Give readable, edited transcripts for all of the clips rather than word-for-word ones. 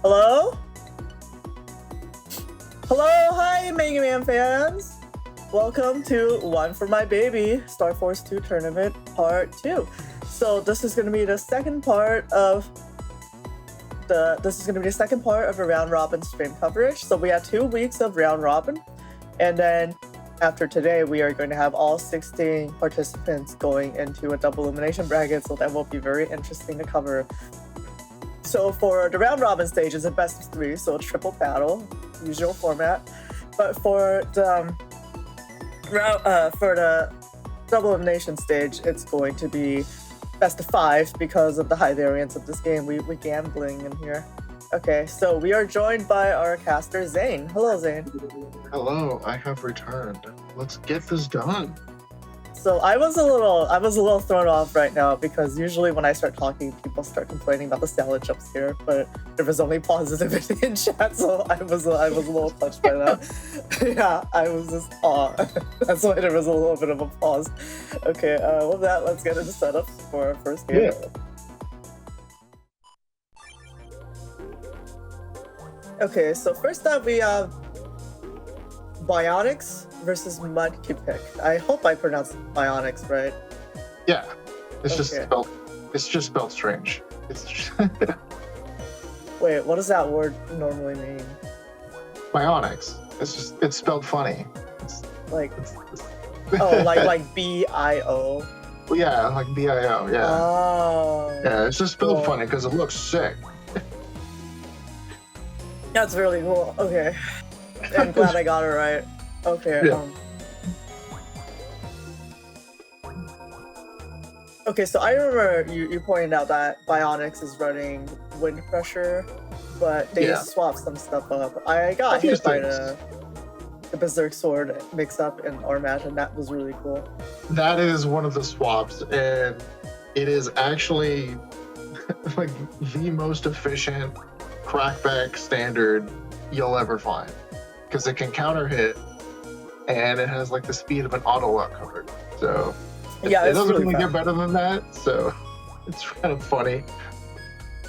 Hello? Hello, hi Mega Man fans! Welcome to One for My Baby, Star Force 2 Tournament Part 2. So this is going to be the second part of the round robin stream coverage. So we had 2 weeks of round robin, and then after today we are going to have all 16 participants going into a double elimination bracket, so that will be very interesting to cover. So for the round robin stage, it's a best of 3, so a triple battle, usual format. But for the double elimination stage, it's going to be best of 5 because of the high variance of this game. We're gambling in here. Okay, so we are joined by our caster Zain. Hello, Zain. Hello, I have returned. Let's get this done. So I was a little thrown off right now because usually when I start talking, people start complaining about the salad jumps here, but there was only positivity in chat, so I was a little touched by that. Yeah, I was just that's why there was a little bit of a pause. Okay, with that, let's get into setups for our first game. Yeah. Okay, so first up we have Byonyx versus Mudkipek. I hope I pronounced Byonyx right. Yeah, it's Okay. just spelled strange. It's Wait, what does that word normally mean? Byonyx. It's spelled funny. Like, oh, like B-I-O. Well, yeah, like B-I-O. Yeah. Oh. Yeah, it's just spelled Cool. funny because it looks sick. That's really cool. Okay. I'm glad I got it right. Okay. Yeah. Okay, so I remember you pointed out that Byonyx is running wind pressure, but they swapped some stuff up. I got hit by the Berserk Sword mix up in our match, and that was really cool. That is one of the swaps, and it is actually like the most efficient crackback standard you'll ever find, because it can counter hit, and it has like the speed of an auto lock card. So yeah, it doesn't really really fast. get better than that. So it's kind of funny.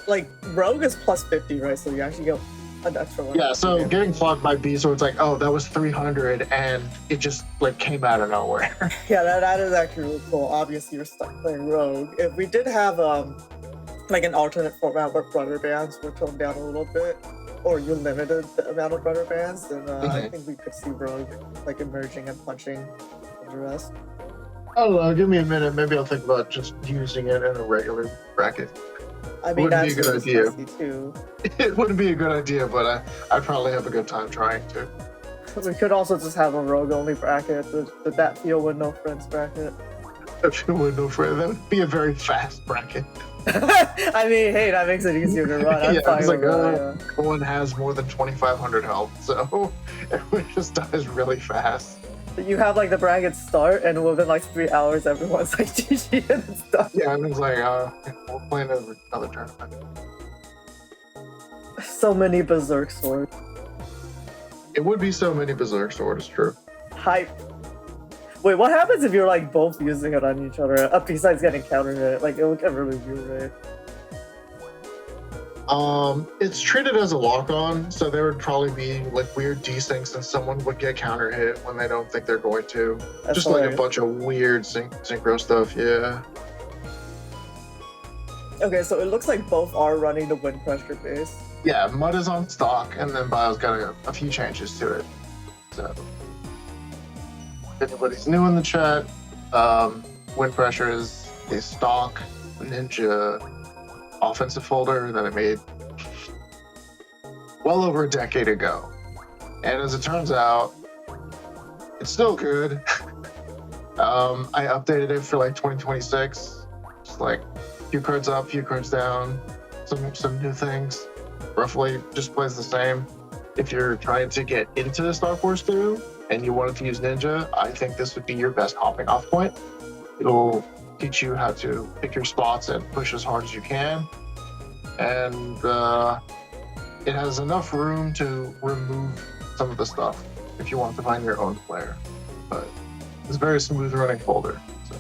Like Rogue is plus 50, right? So you actually get an extra one. Yeah. So getting clocked by B, so it's like, oh, that was 300, and it just like came out of nowhere. Yeah, that is actually really cool. Obviously, you're stuck playing Rogue. If we did have like an alternate format where brother bands were toned down a little bit, or you limited the amount of brother bands, then I think we could see Rogue like emerging and punching the rest. I don't know. Give me a minute. Maybe I'll think about just using it in a regular bracket. I mean, Wouldn't be that's a good really idea. spicy too. It wouldn't be a good idea, but I'd probably have a good time trying to. We could also just have a Rogue only bracket. Did that feel with no friends bracket? If you would know for that would be a very fast bracket. I mean, hey, that makes it easier to run. I'm Yeah, fine it's like, with that, no one has more than 2,500 health, so everyone just dies really fast. yeah. You have like the bracket start, and within like 3 hours, everyone's like GG and it's done. Yeah, and it's like, we'll play another tournament. So many Berserk Swords. It would be so many Berserk Swords, true. Hype. Wait, what happens if you're like both using it on each other? Besides getting countered hit, like it would get really weird, right? It's treated as a lock-on, so there would probably be like weird desyncs, and someone would get counter hit when they don't think they're going to. That's Just like a hilarious. bunch of weird synchro stuff, yeah. Okay, so it looks like both are running the wind pressure base. Yeah, Mud is on stock, and then Bio's got a few changes to it. So, if anybody's new in the chat, Wind Pressure is a stock Ninja offensive folder that I made well over a decade ago. And as it turns out, it's still good. I updated it for like 2026. Just like a few cards up, few cards down, some new things. Roughly just plays the same. If you're trying to get into Star Force 2 and you wanted to use Ninja, I think this would be your best hopping off point. It'll teach you how to pick your spots and push as hard as you can. And it has enough room to remove some of the stuff if you want to find your own player. But it's a very smooth running folder, so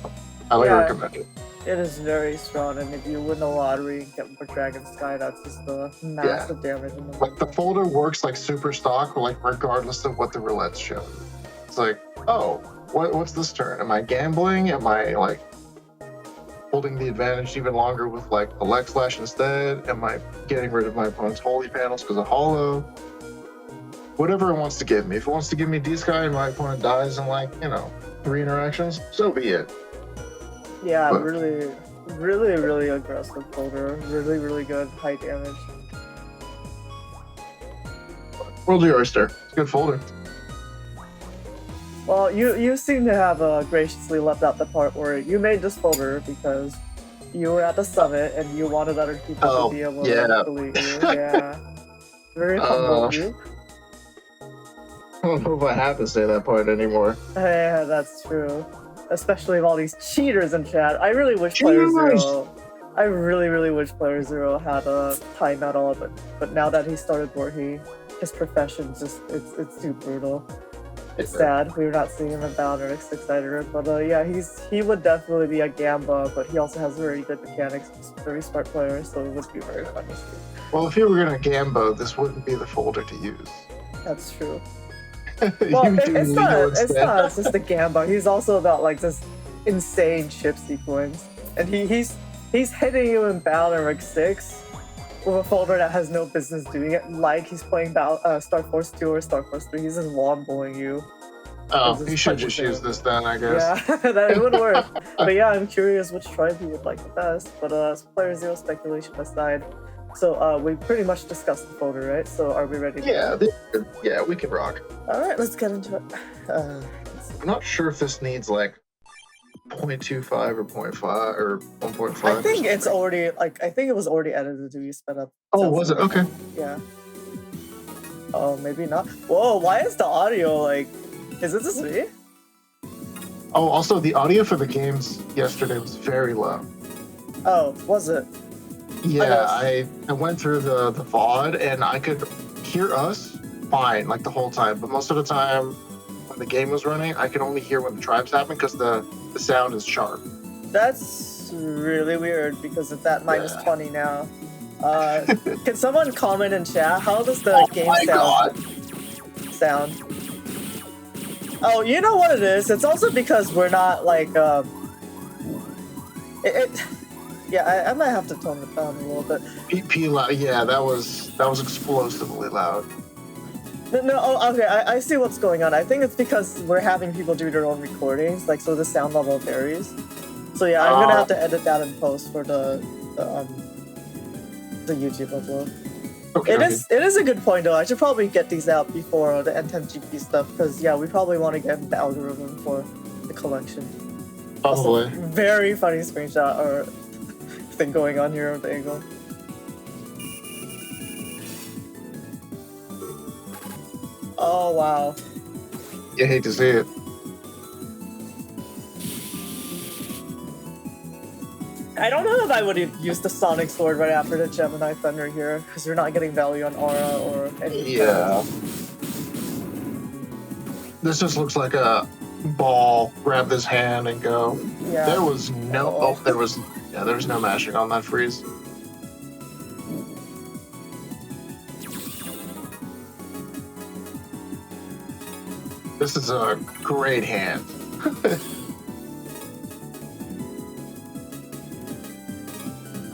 I highly recommend it. It is very strong, and if you win the lottery and get more Dragon Sky, that's just a massive damage in the Like the folder works like super stock, like regardless of what the roulettes show. It's like, oh, what's this turn? Am I gambling? Am I like holding the advantage even longer with like a leg slash instead? Am I getting rid of my opponent's holy panels because of hollow? Whatever it wants to give me. If it wants to give me D-Sky and my opponent dies in like, 3 interactions, so be it. Yeah, but really aggressive folder. Really good high damage. World of your oyster. It's a good folder. Well, you seem to have graciously left out the part where you made this folder because you were at the summit and you wanted other people to be able to believe you. Yeah. Very humble of you. I don't know if I have to say that part anymore. Yeah, that's true. Especially with all these cheaters in chat. I really wish Player Zero had a time at all, but now that he started working, his profession just it's too brutal. It's sad we're not seeing him in Byonyx, etc. But yeah, he would definitely be a Gamba, but he also has very good mechanics. He's a very smart player, so it would be very fun to see. Well, if you were gonna Gambo, this wouldn't be the folder to use. That's true. Well, it's not just a Gamba. He's also about like this insane chip sequence, and he's hitting you in Byonyx 6 with a folder that has no business doing it. Like he's playing Star Force 2 or Star Force 3. He's just womboing you. Oh, he should just use this then, I guess. Yeah, that it would work. But yeah, I'm curious which tribe he would like the best. But Player Zero speculation aside, so we pretty much discussed the folder, right? So are we ready? Yeah, we can rock. All right, let's get into it. I'm not sure if this needs like 0.25 or 0.5 or 1.5. I think it's already I think it was already edited to be sped up. Oh, was it? Okay. Yeah. Oh, maybe not. Whoa, why is the audio like? Is it just me? Oh, also the audio for the games yesterday was very low. Oh, was it? Yeah, I went through the VOD and I could hear us fine like the whole time, but most of the time when the game was running, I could only hear when the tribes happened because the sound is sharp. That's really weird because it's at -20 now. Can someone comment in chat? How does the game sound? Oh, you know what it is? It's also because we're not like yeah, I might have to tone it down a little bit. Yeah, that was explosively loud. No, okay, I see what's going on. I think it's because we're having people do their own recordings, like so the sound level varies. So yeah, I'm gonna have to edit that in post for the YouTube upload. Okay, It is a good point though. I should probably get these out before the N10GP stuff because yeah, we probably want to get the algorithm for the collection. Probably. Also, very funny screenshot or thing going on here with the angle. Oh wow. You hate to see it. I don't know if I would use the Sonic Sword right after the Gemini Thunder here, because you're not getting value on Aura or anything. Yeah. This just looks like a ball, grab this hand and go. Yeah. There was no there was no mashing on that freeze. This is a great hand.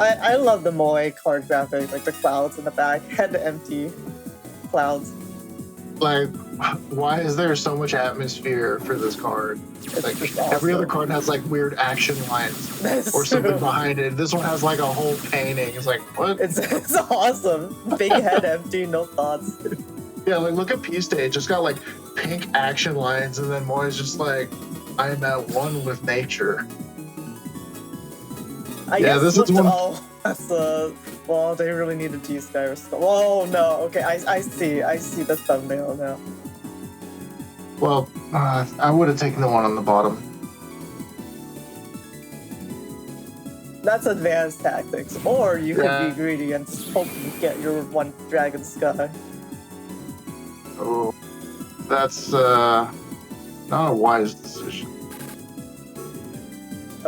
I love the Moe card graphic, like the clouds in the back, head empty clouds. Like, why is there so much atmosphere for this card? Like every other card has like weird action lines or something behind it. This one has like a whole painting. It's like, what? It's awesome. Big head empty, no thoughts. Yeah, like look at P Stage. It's got like pink action lines, and then Moe's just like, I'm at one with nature. I guess this is one. Oh, that's well, they really needed to use Sky. Whoa, no. Okay, I see the thumbnail now. Well, I would have taken the one on the bottom. That's advanced tactics, or you could be greedy and hope you get your one Dragon Sky. Oh, that's not a wise decision.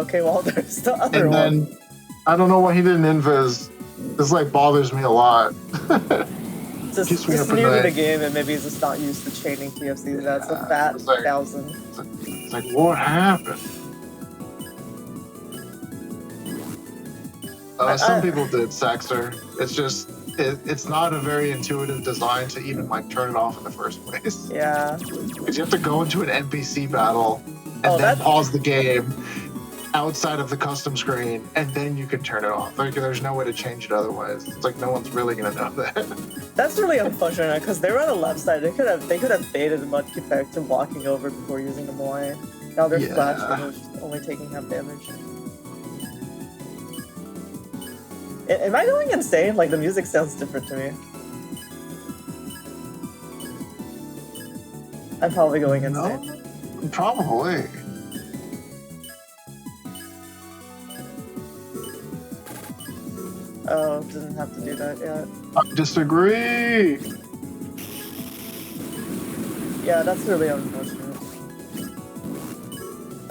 Okay, well, there's the other And one. then I don't know why he didn't invis. This like bothers me a lot. Just Keeps me up at new to the night. game, and maybe he's just not used to chaining TFCs. That's a fat It's like, 1,000. it's like, what happened? Some people did SaXor. It's just, it's not a very intuitive design to even like turn it off in the first place. Yeah. Because you have to go into an NPC battle and then pause the game outside of the custom screen, and then you can turn it off. Like, there's no way to change it otherwise. It's like no one's really gonna know that. That's really unfortunate because they were on the left side. They could have baited Mudkipek to walking over before using the Moai. Now they're flashed and they're just only taking half damage. Am I going insane? Like, the music sounds different to me. I'm probably going insane. No, probably. Oh, didn't have to do that yet. I disagree. Yeah, that's really unfortunate.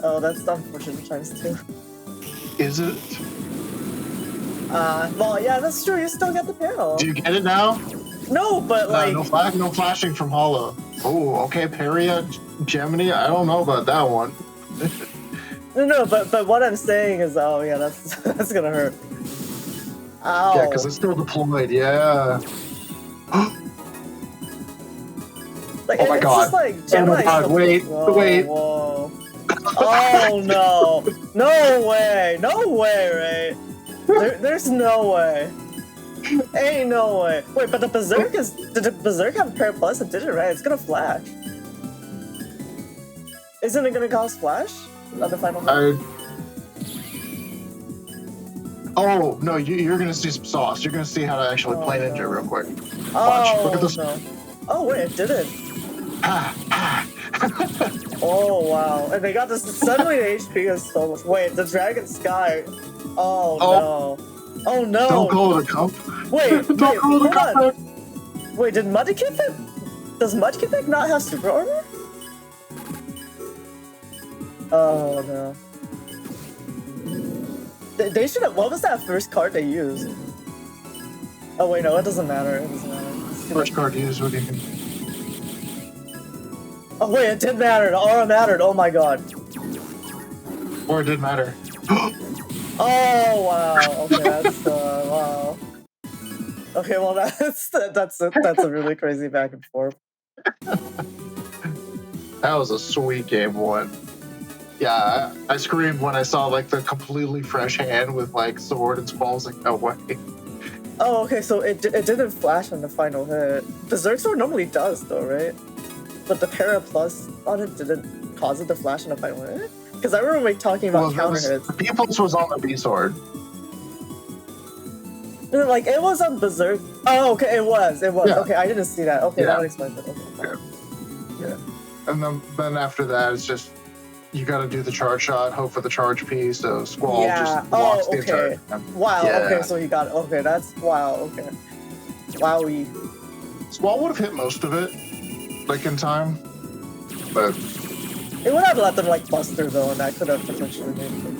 Oh, that's unfortunate times 2. Is it? Well, yeah, that's true. You still get the panel. Do you get it now? No, but like... No flashing from Hollow. Oh, okay, Peria, Gemini, I don't know about that one. No, but what I'm saying is, oh yeah, that's gonna hurt. Ow. Yeah, because it's still deployed, yeah. Like, oh my it's god. Just like oh my god, wait, wait. Whoa. Oh no. No way. No way, right? There's no way. Ain't no way. Wait, but the Berserk is... Did the Berserk have Para Plus? It didn't, right? It's gonna flash. Isn't it gonna cause flash? On the final hit? Oh, no, you're gonna see some sauce. You're gonna see how to actually play Ninja real quick. Oh, look at this. No. Oh, wait, it didn't. Oh, wow. And they got this... Suddenly the HP is so much... Wait, the Dragon Sky... Oh, no. Oh, no. Don't call it a cup. Wait, Don't call it a cup. Wait, did Mudkipek... Does Mudkipek not have super armor? Oh, no. They should have... What was that first card they used? Oh, wait, no, it doesn't matter. It doesn't matter. First card used, what do you think? Oh, wait, it did matter. The aura mattered. Oh, my god. Or it didn't matter. Oh, wow. Okay, that's... wow. Okay, well, that's a really crazy back and forth. That was a sweet game one. Yeah, I screamed when I saw like the completely fresh hand with like sword and squall. I was like, no way. Oh, okay, so it didn't flash on the final hit. Berserk Sword normally does though, right? But the Para Plus on it didn't cause it to flash on the final hit? Because I remember we talking about counter hits. The B Plus was on the B sword. Like, it was on Berserk. Oh, okay, it was. Yeah. Okay, I didn't see that. Okay, Yeah. that explains it. Okay. Yeah. And then after that, it's just, you gotta do the charge shot, hope for the charge piece, so Squall just blocks the entire time. Wow, Yeah. okay, so he got it. Okay, that's... Wow, okay. Wowie. Squall would have hit most of it, like in time, but... It would have let them, like, buster, though, and that could have potentially made things.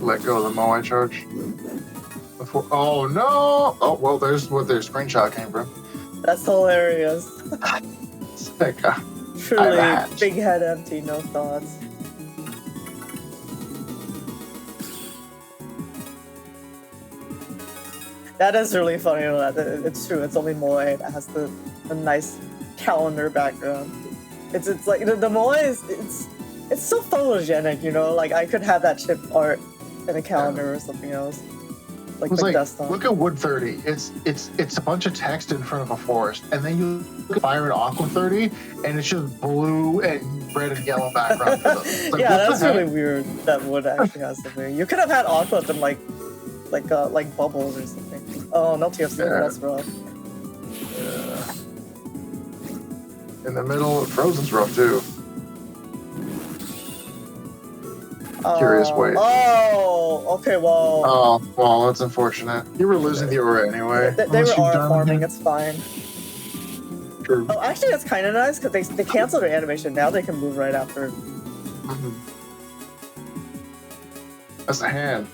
Let go of the Moai charge. Before, oh no! Oh well, there's what their screenshot came from. That's hilarious. Sick. Truly, big head empty, no thoughts. That is really funny. It's true. It's only Moai that has the nice calendar background. It's like the Moai is it's so photogenic, you know. Like, I could have that chip art in a calendar or something else, like the desktop. Look at Wood 30. It's a bunch of text in front of a forest, and then you look at Fire and Aqua 30, and it's just blue and red and yellow background. Like, yeah, that's really weird. That Wood actually has something. You could have had Aqua with them like bubbles or something. Oh, no TFC. That's rough. in the middle. Frozen's rough too. Curious wait. Oh, okay, well. Oh, well, that's unfortunate. You were losing the aura anyway. They were aura farming, it's fine. True. Oh, actually, that's kind of nice because they canceled their animation. Now they can move right after. That's a hand.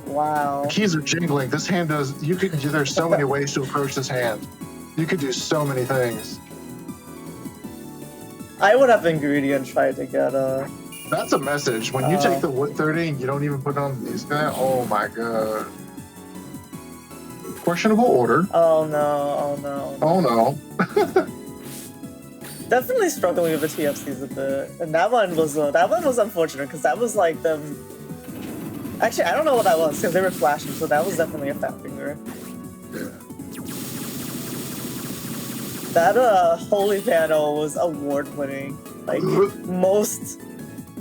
Wow. The keys are jingling. This hand does. There's so many ways to approach this hand. You could do so many things. I would have been greedy and tried to get a. That's a message. When you take the wood 30 and you don't even put it on these guys, oh my god. Questionable order. Oh no, oh no. Oh no. Definitely struggling with the TFCs a bit. And that one was unfortunate because that was like them. Actually, I don't know what that was because they were flashing, so that was definitely a fat finger. Yeah. That holy panel was award winning. Like most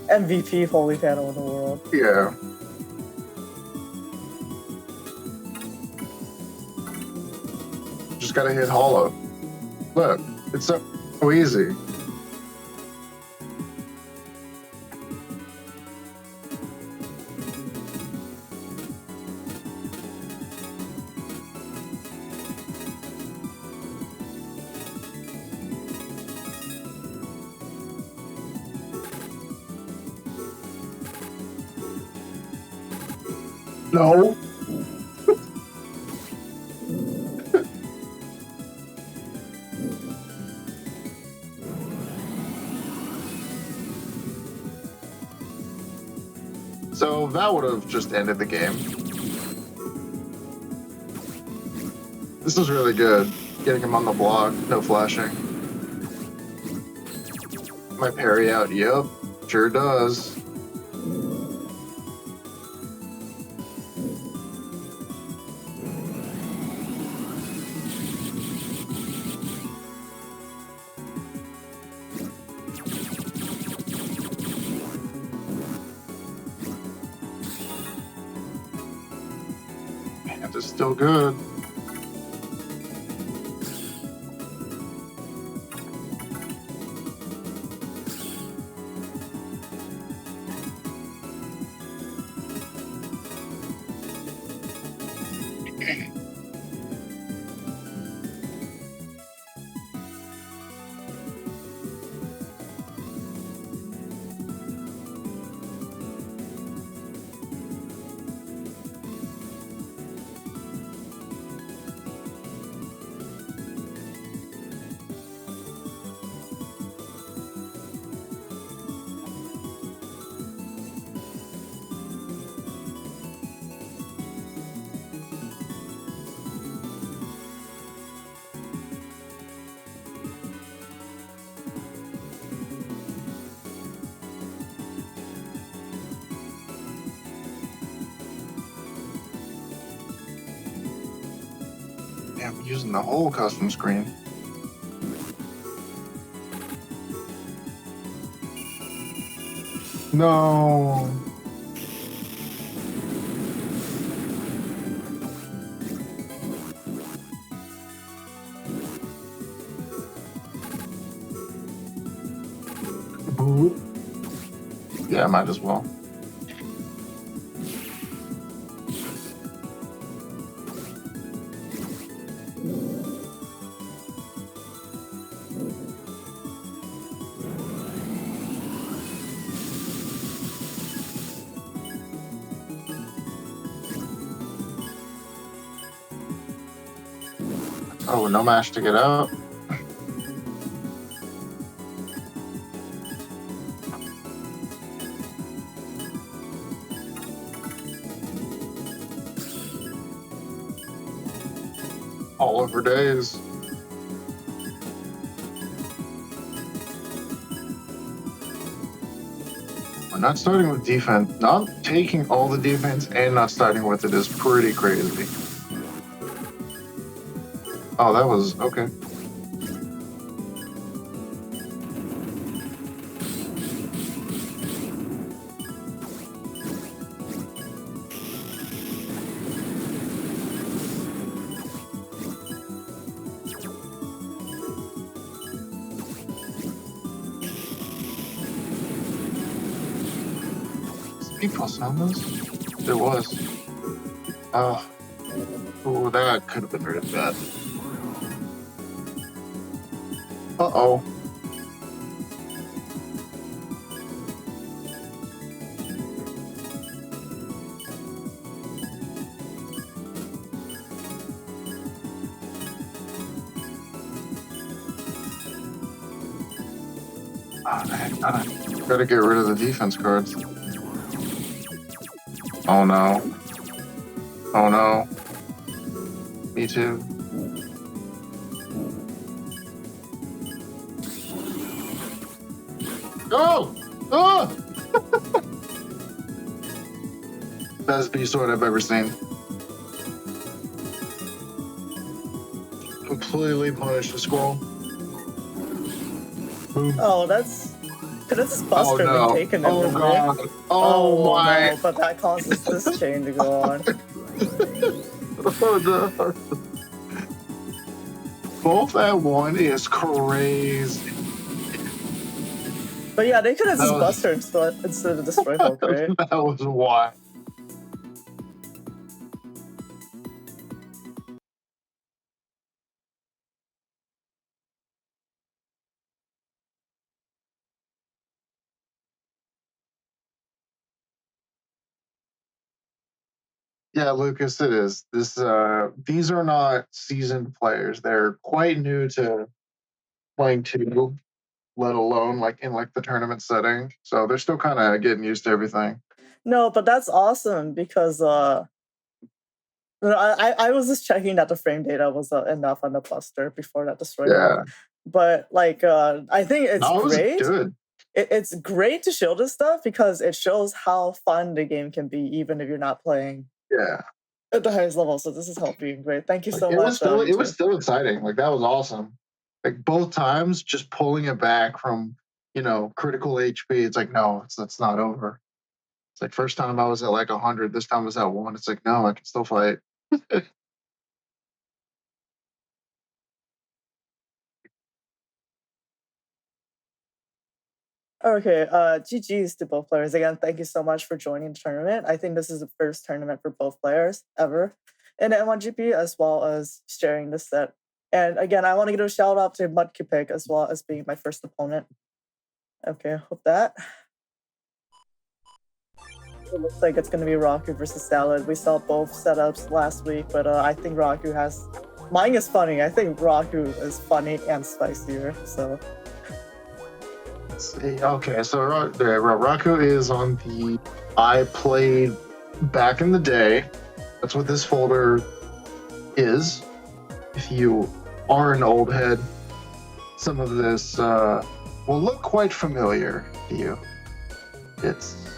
MVP holy panel in the world. Yeah. Just gotta hit hollow. Look, it's so easy. No. So that would have just ended the game. This was really good. Getting him on the block, no flashing. My parry out, yep, sure does. It's still good. Damn, I'm using the whole custom screen. No. Yeah, might as well. Oh, no mash to get out. All over days. We're not starting with defense. Not taking all the defense and not starting with it is pretty crazy. Oh, that was okay. Speed pulse on those? There was. Oh, that could have been really bad. Uh-oh. I gotta get rid of the defense cards. Oh no. Oh no. Me too. Oh! Oh! Best beast sword I've ever seen. Completely punished the squirrel. Boom. Oh, that's. Could have this buster no. been taken Oh in god. Oh my. No, but that causes this chain to go on. Oh no. Both at one is crazy. But yeah, they could have just buster instead of destroy Hulk, right? That was wild. Yeah, Lucas, it is. These are not seasoned players. They're quite new to playing two, let alone in the tournament setting. So they're still kind of getting used to everything. No, but that's awesome because I was just checking that the frame data was enough on the buster before that destroy Hulk. But I think it's great. It was good. It's great to show this stuff because it shows how fun the game can be, even if you're not playing. Yeah. At the highest level. So this is helping. Great. Thank you so much. It was still exciting. That was awesome. Both times, just pulling it back from critical HP. It's no, it's not over. It's first time I was at 100. This time I was at 1. It's no, I can still fight. Okay, GG's to both players. Again, thank you so much for joining the tournament. I think this is the first tournament for both players ever in N1GP, as well as sharing this set. And again, I want to give a shout out to Mudkipek as well as being my first opponent. Okay, hope that. It looks like it's going to be Rocku versus Salad. We saw both setups last week, but I think Rocku has... Mine is funny. I think Rocku is funny and spicier, so... Okay, so Rocku is on the I played back in the day. That's what this folder is. If you are an old head, some of this will look quite familiar to you. It's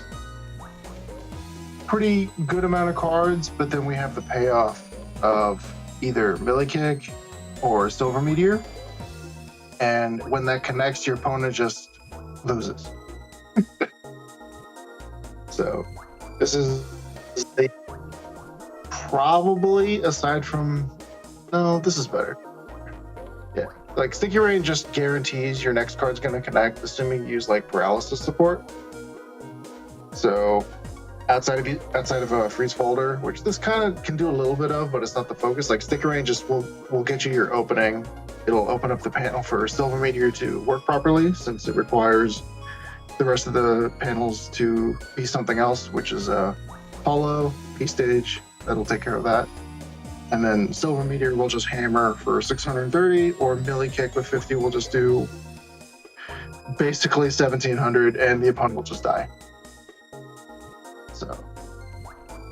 pretty good amount of cards, but then we have the payoff of either Millikick or Silver Meteor. And when that connects, your opponent just loses. So this is probably, aside from, no, this is better. Yeah, Sticky Rain just guarantees your next card's going to connect, assuming you use paralysis support. So outside of a freeze folder, which this kind of can do a little bit of, but it's not the focus. Sticky Rain just will get you your opening. It'll open up the panel for Silver Meteor to work properly, since it requires the rest of the panels to be something else, which is Hollow, P-Stage. That'll take care of that. And then Silver Meteor will just hammer for 630, or Millikick with 50 will just do basically 1700, and the opponent will just die. So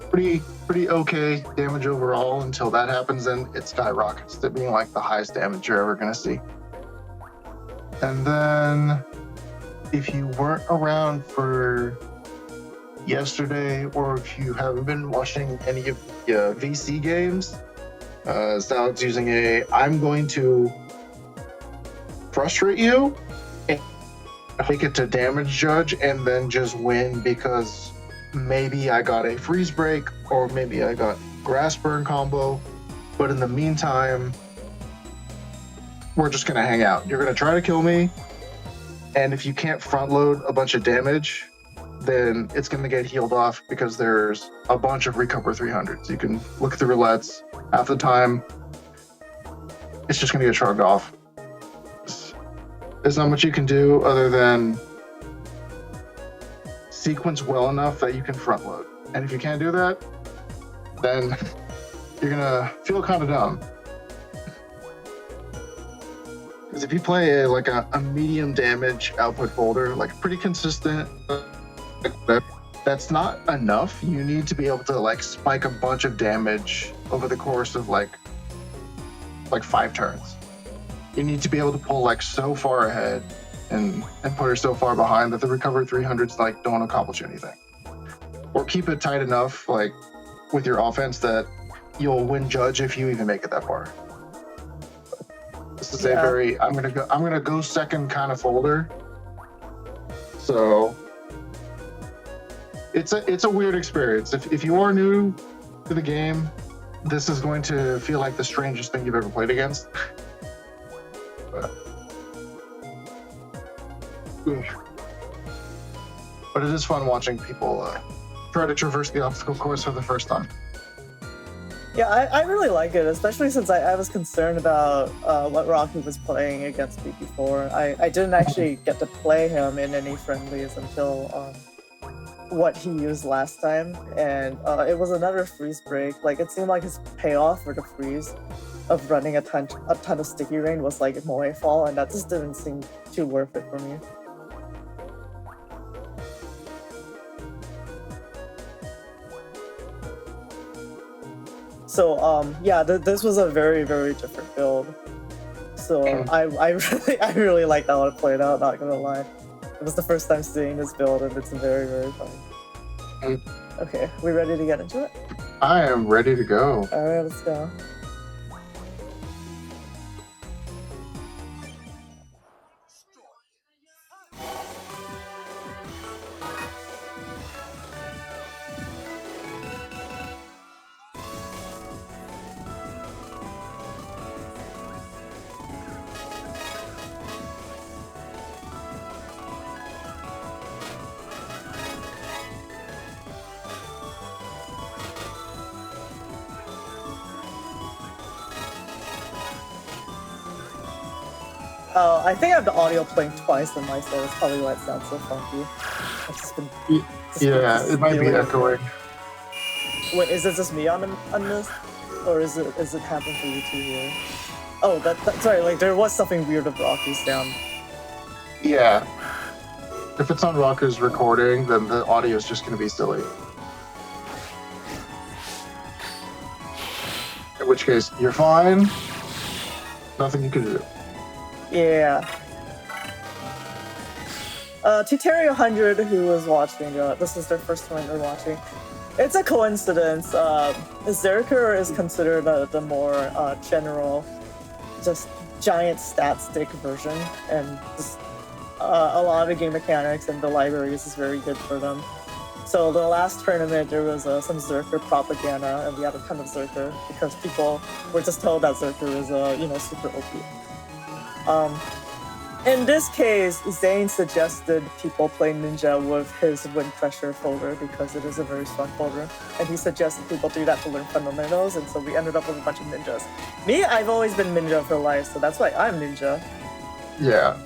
pretty okay damage overall until that happens, and it skyrockets to being the highest damage you're ever going to see. And then if you weren't around for yesterday, or if you haven't been watching any of the VC games, Salad's using I'm going to frustrate you and make it to damage judge and then just win because maybe I got a freeze break or maybe I got grass burn combo, but in the meantime, we're just gonna hang out. You're gonna try to kill me, and if you can't front load a bunch of damage, then it's going to get healed off because there's a bunch of recover 300s. You can look at the roulettes. Half the time, it's just going to get shrugged off. There's not much you can do other than sequence well enough that you can front load. And if you can't do that, then you're going to feel kind of dumb. Because if you play a medium damage output folder, like pretty consistent, that's not enough. You need to be able to like spike a bunch of damage over the course of like 5 turns. You need to be able to pull like so far ahead and put her so far behind that the recovery 300s like don't accomplish anything. Or keep it tight enough like with your offense that you'll win judge if you even make it that far. This is a very I'm gonna go second kind of folder. So it's a weird experience. If you are new to the game, this is going to feel like the strangest thing you've ever played against. But it is fun watching people try to traverse the obstacle course for the first time. Yeah, I really like it, especially since I was concerned about what Rocku was playing against me before. I didn't actually get to play him in any friendlies until what he used last time, and it was another freeze break. Like, it seemed like his payoff for the freeze of running a ton of sticky rain was like Moe Fall, and that just didn't seem too worth it for me. So yeah, this was a very, very different build. So I really liked how it played out, not gonna lie. It was the first time seeing this build, and it's very, very fun. Okay, we ready to get into it? I am ready to go. All right, let's go. I think I have the audio playing twice on my side. That's probably why it sounds so funky. It might be echoing. Wait, is it just me on this, or is it happening for you too here? Oh, sorry. Like, there was something weird with Rocky's sound. Yeah. If it's on Rocku's recording, then the audio is just going to be silly. In which case, you're fine. Nothing you can do. Yeah. Tuteria 100, who was watching, this is their first time they're watching. It's a coincidence. Zerker is considered the more general, just giant stat stick version, and just a lot of game mechanics and the libraries is very good for them. So the last tournament, there was some Zerker propaganda, and we had a ton of Zerker because people were just told that Zerker is super OP. In this case, Zain suggested people play Ninja with his Wind Pressure folder because it is a very strong folder, and he suggested people do that to learn fundamentals, and so we ended up with a bunch of ninjas. Me, I've always been Ninja for life, so that's why I'm Ninja. Yeah.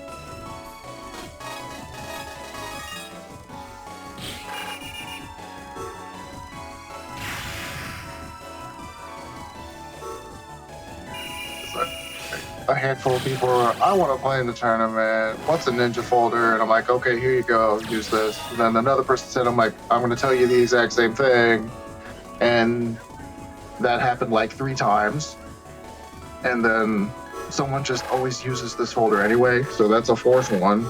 A handful of people are, I want to play in the tournament. What's a ninja folder? And I'm like, okay, here you go, use this. And then another person said, I'm going to tell you the exact same thing. And that happened like 3 times. And then someone just always uses this folder anyway. So that's a 4th one.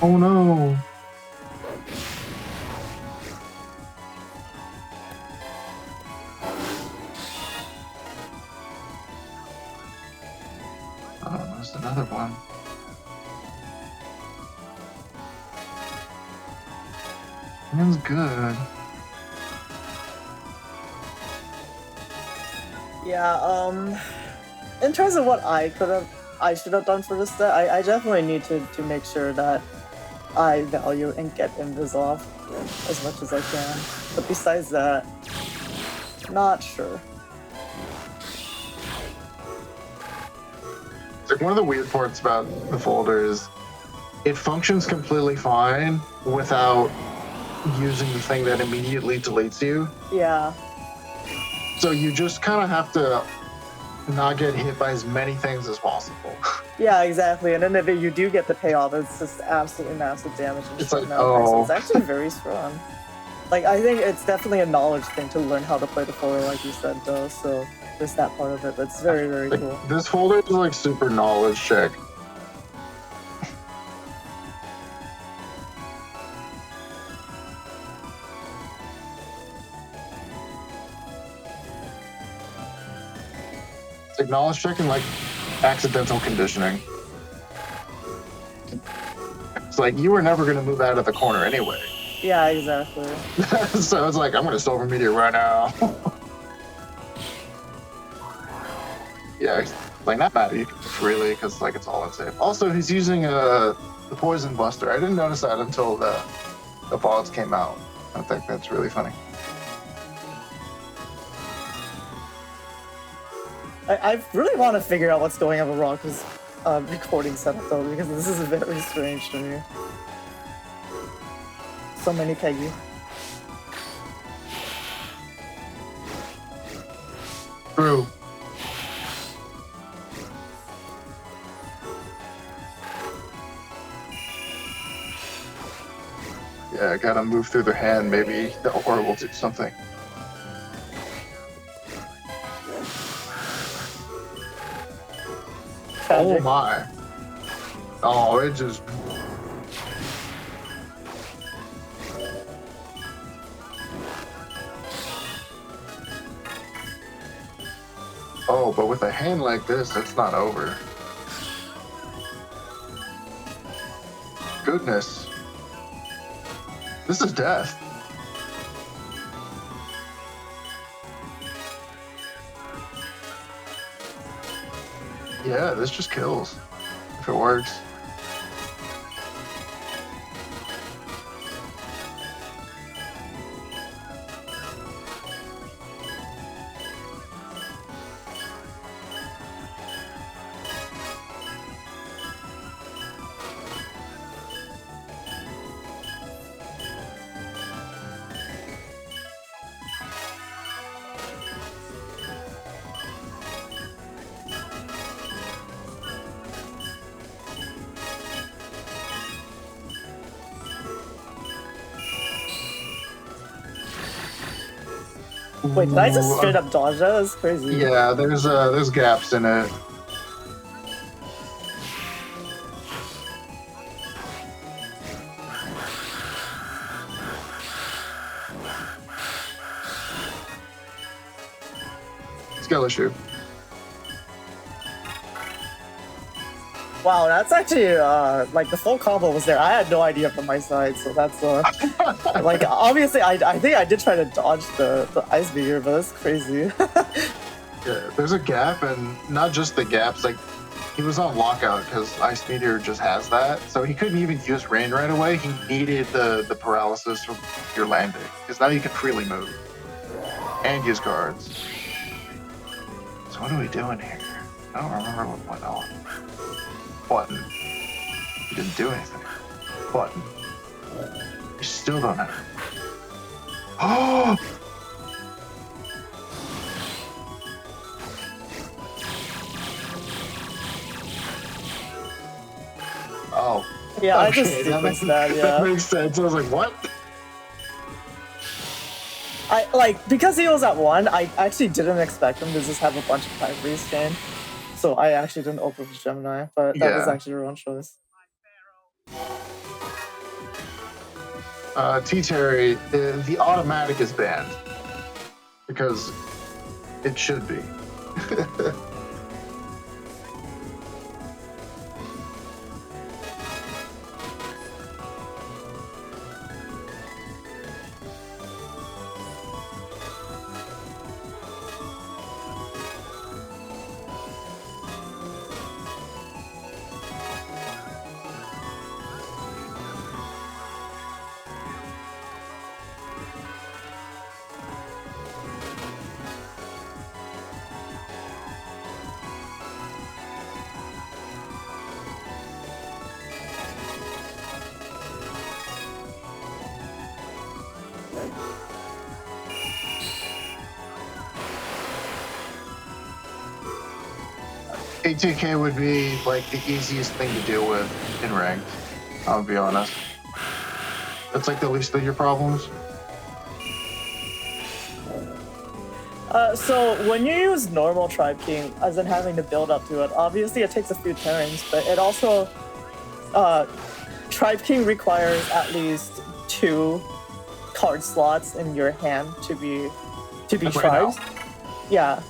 Oh no. Oh, there's another one. Sounds good. Yeah, in terms of what I should have done for this set, I definitely need to make sure that I value and get invis off as much as I can. But besides that, not sure. It's like one of the weird parts about the folder is it functions completely fine without using the thing that immediately deletes you. Yeah. So you just kind of have to not get hit by as many things as possible. Yeah, exactly. And then if you do get the payoff, it's just absolutely massive damage. And It's like, So it's actually very strong. Like, I think it's definitely a knowledge thing to learn how to play the folder, like you said, though. So there's that part of it. That's very, very like, cool. This folder is like super knowledge check. It's like knowledge check and like accidental conditioning. It's like you were never going to move out of the corner anyway. Yeah, exactly. So it's like, I'm going to silver meteor right now. Yeah, like not bad really, because like it's all unsafe. Also, he's using the poison buster. I didn't notice that until the pods came out. I think that's really funny. I really want to figure out what's going on with Rocku's recording setup, though, because this is very strange to me. So many Peggy. True. Yeah, I gotta move through their hand. Maybe the aura will do something. Tragic. Oh my. Oh, it just... Oh, but with a hand like this, it's not over. Goodness. This is death. Yeah, this just kills. If it works. Wait, did I just straight up dodge that? That's crazy. Yeah, there's gaps in it. Skill issue. Wow, that's actually like the full combo was there. I had no idea from my side, so that's like obviously I think I did try to dodge the ice meteor, but that's crazy. Yeah, there's a gap, and not just the gaps. Like he was on lockout because ice meteor just has that, so he couldn't even use rain right away. He needed the paralysis from your landing because now you can freely move and use cards. So what are we doing here? I don't remember what went on. Button. You didn't do anything. Button. You still don't have it. Oh! Oh. Yeah, okay, I just sequenced that, yeah. That makes sense. I was like, what? I like because he was at 1, I actually didn't expect him to just have a bunch of primaries chain. So I actually didn't open with Gemini, but that was actually your own choice. T-Terry, the automatic is banned. Because it should be. ATK would be like the easiest thing to deal with in ranked. I'll be honest. That's like the least of your problems. So when you use normal Tribe King, as in having to build up to it, obviously it takes a few turns, but it also Tribe King requires at least 2 card slots in your hand to be tribes. Right. Yeah,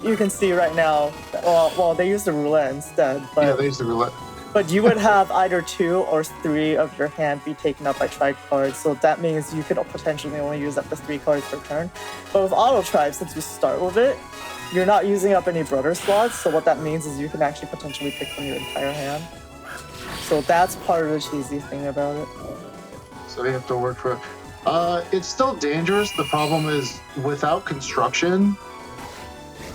you can see right now. Well, they use the roulette instead, but Yeah, they use the roulette. But you would have either 2 or 3 of your hand be taken up by tribe cards, so that means you could potentially only use up to 3 cards per turn. But with auto tribe, since you start with it, you're not using up any brother slots, so what that means is you can actually potentially pick from your entire hand. So that's part of the cheesy thing about it. So you have to work for it. It's still dangerous. The problem is without construction,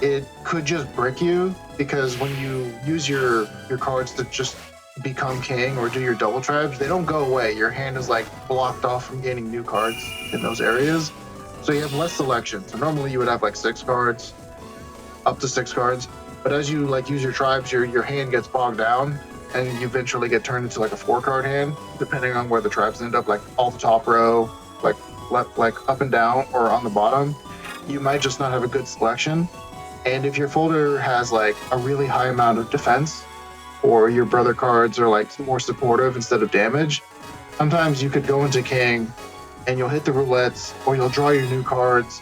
it could just brick you, because when you use your cards to just become king or do your double tribes, they don't go away. Your hand is like blocked off from gaining new cards in those areas. So you have less selection. So normally you would have like 6 cards, up to 6 cards. But as you like use your tribes, your hand gets bogged down and you eventually get turned into like a 4-card hand, depending on where the tribes end up, like all the top row, like left, like up and down, or on the bottom. You might just not have a good selection. And if your folder has like a really high amount of defense, or your brother cards are like more supportive instead of damage, sometimes you could go into king and you'll hit the roulettes, or you'll draw your new cards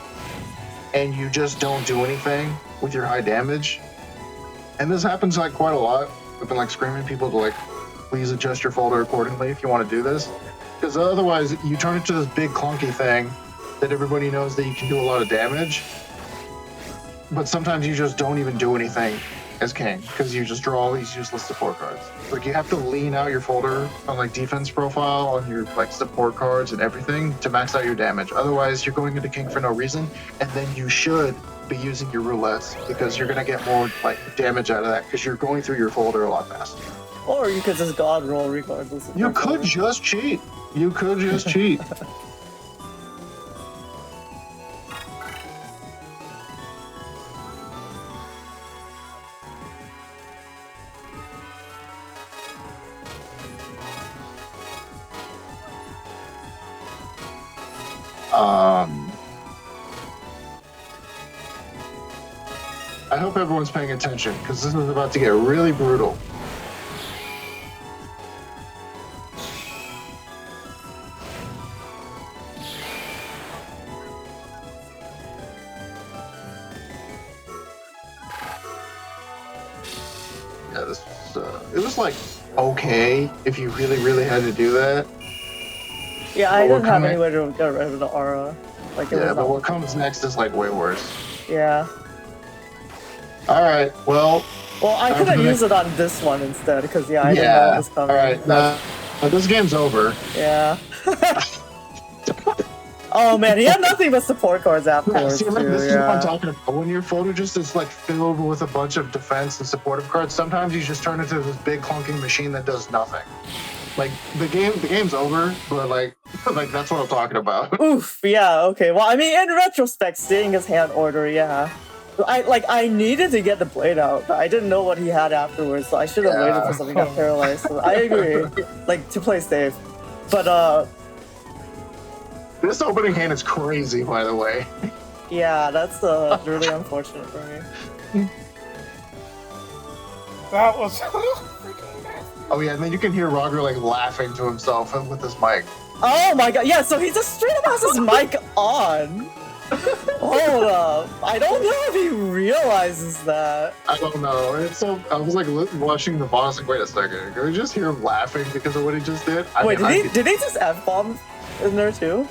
and you just don't do anything with your high damage. And this happens like quite a lot. I've been like screaming people to like, please adjust your folder accordingly if you want to do this, because otherwise you turn into this big clunky thing that everybody knows that you can do a lot of damage, but sometimes you just don't even do anything as king because you just draw all these useless support cards. Like you have to lean out your folder on like defense profile on your like support cards and everything to max out your damage. Otherwise you're going into king for no reason, and then you should be using your roulettes because you're going to get more like damage out of that because you're going through your folder a lot faster. Or you could just god roll regardless. You could just cheat. You could just cheat. I hope everyone's paying attention because this is about to get really brutal. Yeah, this was, it was like okay if you really had to do that. Yeah, I didn't have any way to get rid of the aura. Like, yeah, but what comes next is like way worse. Yeah. All right, well. Well, I could have used it on this one instead, because I didn't know it was coming. All right, this game's over. Yeah. Oh man, he had nothing but support cards afterwards. Yeah, see, this is what I'm talking about. When your folder just is like filled with a bunch of defense and supportive cards, sometimes you just turn into this big clunking machine that does nothing. Like the game's over, but like that's what I'm talking about. Oof, yeah, okay. Well, I mean, in retrospect, seeing his hand order, yeah. I needed to get the blade out, but I didn't know what he had afterwards, so I should have waited for something to get paralyzed. So I agree, like, to play safe. But, this opening hand is crazy, by the way. Yeah, that's really unfortunate for me. That was freaking nasty. Oh yeah, and then you can hear Roger like laughing to himself with his mic. Oh my god, yeah, so he just straight up has his mic on. Hold up. I don't know if he realizes that. I don't know. It's so. I was like watching the boss, like, wait a second. Can we just hear him laughing because of what he just did? Wait, did he just F-bomb in there too?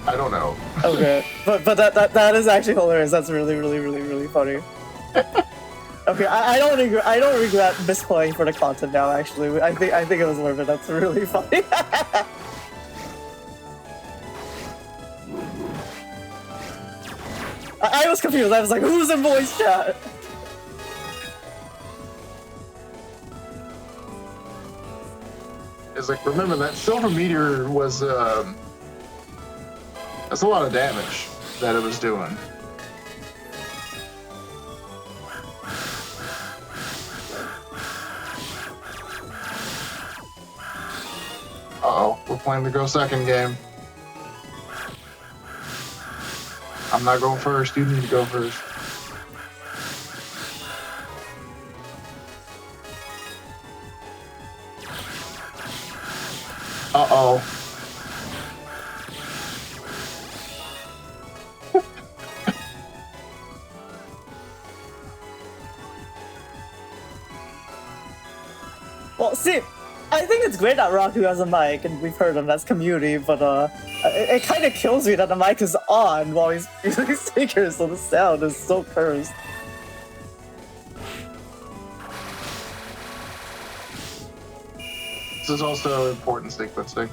I don't know. Okay, but that is actually hilarious. That's really funny. Okay, I don't regret misplaying for the content now. Actually, I think it was worth it. That's really funny. I was confused. I was like, who's in voice chat? It's like, remember that Silver Meteor was That's a lot of damage that it was doing. Uh-oh, we're playing the go second game. I'm not going first. You need to go first. Uh-oh. Well, see, I think it's great that Rocku has a mic, and we've heard him, that's community, but it kind of kills me that the mic is on while he's using stickers, so the sound is so cursed. This is also important sequencing.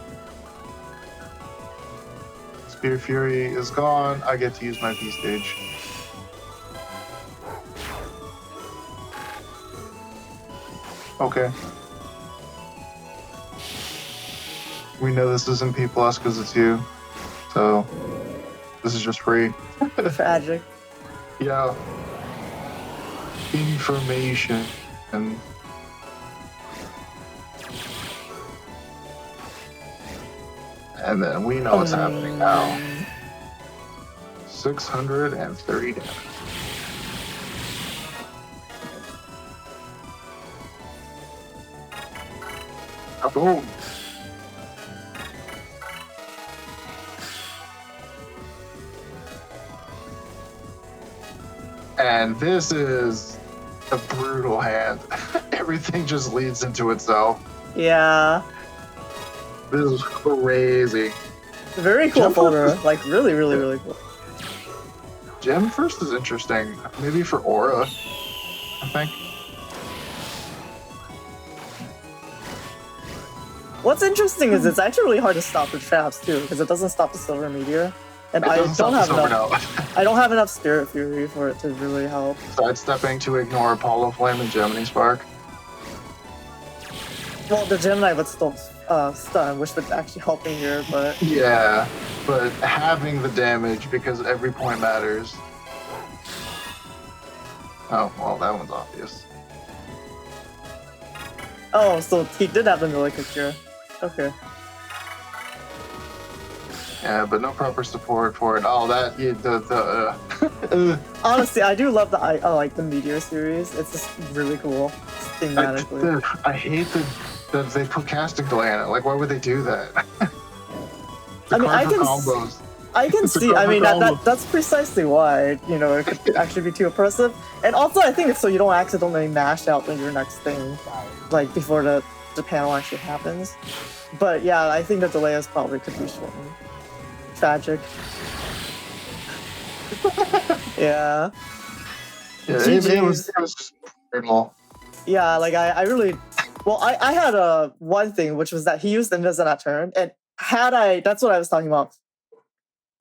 Spear Fury is gone. I get to use my P stage. Okay. We know this isn't P+ because it's you. So, this is just free. Tragic. Yeah. Information. And then we know what's happening now. 630 damage. Boom. And this is a brutal hand. Everything just leads into itself. Yeah. This is crazy. Very cool Gem folder. first. Like, really, really, really cool. Gem first is interesting. Maybe for Aura, I think. What's interesting is it's actually really hard to stop the traps too, because it doesn't stop the silver meteor. And It I doesn't don't stop have the enough. silver I don't have enough Spirit Fury for it to really help. Sidestepping to ignore Apollo Flame and Gemini Spark. Well, the Gemini would still stun, which would actually help me here, but Yeah, but having the damage because every point matters. Oh, well, that one's obvious. oh, so he did have the Milica cure. Okay. Yeah, but no proper support for it. Oh, that Honestly, I do love I like the Meteor series. It's just really cool thematically. I hate that they put casting delay in it. Like, why would they do that? I mean, I can combos. I can see. I mean, that's precisely why, you know, it could actually be too oppressive. And also, I think it's so you don't accidentally mash out your next thing, like before the panel actually happens. But yeah, I think the delay is probably could be shortened. Tragic. Yeah. Yeah, GG's. it was just brutal. Yeah, like I really, well, I had one thing, which was that he used Invis on that turn, and that's what I was talking about.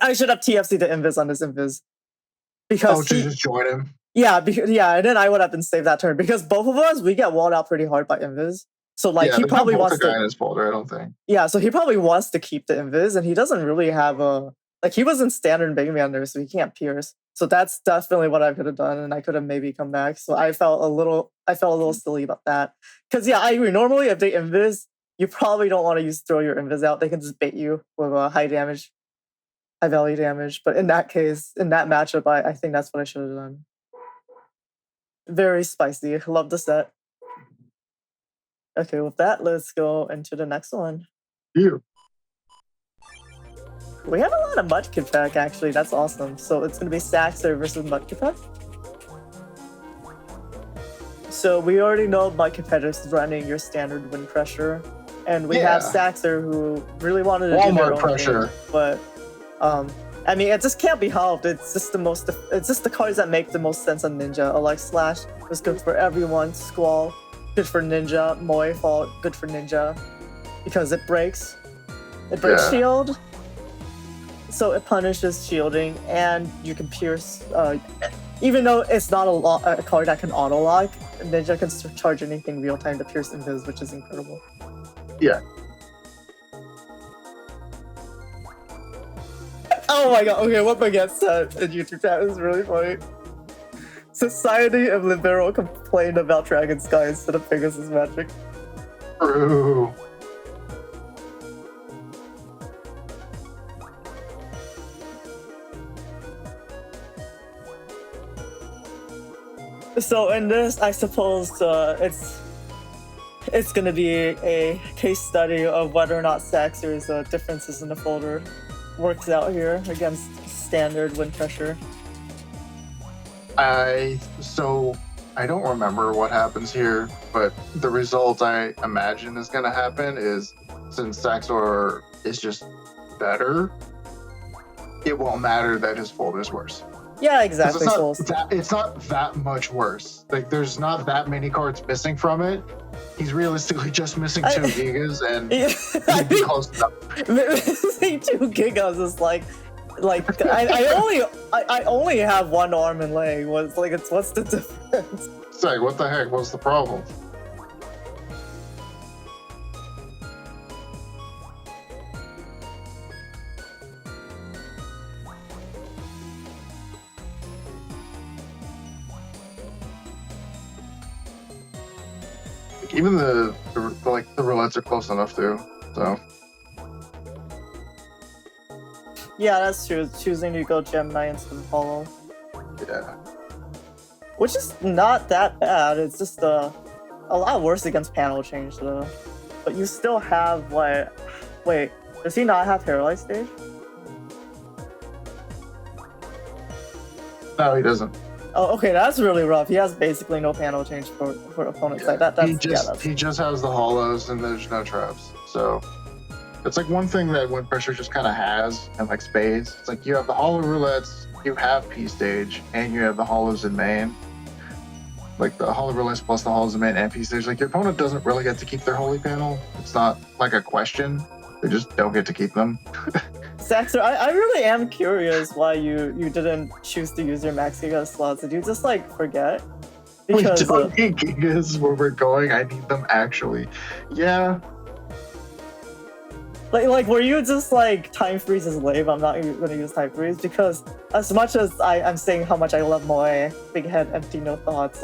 I should have TFC'd the Invis on this Invis. Because to just join him? Yeah, and then I would have been saved that turn, because both of us, we get walled out pretty hard by Invis. So like he probably wants to. Guy in his folder, I don't think. Yeah, so he probably wants to keep the Invis, and he doesn't really have he was in standard Baby Under, so he can't pierce. So that's definitely what I could have done, and I could have maybe come back. So I felt a little silly about that. Because yeah, I agree. Normally, if they Invis, you probably don't want to throw your Invis out. They can just bait you with high value damage. But in that case, in that matchup, I think that's what I should have done. Very spicy. Love the set. Okay, with that, let's go into the next one. You. We have a lot of Mudkipek, actually. That's awesome. So it's going to be SaXor versus Mudkipek. So we already know Mudkipek is running your standard wind pressure. And we have SaXor, who really wanted to do their own pressure. Thing, but I mean, it just can't be helped. It's just the cards that make the most sense on Ninja. Like Slash was good for everyone. Squall, good for Ninja. Moe Fault, good for Ninja. Because it breaks. It breaks shield. So it punishes shielding, and you can pierce. Even though it's not a card that can auto-lock, Ninja can charge anything real-time to pierce Invis, which is incredible. Yeah. Oh my god, okay, what Baguette said in YouTube chat is really funny. Society of Libero complained about Dragon Sky instead of Pegasus Magic. True. So in this, I suppose it's gonna be a case study of whether or not SaXor's differences in the folder works out here against standard wind pressure. I don't remember what happens here, but the result I imagine is going to happen is since SaXor is just better, it won't matter that his folder is worse. Yeah, exactly. It's not that much worse. Like, there's not that many cards missing from it. He's realistically just missing 2 gigas, and he'd be close enough. Missing 2 gigas is like I only have 1 arm and leg. What's the difference? It's like, what the heck? What's the problem? Even the roulettes are close enough too. So yeah, that's true. Choosing to go Gemini instead of Hollow. Yeah. Which is not that bad. It's just a lot worse against panel change though. But you still have wait, does he not have Paralyzed Stage? No, he doesn't. Oh, okay, that's really rough. He has basically no panel change for opponent's side. He just has the hollows and there's no traps. So it's like one thing that wind pressure just kind of has, and like spades. It's like you have the hollow roulettes, you have P stage, and you have the hollows in main. Like the hollow roulettes plus the hollows in main and P stage. Like your opponent doesn't really get to keep their holy panel. It's not like a question. They just don't get to keep them. SaXor, I really am curious why you didn't choose to use your max giga slots. Did you just like forget? Because we don't need gigas where we're going. I need them actually. Yeah. Like were you just like time freeze is lame? I'm not gonna use time freeze because as much as I'm saying how much I love Moe, big head, empty, no thoughts.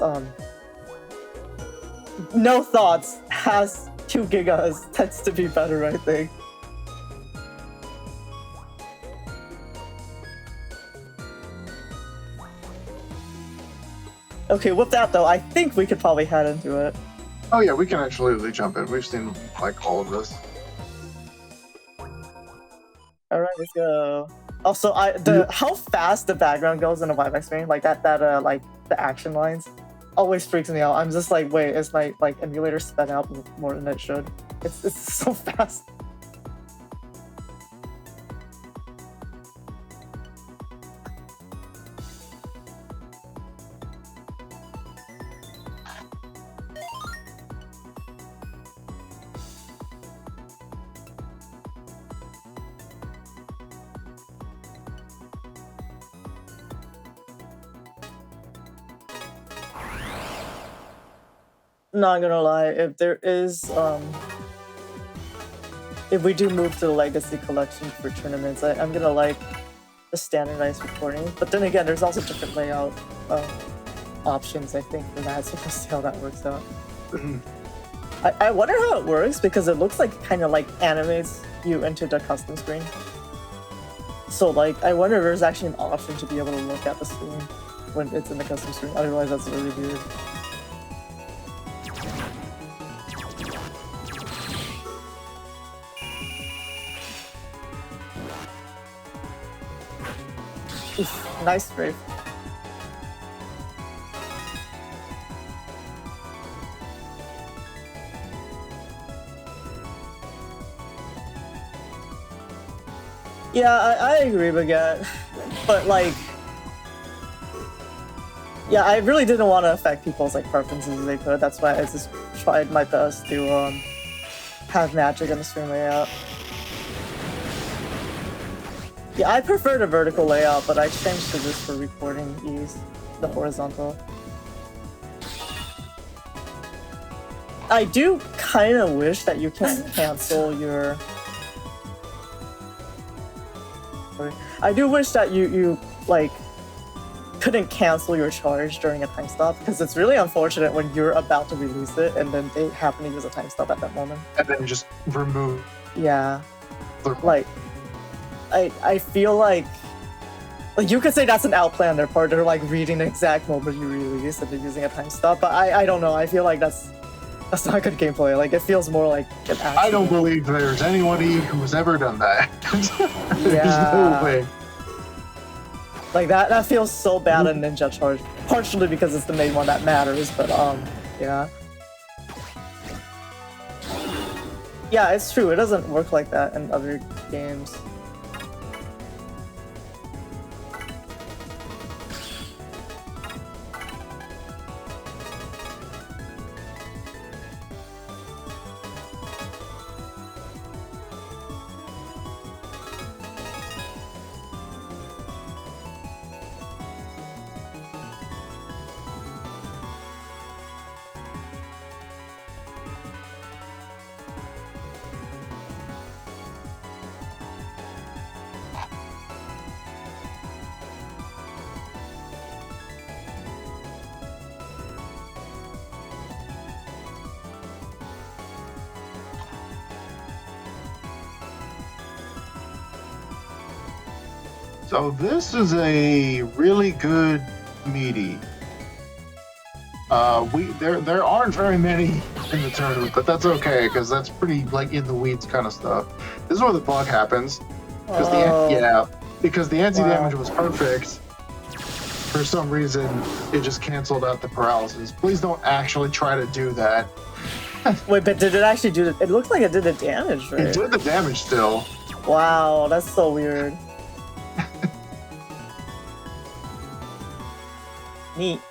No thoughts has 2 gigas tends to be better, I think. Okay, with that though, I think we could probably head into it. Oh yeah, we can absolutely jump in. We've seen like all of this. All right, let's go. Also, how fast the background goes in a Wymax screen, like that like the action lines, always freaks me out. I'm just like, wait, is my like emulator sped out more than it should? It's so fast. Not gonna lie, if there is if we do move to the legacy collection for tournaments, I'm gonna like the standardized recording. But then again, there's also different layout options, I think, for that, so we'll see how that works out. I wonder how it works because it looks like kind of like animates you into the custom screen. So like I wonder if there's actually an option to be able to look at the screen when it's in the custom screen. Otherwise that's really weird. Oof, nice strafe. Yeah, I agree, Baguette. But like, yeah, I really didn't want to affect people's like preferences as they could. That's why I just tried my best to have magic on the stream layout. Yeah, I prefer the vertical layout, but I changed to this for recording ease, the horizontal. I do kind of wish that you can cancel your... gameplay. I do wish that you like couldn't cancel your charge during a time stop, because it's really unfortunate when you're about to release it and then they happen to use a time stop at that moment. And then you just remove. Yeah. Like, I feel like you could say that's an outplay on their part. They're like reading the exact moment you release and they're using a time stop. But I don't know. I feel like that's not good gameplay. Like, it feels more like an accident. I don't believe there's anybody who's ever done that. There's Yeah. no way. Like that feels so bad in Ninja Charge. Partially because it's the main one that matters, but yeah. Yeah, it's true. It doesn't work like that in other games. So this is a really good meaty. There aren't very many in the tournament, but that's okay because that's pretty like in the weeds kind of stuff. This is where the bug happens because the anti-damage was perfect. For some reason, it just canceled out the paralysis. Please don't actually try to do that. Wait, but did it actually do it? It looks like it did the damage, right? It did the damage still. Wow, that's so weird. Neat.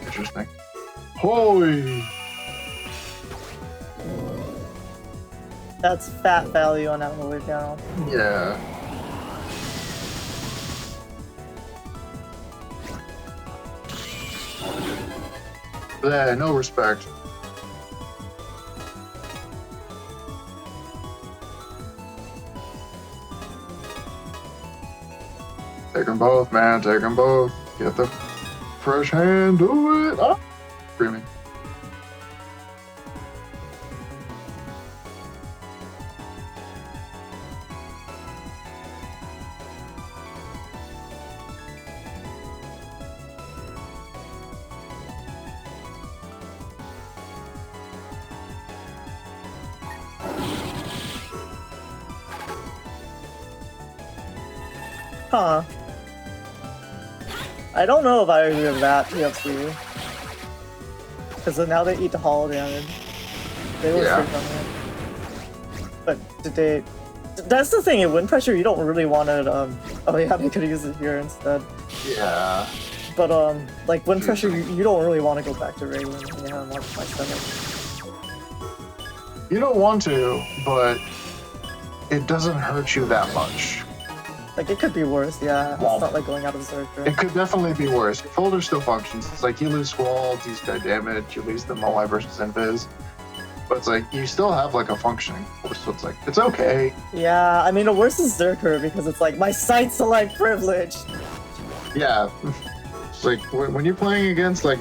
Interesting. Holy! That's fat value on that holy down. Yeah. Yeah, no respect. Take them both, man. Take them both. Get the fresh hand. Do it. Oh, screaming. Huh. I don't know if I agree with that, TFC. Because now they eat the hollow damage. They were free from it. But did they... That's the thing, in wind pressure, you don't really want it, oh yeah, they could use it here instead. Yeah. But, like, wind pressure, you don't really want to go back to regular when you have my stomach. You don't want to, but it doesn't hurt you that much. Like, it could be worse, yeah. Well, it's not like going out of Berserker. It could definitely be worse. Your folder still functions. It's like you lose Squall, you sky damage, you lose the Moai versus Invis. But it's like, you still have like a functioning force, so it's like, it's okay. Yeah, I mean, the worst is Zerker because it's like, my sight select privilege. Yeah. It's like, when you're playing against like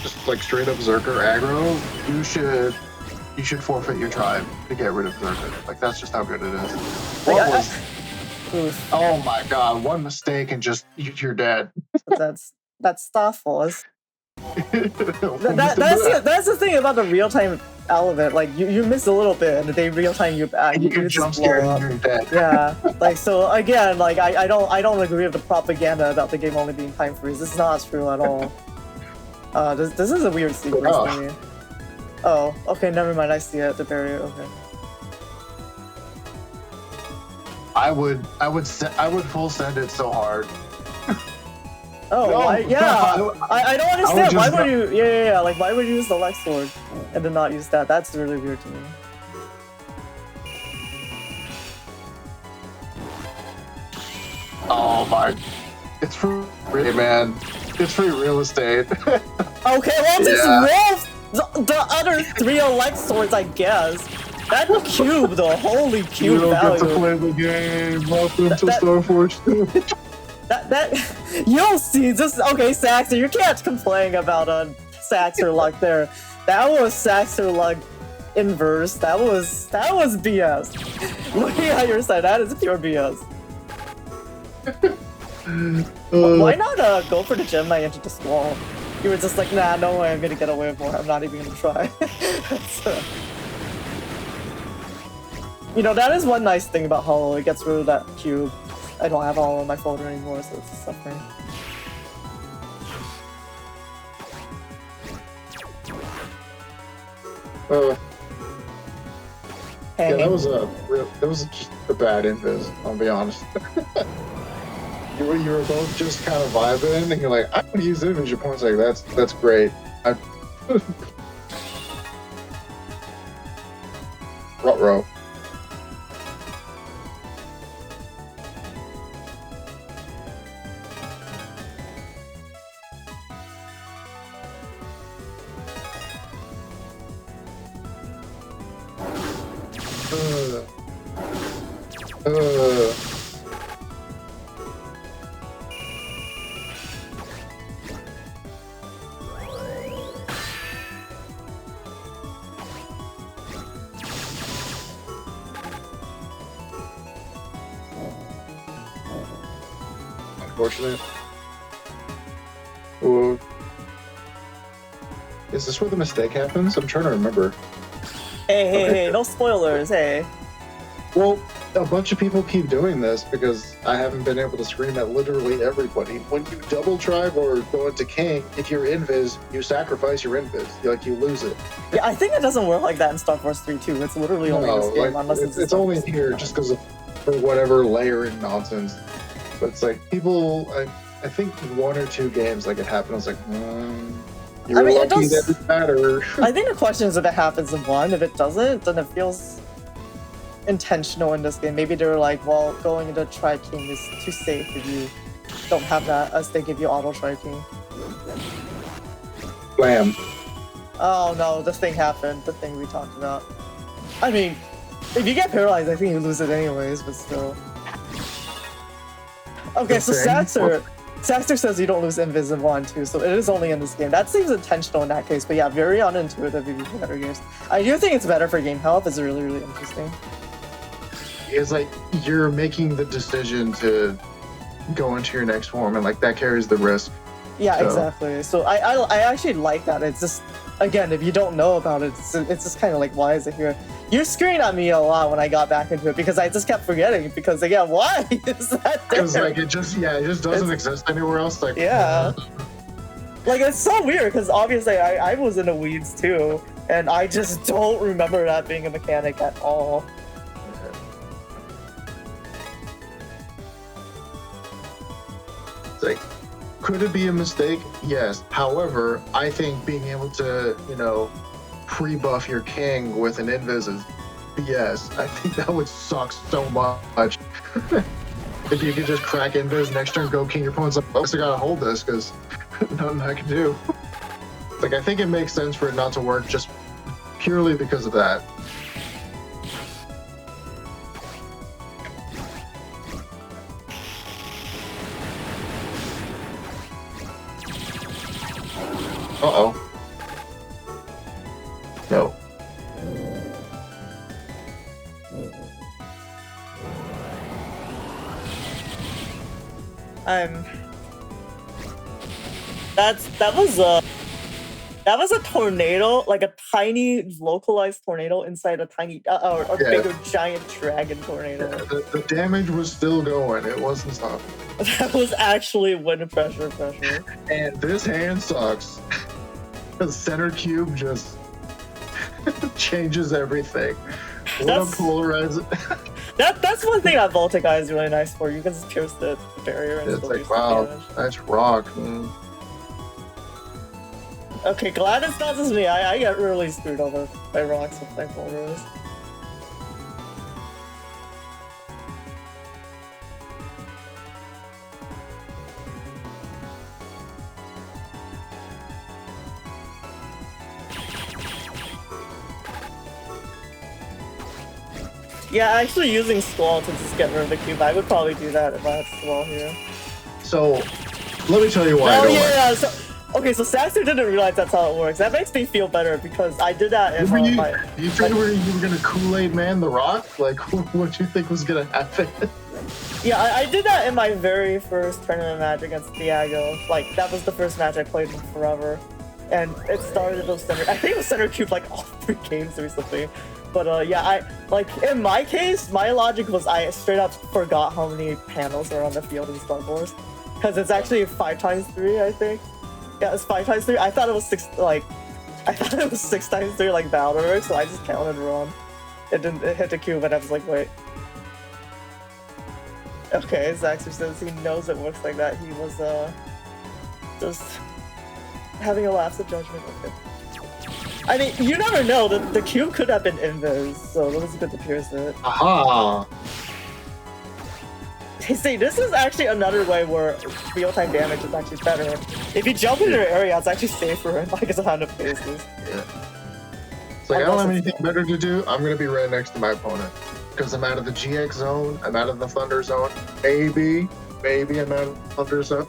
just like straight up Zerker aggro, you should forfeit your tribe to get rid of Zerker. Like, that's just how good it is. Like, oh my god, one mistake and just you're dead. That's Starforce. That's the thing about the real-time element. Like, you miss a little bit and they real-time you back. You can jump scare and you're dead. Yeah. Like, so again, like I don't agree with the propaganda about the game only being time freeze. This is not true at all. This is a weird sequence for me. Oh, okay, never mind, I see it, the barrier, okay. I would full send it so hard. Oh, No. why? Yeah, I don't understand. just Why would you? Yeah. Like, why would you use the Lex Sword and then not use that? That's really weird to me. Oh my! It's free, man. It's free real estate. Okay, well, just roll the other 3 Lex Swords, I guess. That cube, though, holy cube You don't value. get to play the game. Welcome to Star Force 2. You'll see. Just okay, SaXor. You can't complain about SaXor luck there. That was SaXor luck inverse. That was BS. Looking at your side, that is pure BS. Why not go for the Gemini into the Squall? You were just like, nah, no way, I'm gonna get away with more. I'm not even gonna try. You know, that is one nice thing about Hollow. It gets rid of that cube. I don't have Hollow in my folder anymore, so it's suffering. Yeah, that was just a bad invis, I'll be honest. You were both just kind of vibing, and you're like, I'm gonna use invis. Your opponent's like, that's great. Ruh-roh. Unfortunate. Ooh. Is this where the mistake happens? I'm trying to remember. Hey, no spoilers, hey. Well, a bunch of people keep doing this because I haven't been able to scream at literally everybody. When you double drive or go into King, if you're invis, you sacrifice your invis. You lose it. Yeah, I think it doesn't work like that in Star Force 3 too. It's literally only in this game, unless it's only here just because of for whatever layering nonsense. But it's like people, I think 1 or 2 games like it happened. I was like, you're lucky that it matter. I think the question is if it happens in 1. If it doesn't, then it feels intentional in this game. Maybe they're like, well, going into Tri-King is too safe if you don't have that, as they give you auto Tri-King. Blam. Oh no, the thing happened. The thing we talked about. I mean, if you get paralyzed, I think you lose it anyways, but still. Okay, so SaXor says you don't lose invis in 1 too, so it is only in this game. That seems intentional in that case, but yeah, very unintuitive if you play other games. I do think it's better for game health. It's really, really interesting. It's like you're making the decision to go into your next form, and like that carries the risk. Yeah, so. Exactly. So I actually like that. It's just, again, if you don't know about it, it's just kind of like, why is it here? You're screaming at me a lot when I got back into it because I just kept forgetting. Because again, why is that there? Because like it just doesn't exist anywhere else. Like yeah, like it's so weird because obviously I was in the weeds too, and I just don't remember that being a mechanic at all. It's like, could it be a mistake? Yes. However, I think being able to, pre-buff your king with an invis is BS. I think that would suck so much. If you could just crack invis next turn, go king, your opponent's like, oh, I gotta hold this because nothing I can do. Like, I think it makes sense for it not to work just purely because of that. Uh-oh. No. That was a tornado, like a tiny localized tornado inside a tiny bigger giant dragon tornado. Yeah, the damage was still going. It wasn't stopping. That was actually wind pressure. And this hand sucks. The center cube just changes everything. What a polarizer. That's one thing that Voltic Eye is really nice for. You can just pierce the barrier and It's still like, use wow, the damage. that's rock. Mm. Okay, glad it's not just me. I get really screwed over by rocks with my boulders. Yeah, actually using Squall to just get rid of the cube, I would probably do that if I had Squall here. So, let me tell you why I Oh don't yeah, so okay, so SaXor didn't realize that's how it works. That makes me feel better because I did that in like. my... You figure you were gonna Kool-Aid man the rock? Like, what you think was gonna happen? Yeah, I did that in my very first tournament match against Diago. Like, that was the first match I played in forever. And it started with center... I think it was center cube like all 3 games or something. But yeah, in my case, my logic was I straight up forgot how many panels are on the field in Star Wars. Because it's actually 5x3, I think. Yeah, it's 5x3. I thought it was 6, like... I thought it was 6x3, like, Battle, so I just counted wrong. It hit the cube, and I was like, wait. Okay, SaXor says he knows it works like that. He was, just having a lapse of judgment. Okay. I mean, you never know. The cube could have been invis, so it was good to pierce it. Aha! See, this is actually another way where real-time damage is actually better. If you jump into the area, it's actually safer in like a ton of cases. Yeah. It's like, I don't have anything better to do. I'm gonna be right next to my opponent. Because I'm out of the GX zone, I'm out of the Thunder zone. Maybe I'm out of the Thunder zone.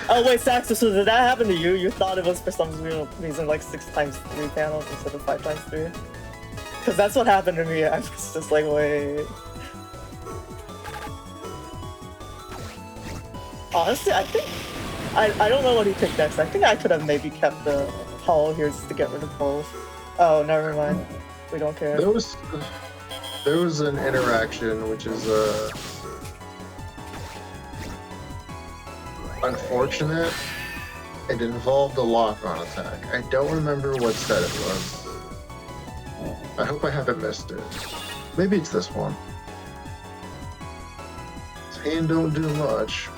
Oh wait, SaXor, so did that happen to you? You thought it was for some reason like 6x3 panels instead of 5x3? Because that's what happened to me. I was just like, wait. Honestly, I think I don't know what he picked next. I think I could have maybe kept the hollow here just to get rid of both. Oh, never mind. We don't care. There was an interaction which is unfortunate. It involved a lock-on attack. I don't remember what set it was. I hope I haven't missed it. Maybe it's this one. His hand don't do much,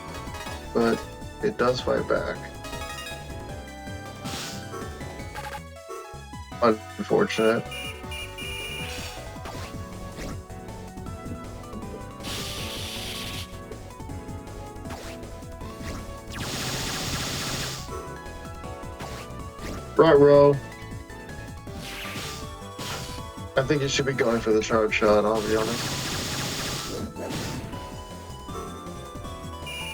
but it does fight back. Unfortunate. Right, row. I think you should be going for the charge shot, I'll be honest.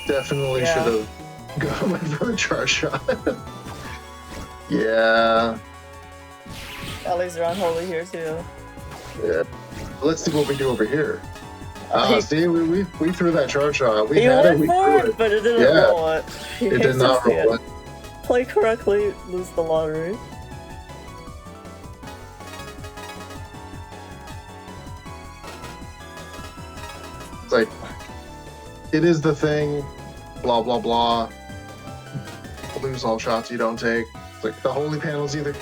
Definitely should have gone for a charge shot. Yeah. At least they're unholy here too. Yeah. Let's see what we do over here. See, we threw that charge shot. We he had went it, we for threw it, but it didn't roll it. It did not roll it. Play correctly, lose the lottery. It's like, it is the thing, blah, blah, blah. Lose all shots you don't take. It's like the holy panel's either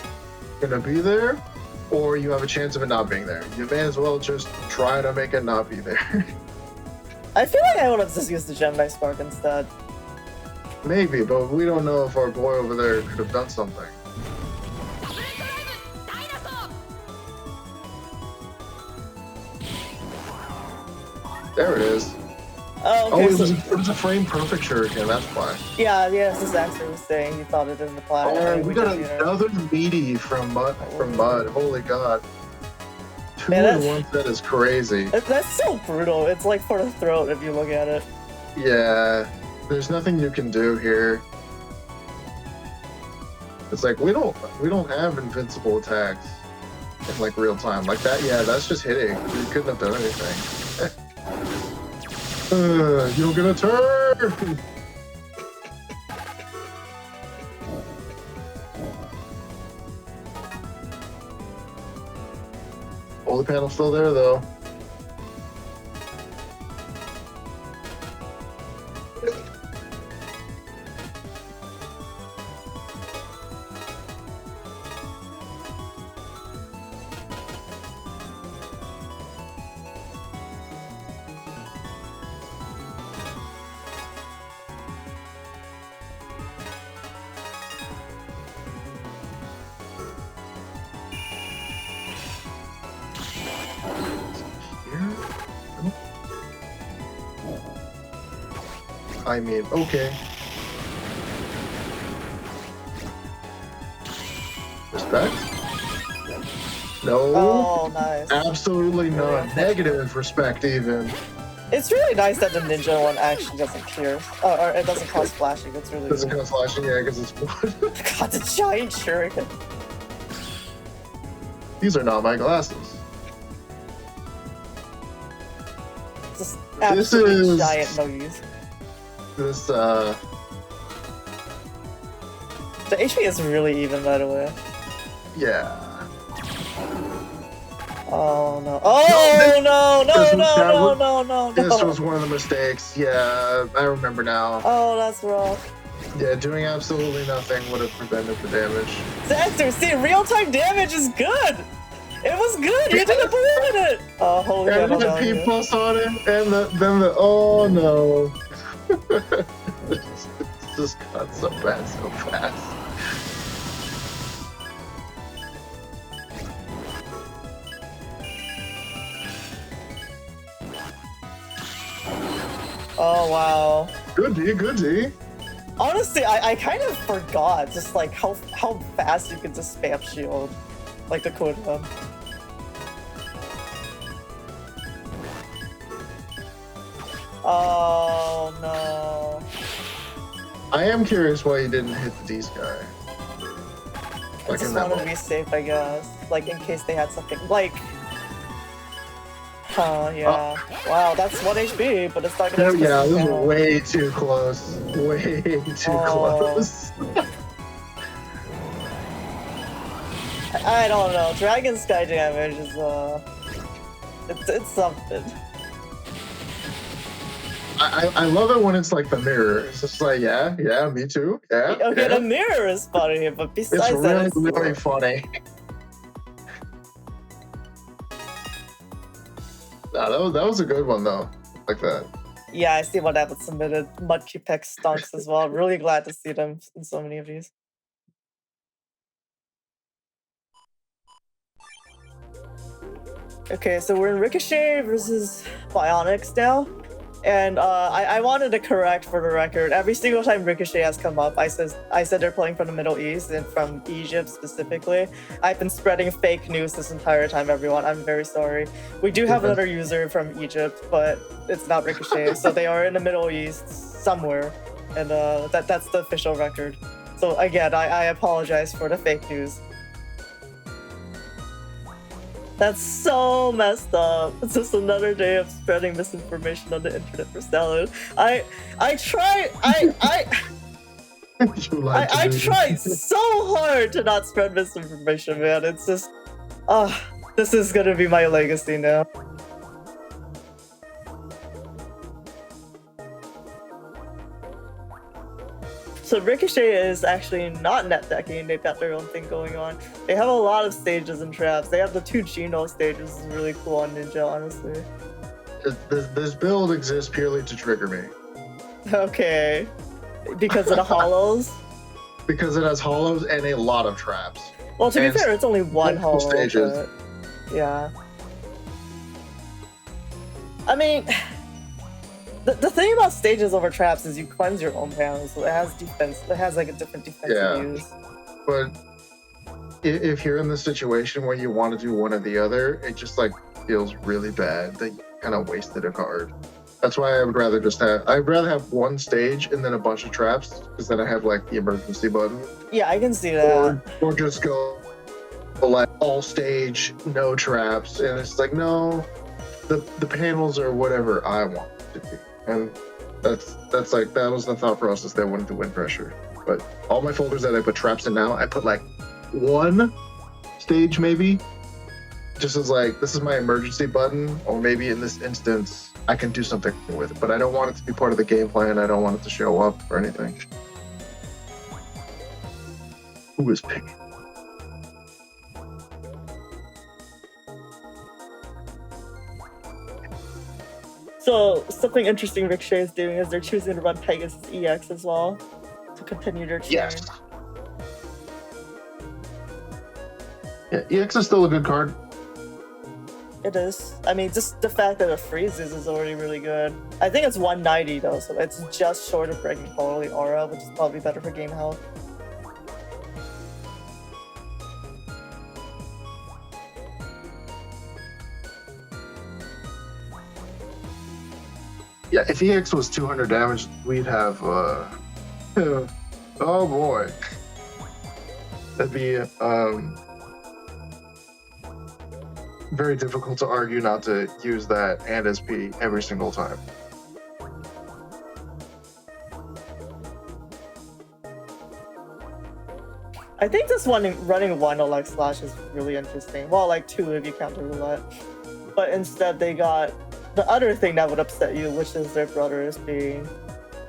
gonna be there, or you have a chance of it not being there. You may as well just try to make it not be there. I feel like I would have just used the Gemini Spark instead. Maybe, but we don't know if our boy over there could have done something. There it is. Oh, okay. It was a frame perfect shuriken, that's why. Yeah, so SaXor was saying he thought it didn't apply. Oh, we got another meaty from Mud. Holy god. 2 in one set is crazy. That's so brutal. It's like for the throat if you look at it. Yeah. There's nothing you can do here. It's like we don't have invincible attacks in like real time. Like that, yeah, that's just hitting. You couldn't have done anything. You'll get a turn! Oh, the panel's still there though. I mean, okay. Respect? No. Oh, nice. Absolutely none. Negative respect, even. It's really nice that the ninja one actually doesn't pierce. Or it doesn't cause flashing. It's really Doesn't good. cause flashing, yeah, because it's wood. God, the giant shuriken. These are not my glasses. Just absolutely is- giant noise. This, The HP is really even, by the way. yeah. Oh no! Oh no! This was one of the mistakes. Yeah, I remember now. Oh, that's rough. Yeah, doing absolutely nothing would have prevented the damage. SaXor, see, real-time damage is good. It was good. You didn't believe in it. Oh, holy And God! the P plus on it, and then the oh no. This just got so bad so fast. Oh wow. Good D, good D. Honestly, I kind of forgot just like how fast you can just spam shield, like the cooldown. Oh no. I am curious why you didn't hit the D sky. I just wanted to be safe, I guess. Like in case they had something like. Yeah. Wow, that's 1 HP, but it's not gonna. Yeah, this is way too close. Way too close. I don't know. Dragon Sky damage is it's something. I love it when it's like the mirror. It's just like, yeah, me too. Yeah. Okay, yeah. the mirror is funny, but besides It's that, it's really funny. Nah, that was a good one though. Like that. Yeah, I see what that was submitted. Mudkipek stunks as well. Really glad to see them in so many of these. Okay, so we're in Ricochet versus Byonyx now. And I wanted to correct for the record. Every single time Ricochet has come up, I said they're playing from the Middle East and from Egypt specifically. I've been spreading fake news this entire time, everyone. I'm very sorry. We do have another user from Egypt, but it's not Ricochet. So they are in the Middle East somewhere, and that's the official record. So again, I apologize for the fake news. That's so messed up. It's just another day of spreading misinformation on the internet for Salad. I tried so hard to not spread misinformation, man. It's just this is gonna be my legacy now. So Ricochet is actually not net decking. They've got their own thing going on. They have a lot of stages and traps. They have the 2 Geno stages. It's really cool on Ninja, honestly. This build exists purely to trigger me. Okay. Because of the hollows? Because it has hollows and a lot of traps. Well, to be fair, it's only one hollow. Stages. But yeah. I mean, the thing about stages over traps is you cleanse your own panels, so it has defense. It has like a different defensive use. But if you're in the situation where you want to do one or the other, it just like feels really bad that you kind of wasted a card. That's why I would rather have one stage and then a bunch of traps, because then I have like the emergency button. Yeah, I can see that. Or just go like all stage, no traps, and it's like no, the panels are whatever I want it to be. And that was the thought process that went into wind pressure. But all my folders that I put traps in now, I put like one stage maybe, just as like, this is my emergency button, or maybe in this instance I can do something with it, but I don't want it to be part of the game plan. I don't want it to show up or anything. Who is picking? So something interesting Ricochet is doing is they're choosing to run Pegasus EX as well to continue their chain. Yes. Yeah, EX is still a good card. It is. I mean, just the fact that it freezes is already really good. I think it's 190 though, so it's just short of breaking totally aura, which is probably better for game health. Yeah, if EX was 200 damage, we'd have, oh boy. That'd be, very difficult to argue not to use that and SP every single time. I think this one running 1 Elect Slash is really interesting. Well, like 2 if you count the roulette. But instead they got the other thing that would upset you, which is their brothers being...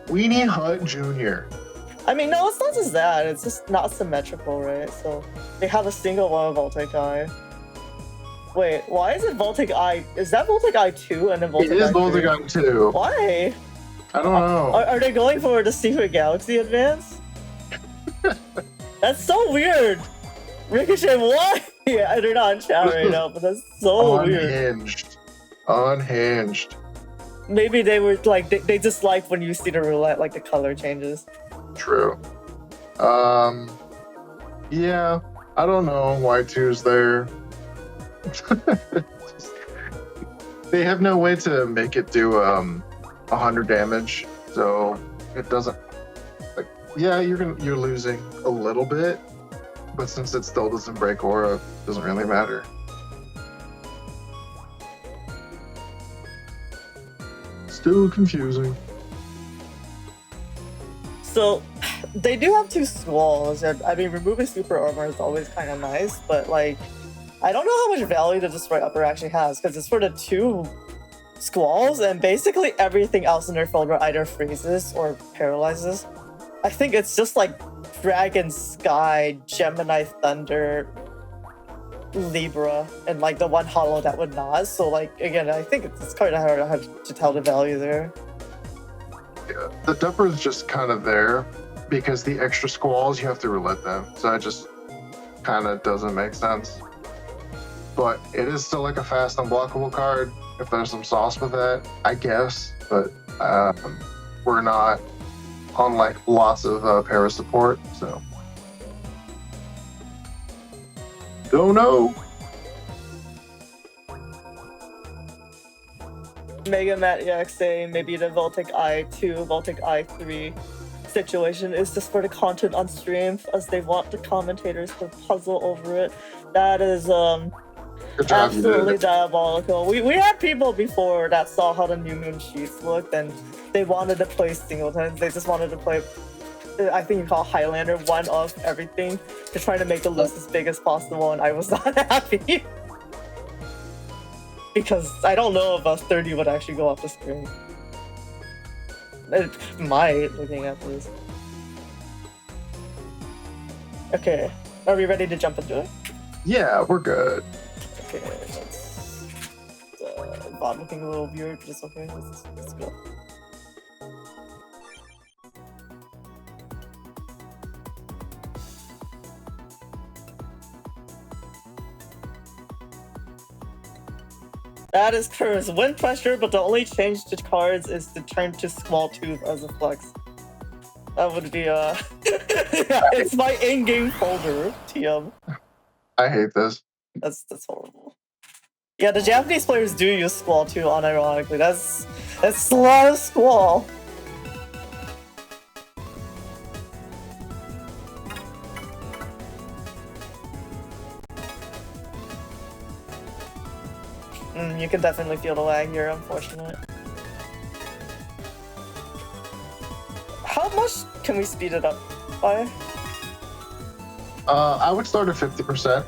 Weenie Hut Jr. I mean, no, it's not just that. It's just not symmetrical, right? So they have a single one Voltic Eye. Wait, why is it Voltic Eye? Is that Voltic Eye 2 and then Voltic Eye 3? It is Voltic Eye 2. Why? I don't know. Are they going for the Secret Galaxy Advance? That's so weird. Ricochet, why? Yeah, they're not in chat right now, but that's so Unhinged. Unhinged. Maybe they were like, they just like when you see the roulette, like the color changes. True. Yeah, I don't know why 2's there. They have no way to make it do 100 damage, so it doesn't. Like, yeah, you're losing a little bit, but since it still doesn't break aura, it doesn't really matter. Still confusing. So they do have 2 squalls, and I mean, removing super armor is always kind of nice, but like, I don't know how much value the Destroy Upper actually has, because it's for the 2 squalls, and basically everything else in their folder either freezes or paralyzes. I think it's just like Dragon Sky, Gemini Thunder, Libra, and like the one hollow that would not. So like, again, I think it's kind of hard to tell the value there. Yeah, the Dupper is just kind of there because the extra squalls, you have to roulette them. So it just kind of doesn't make sense. But it is still like a fast unblockable card. If there's some sauce with that, I guess. But we're not on like lots of para support, so don't know. Mega Matt EX saying maybe the Voltic Eye 2, Voltic Eye 3 situation is just for the content on stream, as they want the commentators to puzzle over it. That is Good job, absolutely diabolical. We had people before that saw how the New Moon sheets looked, and they wanted to play singletons. They just wanted to play, I think you call Highlander, one of everything, to try to make the list as big as possible, and I was not happy. Because I don't know if a 30 would actually go off the screen. It might, looking at this. Okay, are we ready to jump into it? Yeah, we're good. Okay, let's... Bob looking a little weird, but it's okay. Let's go. That is Curse. Wind pressure, but the only change to cards is to turn to Squall Tooth as a flex. That would be yeah, it's my in-game folder, TM. I hate this. That's horrible. Yeah, the Japanese players do use Squall too, unironically. That's a lot of Squall. You can definitely feel the lag here, unfortunate. How much can we speed it up by? I would start at 50%.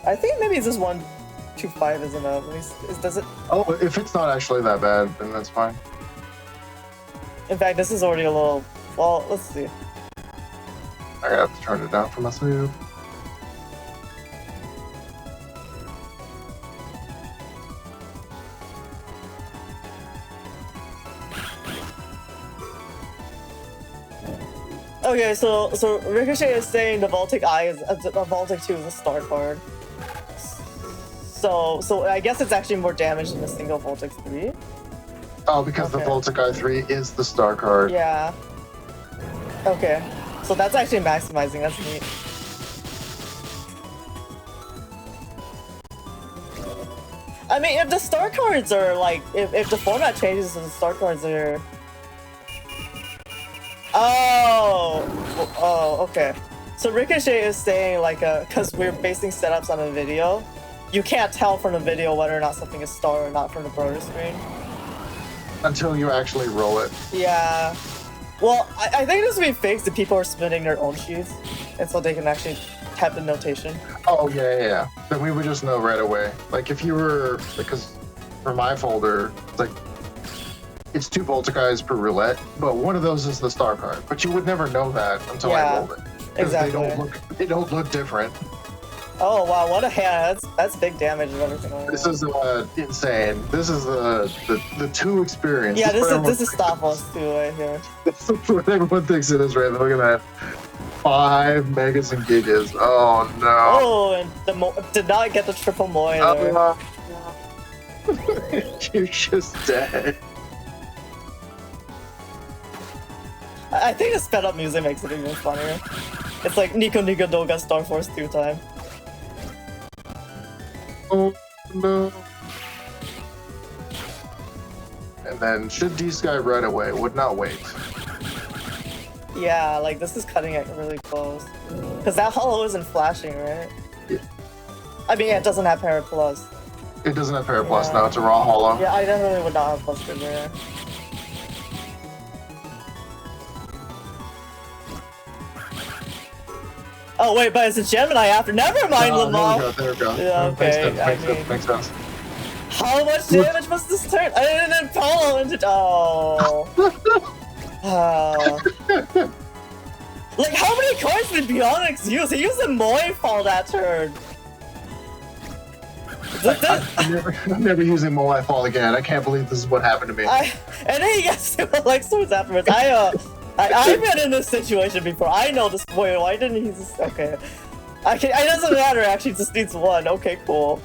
I think maybe it's just 125 is enough. Does it? Oh, if it's not actually that bad, then that's fine. In fact, this is already a little... Well, let's see. I have to turn it down for myself. Okay, so Ricochet is saying the Voltic Eye is the Voltic 2 is a star card. So I guess it's actually more damage than a single Voltix 3. Oh, because the Voltix 3 is the star card. Yeah. Okay. So that's actually maximizing. That's neat. I mean, if the star cards are like, if the format changes and the star cards are... Oh, okay. So Ricochet is saying like, cause we're basing setups on a video, you can't tell from the video whether or not something is star or not from the border screen. Until you actually roll it. Yeah. Well, I think this will be fixed if people are submitting their own sheets, and so they can actually type the notation. Oh, yeah. Then we would just know right away. Like, if you were, because for my folder, it's 2 Voltix per roulette, but one of those is the star card. But you would never know that until I rolled it. Exactly. They don't look different. Oh wow, what a hand! That's big damage and everything. This is insane. This is the 2 experience. Yeah, this is Stop Us 2 right here. This is what everyone thinks it is, right? Look at that. 5 megas and gigas. Oh no. Oh, and did not get the triple moy there. You're just dead. I think the sped up music makes it even funnier. It's like Nico Nico Doga Star Force 2 time. Oh no. And then should D-Sky right away, would not wait. Yeah, like this is cutting it really close. Because that hollow isn't flashing, right? Yeah. I mean, yeah, it doesn't have Para Plus. It doesn't have Para Plus, no, it's a raw hollow. Yeah, I definitely would not have posted there. Oh wait, but it's a Gemini after. Never mind, Lamar. There we go. Yeah, okay. Makes sense. How much damage was this turn? I didn't follow into. Oh. Like, how many cards did Byonyx use? He used a Moy Fall that turn. I'm never using Moai Fall again. I can't believe this is what happened to me. And then he gets to like swords afterwards. I've been in this situation before. I know this. Wait, why didn't he just? Okay. It doesn't matter. Actually, it just needs 1. Okay, cool.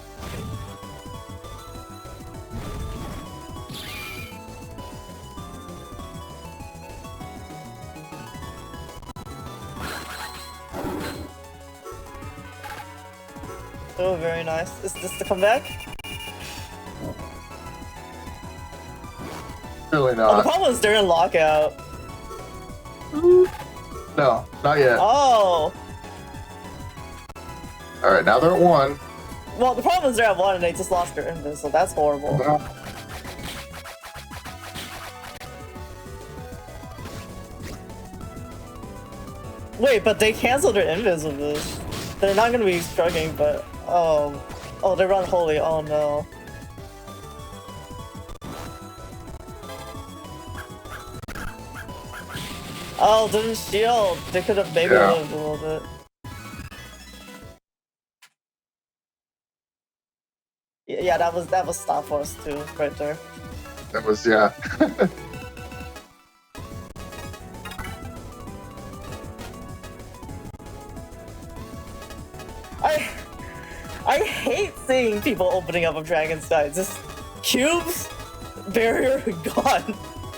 Oh, very nice. Is this the comeback? Really Oh, not. the problem is they're in lockout. No, not yet. Oh. Alright, now they're at 1. Well, the problem is they're at 1 and they just lost their invis, so that's horrible. Wait, but they canceled their invis with this. They're not gonna be struggling, but oh, they run holy. Oh no. Oh, didn't shield. They could have maybe lived a little bit. Yeah, that was Stop Force 2 right there. That was, yeah. I hate seeing people opening up a Dragon's Die. Just cubes, barrier, gone.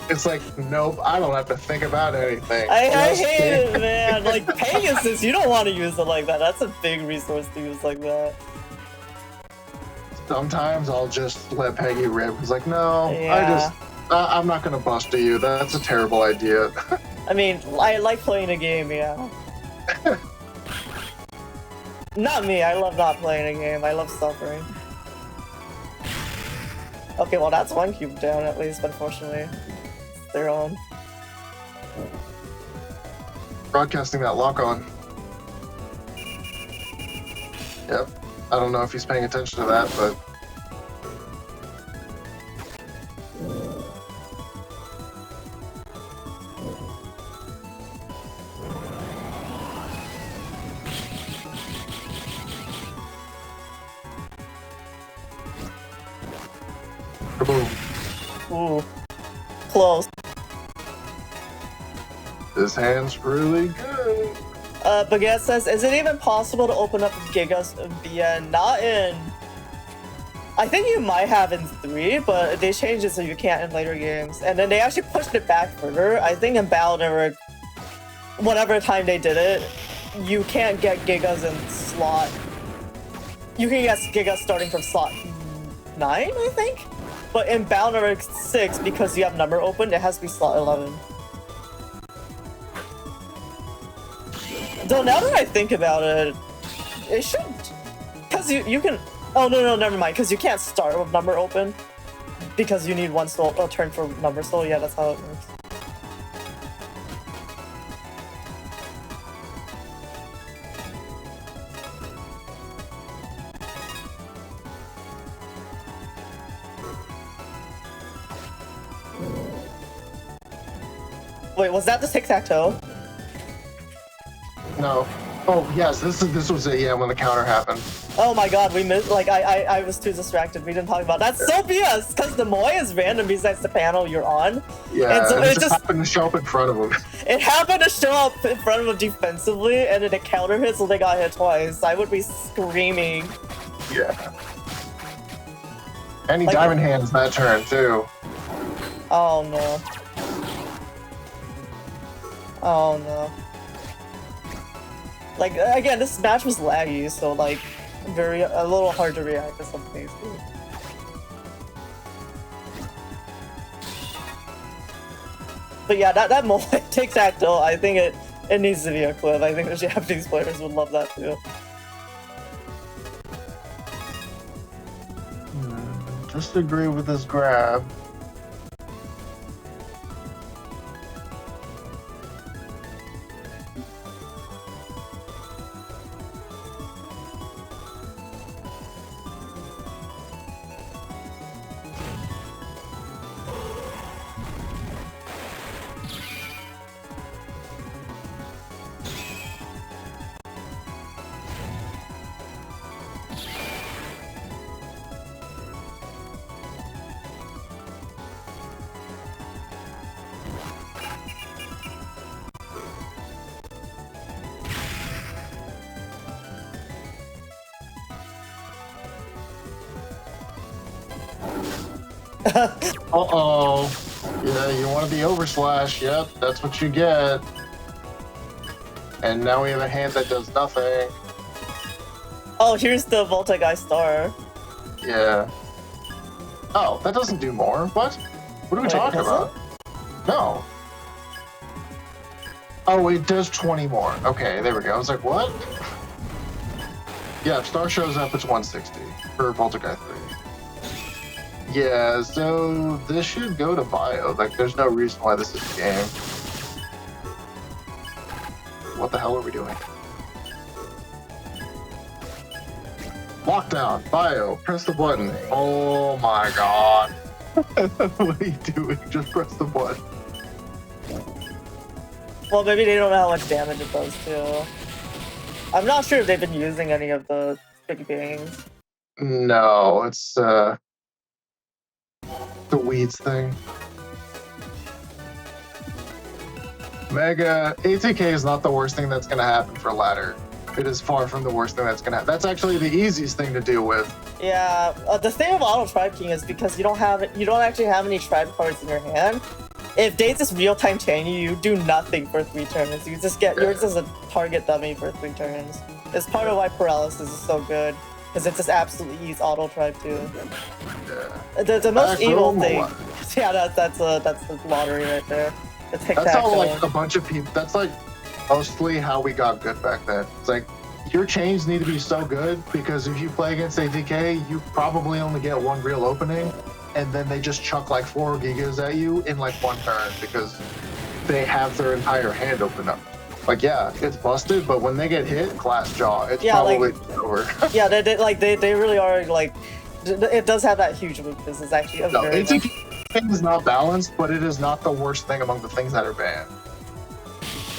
It's like, nope, I don't have to think about anything. I hate it, man. Like, Pegasus, you don't want to use it like that. That's a big resource to use like that. Sometimes I'll just let Peggy rip. It's like, no, I'm not gonna bust to you. That's a terrible idea. I mean, I like playing a game, yeah. Not me, I love not playing a game. I love suffering. Okay, well that's 1 cube down at least, unfortunately. It's their own. Broadcasting that lock on. Yep. I don't know if he's paying attention to that, but... Boom. Ooh. Close. This hand's really good. Baguette says, is it even possible to open up Gigas via not in I think you might have in 3, but they changed it so you can't in later games. And then they actually pushed it back further. I think in Battle Network, whatever time they did it, you can't get Gigas in slot. You can get Gigas starting from slot 9, I think? But in Battle Network 6, because you have number open, it has to be slot 11. Though now that I think about it, it should... Because you can... Oh, no, never mind. Because you can't start with number open. Because you need one soul, a turn for number soul. Yeah, that's how it works. Wait, was that the tic-tac-toe? No. Oh, yes, this was it, yeah, when the counter happened. Oh my god, we missed, like, I was too distracted. We didn't talk about that. That's so BS, because the Moai is random besides the panel you're on. Yeah, and so it just happened to show up in front of him. It happened to show up in front of him defensively, and then it counter hit, so they got hit twice. I would be screaming. Yeah. And he diamond hands that turn, too. Oh no. Oh no. Like, again, this match was laggy, so like, a little hard to react to some things. But yeah, that moment tic-tac-toe, I think it needs to be a clip. I think the Japanese players would love that too. Just agree with this grab. Uh-oh. Yeah, you want to be overslash. Yep, that's what you get. And now we have a hand that does nothing. Oh, here's the Volta-Guy star. Yeah. Oh, that doesn't do more? What? What are we talking about? No. Oh, it does 20 more. Okay, there we go. I was like, what? Yeah, if star shows up, it's 160 for Volta-Guy 3. Yeah, so this should go to Bio. Like, there's no reason why this is a game. What the hell are we doing? Lockdown, Bio, press the button. Oh my god. What are you doing? Just press the button. Well, maybe they don't know how much damage it does too. I'm not sure if they've been using any of the big bangs. No, it's the weeds thing. Mega ATK is not the worst thing that's gonna happen for ladder. It is far from the worst thing that's gonna happen. That's actually the easiest thing to deal with. Yeah, the thing of Auto Tribe King is because you don't actually have any tribe cards in your hand. If they just real-time chain you do nothing for 3 turns. You're just a target dummy for 3 turns. It's part of why paralysis is so good. Because it just absolutely eats Auto Tribe too. Yeah. The most evil thing. Yeah, that's the lottery right there. The That's how like a bunch of people. That's like mostly how we got good back then. It's like your chains need to be so good because if you play against ATK, you probably only get 1 real opening, and then they just chuck like 4 gigas at you in like 1 turn because they have their entire hand open up. Like, yeah, it's busted, but when they get hit, glass jaw, it's probably over. Yeah, they really are, like, it does have that huge weakness. It's actually a very... ATK is not balanced, but it is not the worst thing among the things that are banned.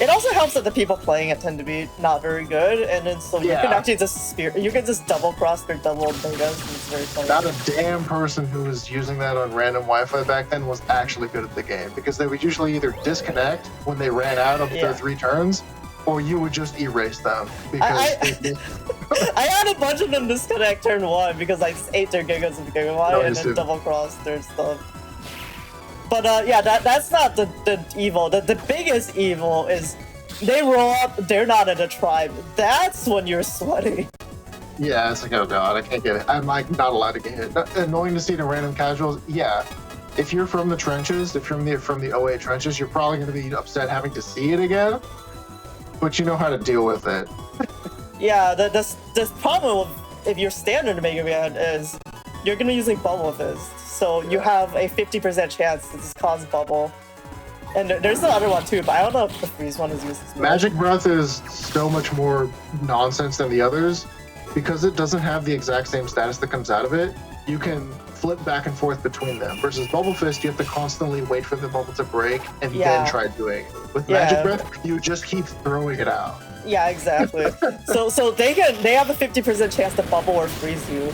It also helps that the people playing it tend to be not very good, and then so you can actually just double cross their double megas, and it's very funny. Not a damn person who was using that on random Wi-Fi back then was actually good at the game, because they would usually either disconnect when they ran out of their 3 turns, or you would just erase them because I had a bunch of them disconnect turn 1 because I just ate their Gigas of Gigamon No, and then double crossed their stuff. But yeah, that's not the evil. The biggest evil is they roll up, they're not in a tribe. That's when you're sweating. Yeah, it's like, oh god, I can't get it. I'm like not allowed to get hit. Annoying to see the random casuals. Yeah, if you're from the trenches, if you're from the OA trenches, you're probably going to be upset having to see it again. But you know how to deal with it. Yeah, this problem with if you're standard Mega Man is you're gonna be using Bubble Fist, so you have a 50% chance to just cause Bubble. And there's the other one too, but I don't know if the freeze one is used as well. Magic Breath is so much more nonsense than the others because it doesn't have the exact same status that comes out of it. You can flip back and forth between them. Versus Bubble Fist, you have to constantly wait for the bubble to break and then try doing it. With Magic Breath, you just keep throwing it out. Yeah, exactly. so they have a 50% chance to bubble or freeze you.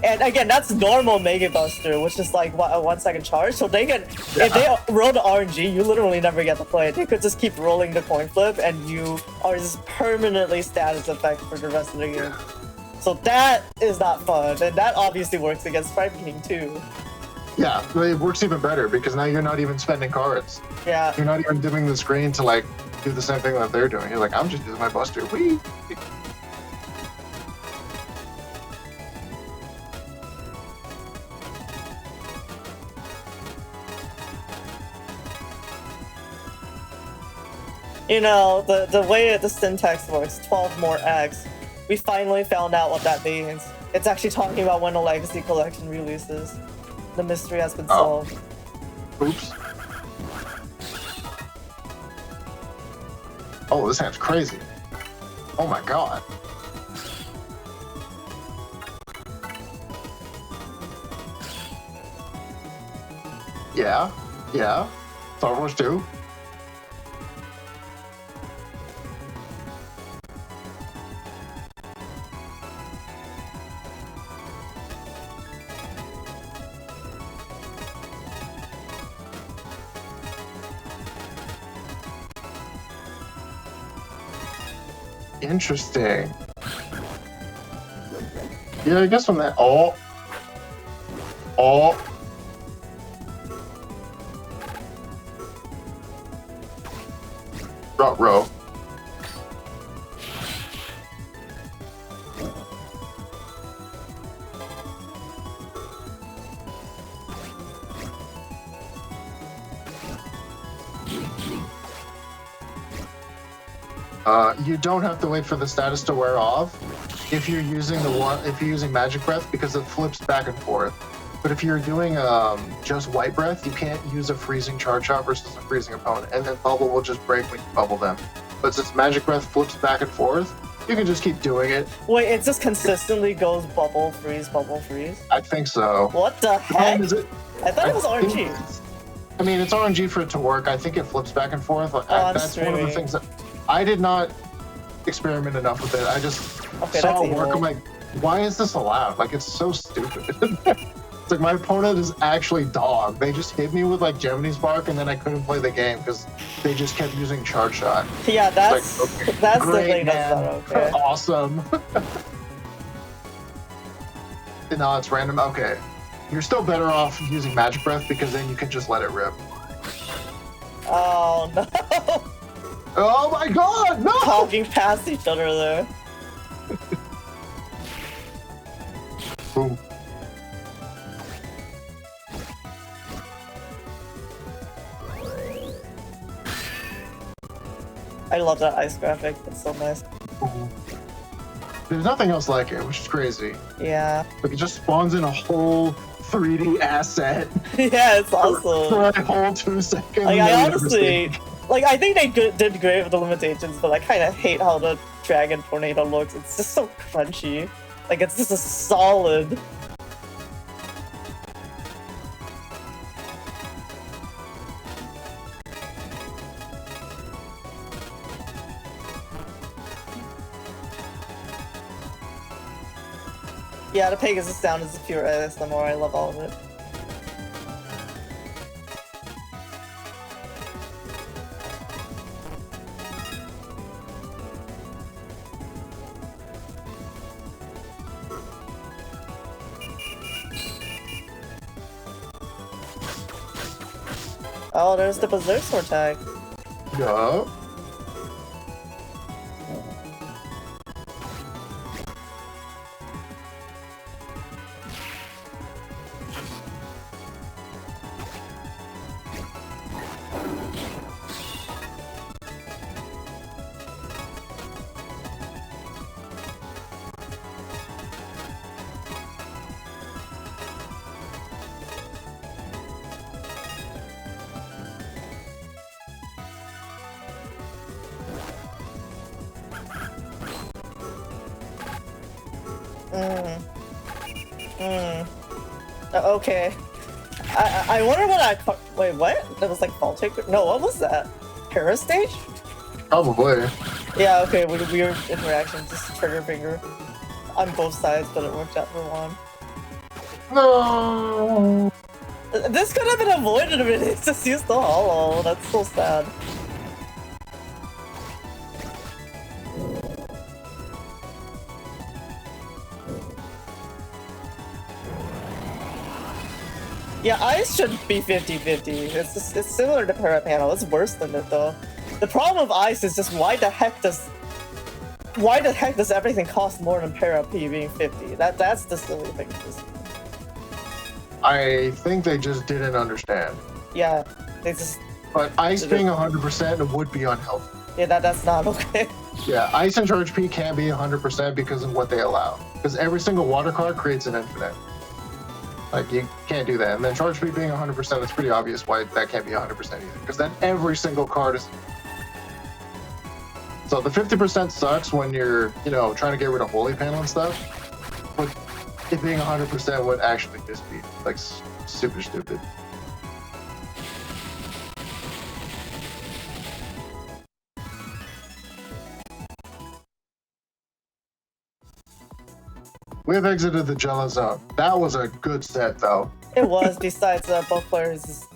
And again, that's normal Mega Buster, which is like what, a 1 second charge. So they can, if they roll the RNG, you literally never get to play it. They could just keep rolling the coin flip, and you are just permanently status effect for the rest of the game. So that is not fun, and that obviously works against Prime King too. Yeah, it works even better because now you're not even spending cards. Yeah. You're not even dimming the screen to like do the same thing that they're doing. You're like, I'm just using my Buster. Whee! You know, the way the syntax works, 12 more X, we finally found out what that means. It's actually talking about when a Legacy Collection releases. The mystery has been solved. Oops. Oh, this hand's crazy. Oh my god. Yeah, yeah. Star Wars 2. Interesting. Yeah, I guess from that. Oh. Row. You don't have to wait for the status to wear off if you're using Magic Breath because it flips back and forth. But if you're doing just White Breath, you can't use a freezing charge shot versus a freezing opponent, and then Bubble will just break when you bubble them. But since Magic Breath flips back and forth, you can just keep doing it. Wait, it just consistently goes bubble, freeze, bubble, freeze? I think so. What the heck? Is it? I thought it was RNG. I mean, it's RNG for it to work. I think it flips back and forth. That's one of the things that I did not experiment enough with it. I just saw it work. I'm like, why is this allowed? Like, it's so stupid. It's like my opponent is actually dog. They just hit me with like Gemini Spark, and then I couldn't play the game because they just kept using Charge Shot. Yeah, that's like, okay, that's great, the thing that's not okay. Awesome. No, it's random. Okay, you're still better off using Magic Breath because then you can just let it rip. Oh no! Oh my god, no! Talking past each other there. Boom. I love that ice graphic. It's so nice. There's nothing else like it, which is crazy. Yeah. Like, it just spawns in a whole 3D asset. Yeah, it's awesome. For a whole 2 seconds. Like, I honestly, like, I think they did great with the limitations, but I kind of hate how the Dragon Tornado looks. It's just so crunchy. Like, it's just a solid. Yeah, the Pegasus sound is pure ASMR. I love all of it. Oh, there's the SaXor tag. Yup. Okay. I wonder what wait, what? That was like Fall Taker? No, what was that? Paris stage? Probably. Yeah, okay, with a weird interaction, just trigger finger on both sides, but it worked out for one. No. This could have been avoided if it just used the hollow. That's so sad. Yeah, ice should be 50-50. It's similar to Para Panel. It's worse than it though. The problem with ice is just why the heck does everything cost more than Para P being 50? That's the silly thing. I think they just didn't understand. Yeah, they just. But ice being 100% would be unhealthy. Yeah, that's not okay. Yeah, ice and charge P can be 100% because of what they allow. Because every single water card creates an infinite. Like, you can't do that. And then charge P being 100%, it's pretty obvious why that can't be 100% either. Because then every single card is. So the 50% sucks when you're, trying to get rid of holy panel and stuff. But it being 100% would actually just be, like, super stupid. We have exited the Jello Zone. That was a good set, though. It was, besides both players just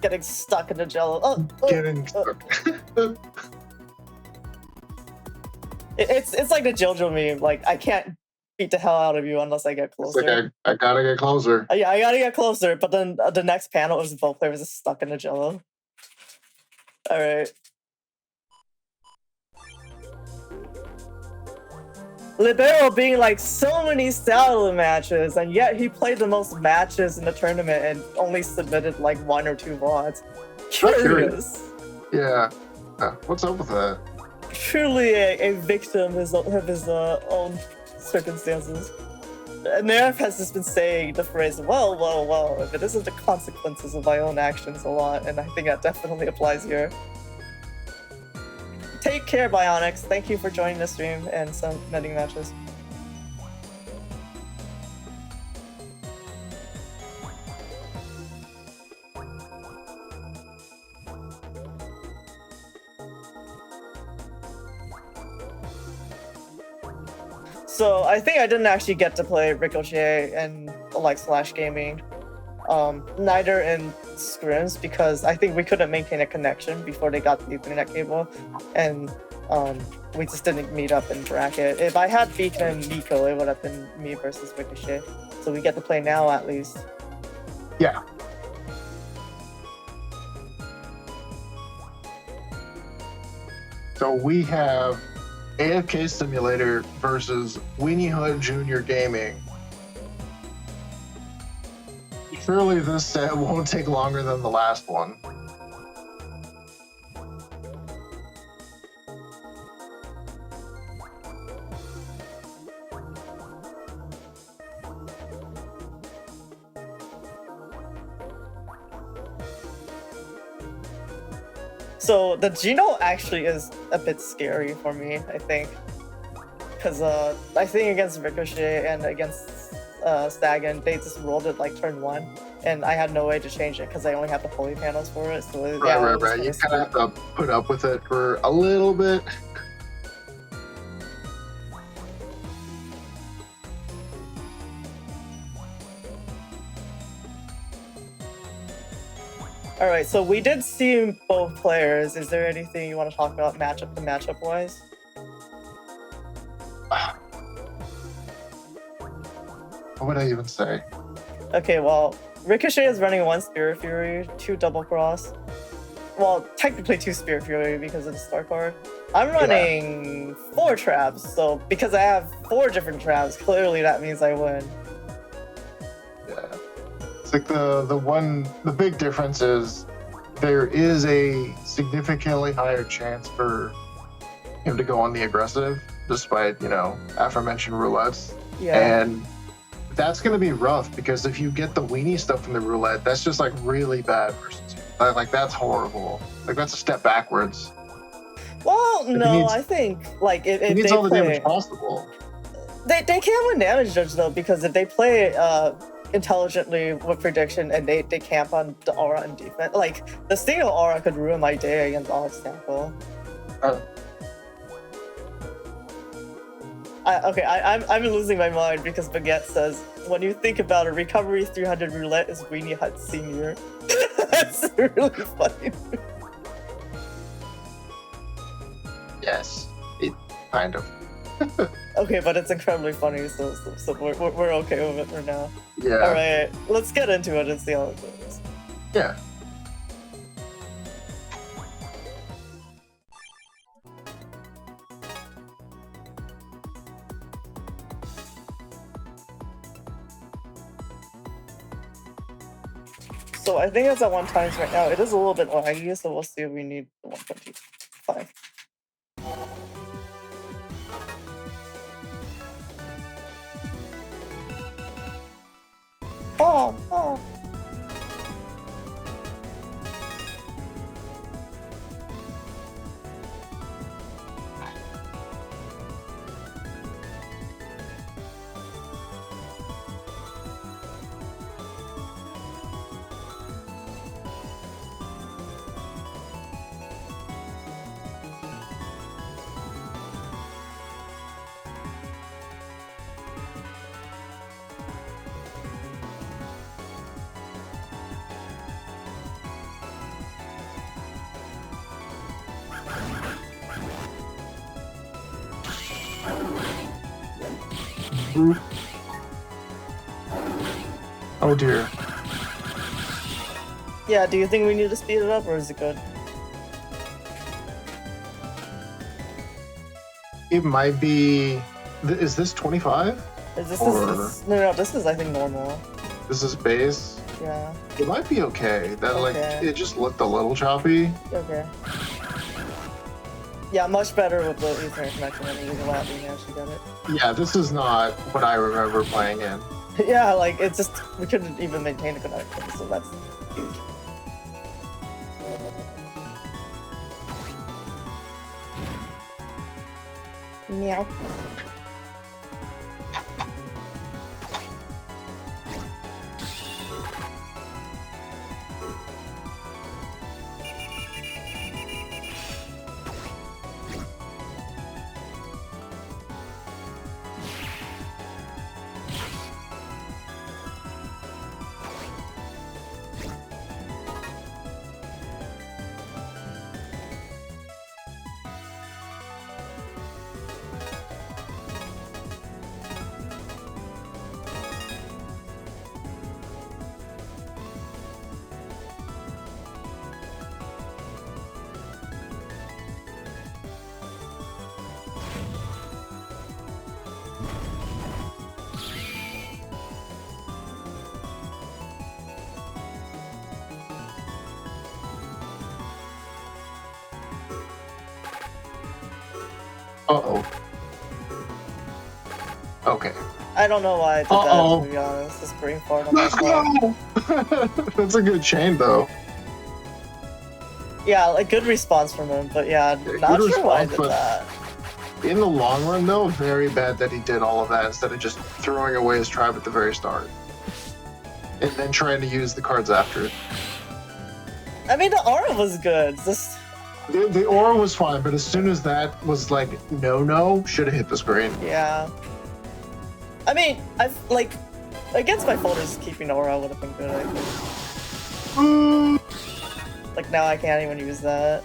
getting stuck in the Jello. Getting stuck. It's like the JoJo meme. Like, I can't beat the hell out of you unless I get closer. It's like, I gotta get closer. Yeah, I gotta get closer. But then the next panel is both players just stuck in the Jello. All right. Libero being like so many salad matches, and yet he played the most matches in the tournament and only submitted like 1 or 2 VODs. Curious. Yeah. What's up with that? Truly a victim of his own circumstances. And Nerf has just been saying the phrase, well, if it isn't the consequences of my own actions a lot, and I think that definitely applies here. Take care, Byonyx. Thank you for joining the stream and some netting matches. So I think I didn't actually get to play Ricochet and like Slash Gaming, neither in scrims because I think we couldn't maintain a connection before they got the Ethernet cable, and we just didn't meet up in bracket. If I had Beacon and Nico, it would have been me versus Ricochet. So we get to play now at least. Yeah. So we have AFK Simulator versus Weenie Hood Junior Gaming. Surely this set won't take longer than the last one. So the Geno actually is a bit scary for me, I think. Because I think against Ricochet and against Sagan, they just rolled it like turn 1. And I had no way to change it because I only have the holy panels for it. So Right. You kind of have to put up with it for a little bit. All right, so we did see both players. Is there anything you want to talk about matchup to matchup wise? What would I even say? Okay, well, Ricochet is running 1 Spirit Fury, 2 Double Cross, well, technically 2 Spirit Fury because of the star card. I'm running 4 traps, so because I have 4 different traps, clearly that means I win. Yeah. It's like the big difference is there is a significantly higher chance for him to go on the aggressive, despite, aforementioned roulettes. Yeah. And that's going to be rough because if you get the weenie stuff from the roulette, that's just like really bad versus you. Like that's horrible. Like that's a step backwards. Well, no, I think like if he needs they all the play, damage possible. They can win damage judge though, because if they play intelligently with prediction and they camp on the aura and defense, like the single aura could ruin my day against Alex Tackle. I'm losing my mind because Baguette says, when you think about it, recovery 300 roulette is Weenie Hut Senior. That's really funny. Yes, it kind of. Okay, but it's incredibly funny, so we're okay with it for now. Yeah. All right, let's get into it and see how it goes. Yeah. So I think it's at 1 times right now. It is a little bit laggy, so we'll see if we need the 125. Oh. Oh dear. Yeah, do you think we need to speed it up, or is it good? It might be. Is this 25? Is this no, this is I think normal. This is base. Yeah. It might be okay. It just looked a little choppy. Okay. Yeah, much better with the Ethernet connection than using lab being actually get it. Yeah, this is not what I remember playing in. Yeah, like it's just we couldn't even maintain a connection, so that's huge. Meow. Uh-oh. Okay. I don't know why I did that, to be honest. This brain fart on my Let's part. go! That's a good chain, though. Yeah, like good response from him, but yeah, not sure why I did that. In the long run, though, very bad that he did all of that instead of just throwing away his tribe at the very start. And then trying to use the cards after it. I mean, the aura was good. Just The aura was fine, but as soon as that was like, no, should have hit the screen. yeah. I mean, I've like against my folders, keeping aura would have been good. I think. Like now, I can't even use that.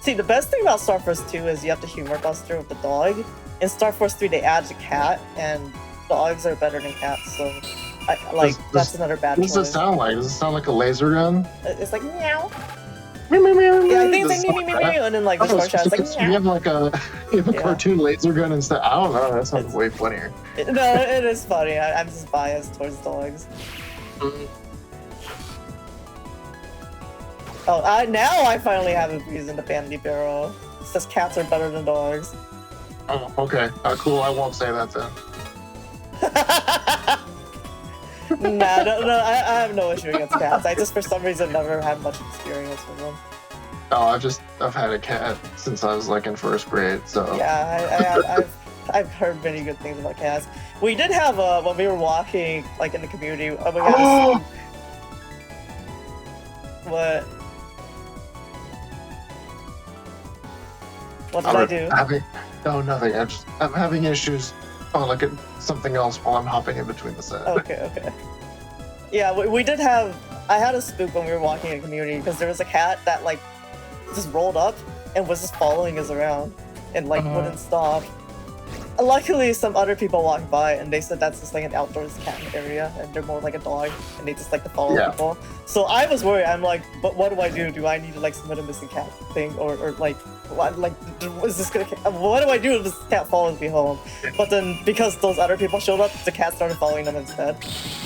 See, the best thing about Star Force 2 is you have the humor buster with the dog. In Star Force 3, they added a cat, and dogs are better than cats, so that's another bad choice. What does it sound like? Does it sound like a laser gun? It's like meow. Meow, meow, meow, Yeah, I think meow. it's like meow, meow, meow, and then like the smart chat's like You meow. have like a cartoon laser gun instead. I don't know. That sounds way funnier. No, it is funny. I'm just biased towards dogs. Oh, now I finally have a reason to ban Libero. It says cats are better than dogs. Oh, okay. Cool. I won't say that then. Nah, no, I have no issue against cats. I just, for some reason, never had much experience with them. Oh, I've had a cat since I was like in first grade, so. Yeah, I've heard many good things about cats. We did have when we were walking like in the community. We had what? What did I do? Nothing. I'm having issues on like something else while I'm hopping in between the set. Okay. Yeah, we did have. I had a spook when we were walking in community because there was a cat that like just rolled up and was just following us around and like wouldn't stop. Luckily, some other people walked by and they said that's just like an outdoors cat area and they're more like a dog and they just like to follow people. So I was worried. I'm like, but what do I do? Do I need to like submit a missing cat thing or like what? Like, is this gonna? What do I do if this cat follows me home? But then because those other people showed up, the cat started following them instead,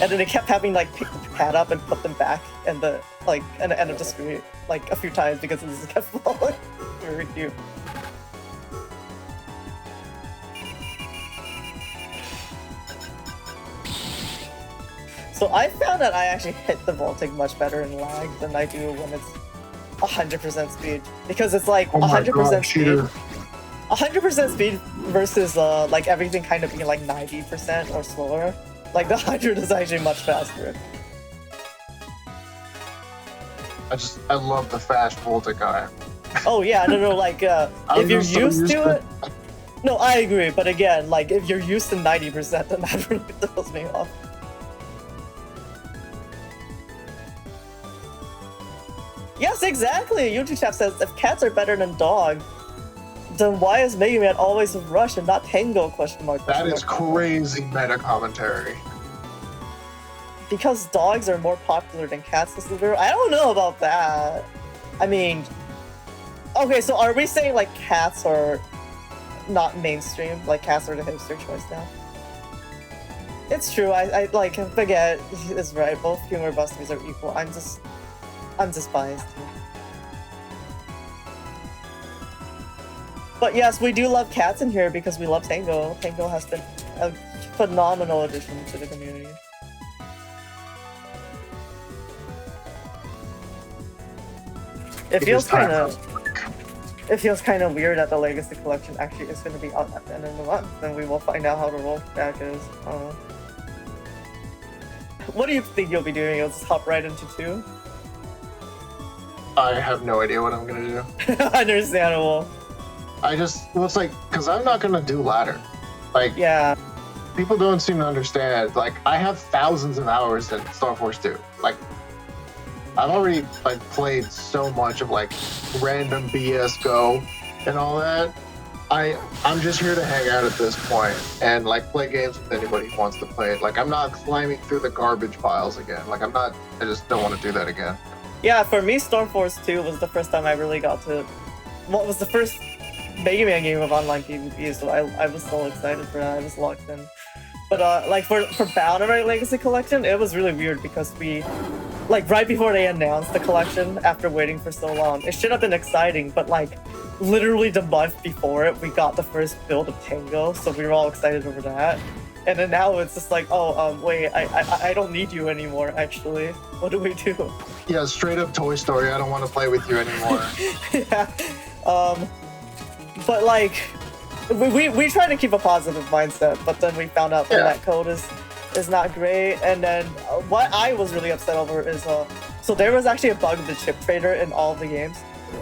and then they kept having like pick the cat up and put them back and the end of the street like a few times because it just kept following. Very cute. So I found that I actually hit the vaulting much better in lag than I do when it's 100% speed, because it's like 100% speed. 100% speed versus like everything kind of being like 90% or slower. Like the 100 is actually much faster. I love the fast vaulting guy. Oh yeah, no, like if you're used to it. No, I agree, but again, like if you're used to 90%, then that really throws me off. Yes, exactly! YouTube chat says, if cats are better than dogs, then why is Mega Man always with Rush and not Tango? That is crazy meta commentary. Because dogs are more popular than cats, this is I don't know about that. I mean, okay, so are we saying like cats are not mainstream? Like cats are the hipster choice now? It's true, I like, forget, it's right, both humor busters are equal. I'm just biased here. But yes, we do love cats in here because we love Tango. Tango has been a phenomenal addition to the community. It feels kind of weird that the Legacy Collection actually is going to be out at the end of the month, and we will find out how the rollback is. What do you think you'll be doing? You'll just hop right into 2? I have no idea what I'm gonna do. Understandable. It's like, because I'm not gonna do ladder. Like, yeah. People don't seem to understand. Like, I have thousands of hours in Star Force 2. Like, I've already like played so much of like random BS Go and all that. I'm just here to hang out at this point and like play games with anybody who wants to play it. Like, I'm not climbing through the garbage piles again. Like, I just don't want to do that again. Yeah, for me, Star Force 2 was the first time I really got to... Well, it was the first Mega Man game of online PvP, so I was so excited for that. I was locked in. But like for Boundary Legacy Collection, it was really weird because we... Like, right before they announced the collection, after waiting for so long, it should have been exciting, but like, literally the month before it, we got the first build of Tango, so we were all excited over that. And then now it's just like, oh, wait, I don't need you anymore, actually. What do we do? Yeah, straight up Toy Story, I don't want to play with you anymore. Yeah. But like, we try to keep a positive mindset, but then we found out that code is not great. And then what I was really upset over is, so there was actually a bug of the chip trader in all of the games.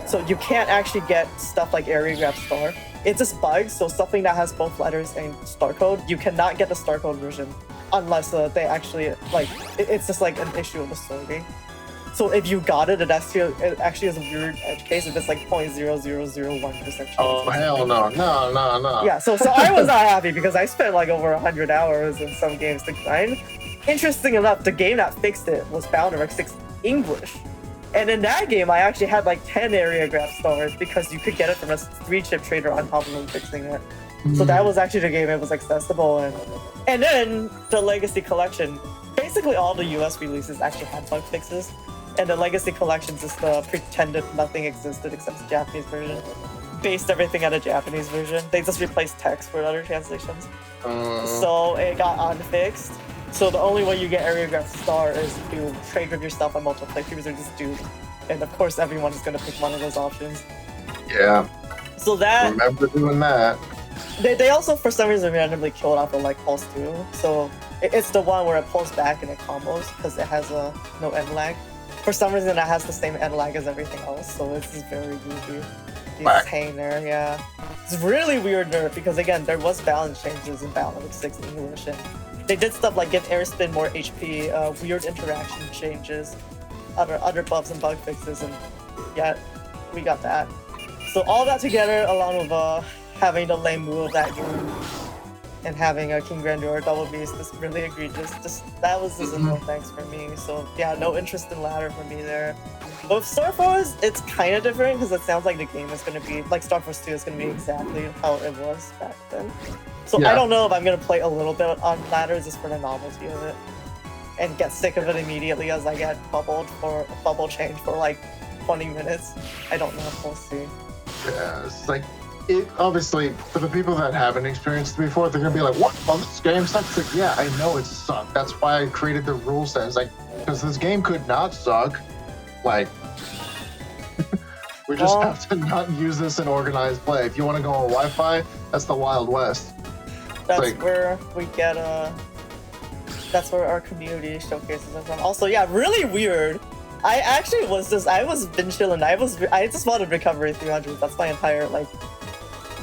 So you can't actually get stuff like Area Grab Star. It's just bugs, so something that has both letters and star code, you cannot get the star code version unless they actually, like, it's just like an issue of the sorting. So if you got it, it actually is a weird edge case if it's like 0.0001% chance. Oh hell no. Yeah, so I was not happy because I spent like over 100 hours in some games to grind. Interesting enough, the game that fixed it was Byonyx 6 English. And in that game, I actually had like 10 area graph stars because you could get it from a 3-chip trader on top of them fixing it. So that was actually the game it was accessible in. And then the Legacy Collection, basically all the US releases actually had bug fixes. And the Legacy Collections is the pretended nothing existed except the Japanese version. Based everything on a Japanese version. They just replaced text for other translations. So it got unfixed. So the only way you get area graph star is to trade with yourself on multiple playthroughs or just do. And of course everyone is gonna pick one of those options. Yeah. So that Remember doing that. They also for some reason randomly killed off the like pulse too. So it's the one where it pulls back and it combos because it has no end lag. For some reason it has the same end lag as everything else, so it's just very goofy. He's just hanging there, yeah. It's really weird nerf because again there was balance changes in Byonyx 6 English and they did stuff like give air spin more HP, weird interaction changes, other buffs and bug fixes, and yeah, we got that. So all that together, along with having the lame move of that game and having a King Grandeur double beast, is really egregious. That was just a no thanks for me. So yeah, no interest in ladder for me there. But with Star Force, it's kind of different because it sounds like the game is going to be like Star Force 2 is going to be exactly how it was back then. So I don't know if I'm going to play a little bit on ladder just for the novelty of it and get sick of it immediately as I get bubble change for like 20 minutes. I don't know. We'll see. Yeah, it's like, obviously, for the people that haven't experienced it before, they're gonna be like, "What? Well, this game sucks." Like, yeah, I know it sucked. That's why I created the rule set. It's like, because this game could not suck. Like, we just have to not use this in organized play. If you want to go on Wi-Fi, that's the Wild West. That's like, where we get that's where our community showcases are from. Also, yeah, really weird. I was been chilling. I just wanted recovery 300. That's my entire like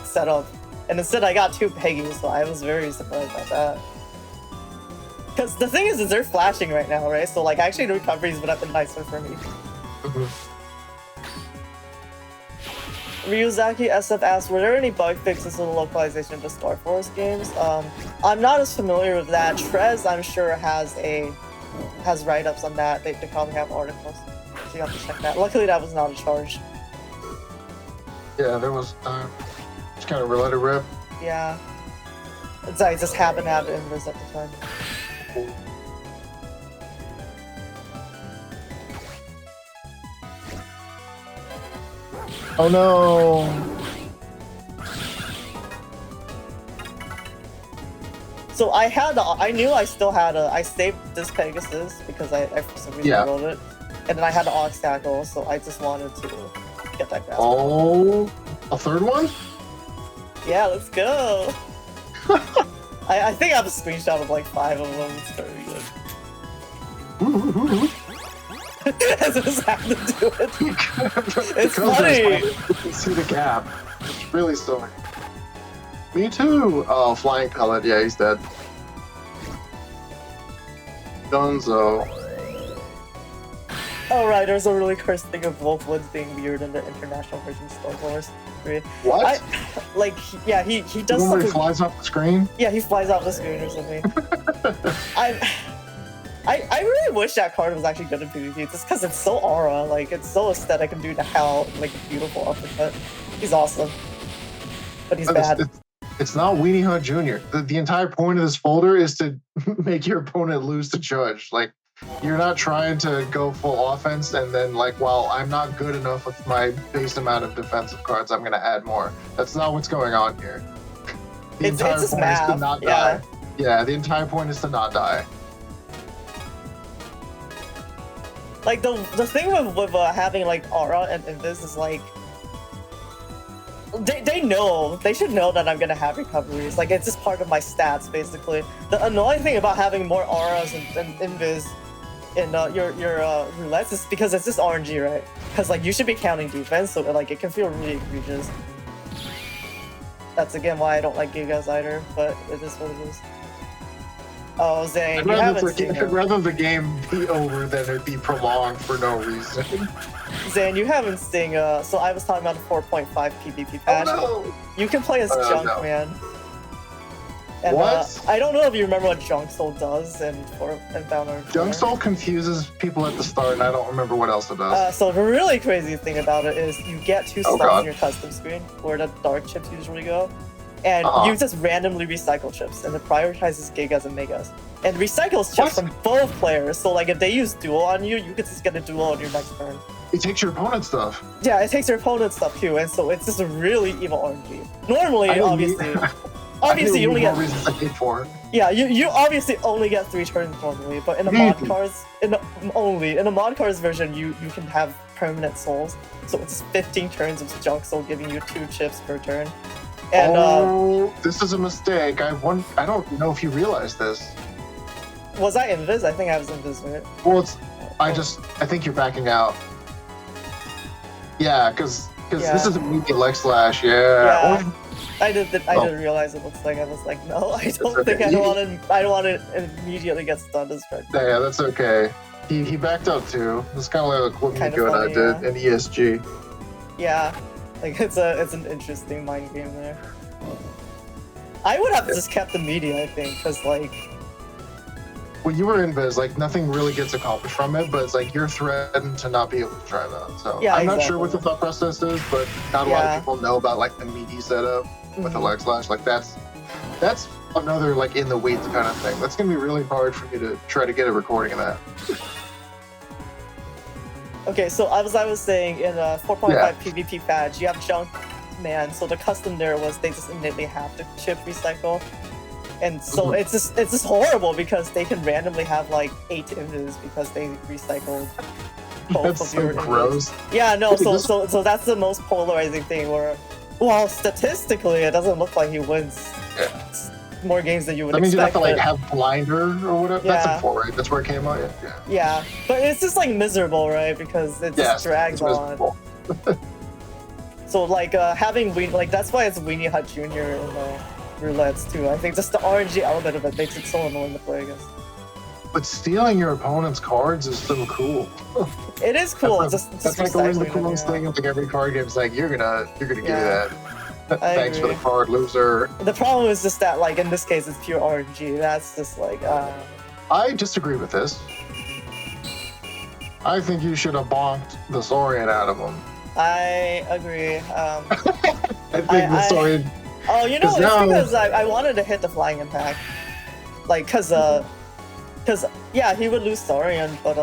setup. And instead I got 2 Peggies, so I was very surprised about that. Because the thing is they're flashing right now, right? So like actually the recoveries would have been nicer for me. Ryuzaki SF asks, were there any bug fixes in the localization of the Star Force games? I'm not as familiar with that. Trez, I'm sure, has write-ups on that. They probably have articles, so you have to check that. Luckily, that was not a charge. Yeah, there was just kind of let it rip. Yeah. I just happened to have it invis at the time. Oh no! So I knew I still had I saved this Pegasus because I for some reason rolled it. And then I had the Ox Tackle, so I just wanted to get that grasp. Oh, a third one? Yeah, let's go! I think I have a screenshot of like 5 of them, it's very good. I just have to do it. It's funny! You can see the gap. It's really silly. Me too! Oh, Flying Pellet, yeah, he's dead. Gonzo. Oh right, there's a really cursed thing of Wolfwoods being weird in the international version of Star Wars 3. What? He does something. He something. flies off the screen? Yeah, he flies off the screen or something. I really wish that card was actually good in PvP, just because it's so aura, like it's so aesthetic and do the hell, like a beautiful uppercut. He's awesome, but he's bad. It's not Weenie Hunt Jr. The entire point of this folder is to make your opponent lose to Judge. Like, you're not trying to go full offense and then like, well, I'm not good enough with my base amount of defensive cards, I'm gonna add more. That's not what's going on here. The entire point is to not die. Yeah, the entire point is to not die. Like the thing with having like aura and this is like they should know that I'm gonna have recoveries. Like it's just part of my stats basically. The annoying thing about having more auras and invis in your roulettes is because it's just RNG, right? Because like you should be counting defense, so like it can feel really egregious. That's again why I don't like Gigas either, but it is what it is. Oh, Zane, you haven't seen I'd rather the game be over than it be prolonged for no reason. Zane, you haven't seen. So I was talking about the 4.5 PvP patch. Oh no! You can play as Junk, no. man. And, What? I don't know if you remember what Junk Soul does in Valorant. Junk Soul confuses people at the start, and I don't remember what else it does. So the really crazy thing about it is you get 2 slots God. in your custom screen where the dark chips usually go, and you just randomly recycle chips, and it prioritizes gigas and megas, and recycles chips from both players. So like if they use duel on you, you could just get a duel on your next turn. It takes your opponent's stuff. Yeah, it takes your opponent's stuff too, and so it's just a really evil RNG. Normally, obviously you only get reasons to hate for. Yeah, you obviously only get 3 turns normally, but in the mod cards, in the mod cards version, you can have permanent souls. So it's 15 turns of Junk Soul giving you 2 chips per turn. And this is a mistake. I don't know if you realize this. Was I invis? I think I was invis, right? Well, I think you're backing out. Yeah, because this is immediate leg slash. Yeah. I didn't realize it looks like. I was like, no, I don't think I don't want to immediately get stunned as right. Yeah, that's okay. He backed out too. It's kind of like what Miko and I did in ESG. Yeah, like it's an interesting mind game there. I would have just kept the media, I think, because like. Well, you were in Biz, like nothing really gets accomplished from it, but it's like you're threatened to not be able to try that. So yeah, I'm not sure what the thought process is, but not a lot of people know about like the meaty setup with the leg slash. Like that's another like in the weeds kind of thing. That's gonna be really hard for me to try to get a recording of that. Okay, so as I was saying, in a 4.5 PvP patch, you have Junk Man. So the custom there was they just innately have to chip recycle. And so it's just horrible because they can randomly have like 8 invis because they recycled both of your gross. Yeah, no, so that's the most polarizing thing where, well, statistically it doesn't look like he wins more games than you would expect. That means you have to like have blinder or whatever. Yeah. That's a 4, right? That's where it came out. Yeah, but it's just like miserable, right? Because it just drags on. So like having that's why it's Weenie Hut Jr. in the roulettes too. I think just the RNG element of it makes it so annoying to play, I guess. But stealing your opponent's cards is so cool. It is cool. That's like always the coolest thing. Like every card game is like you're gonna give me that. Thanks for the card, loser. The problem is just that like in this case it's pure RNG. That's just like. I disagree with this. I think you should have bonked the Saurian out of him. I agree. I think the Saurian. Oh, you know, it's because I wanted to hit the flying impact, like, cause yeah, he would lose Saurian, but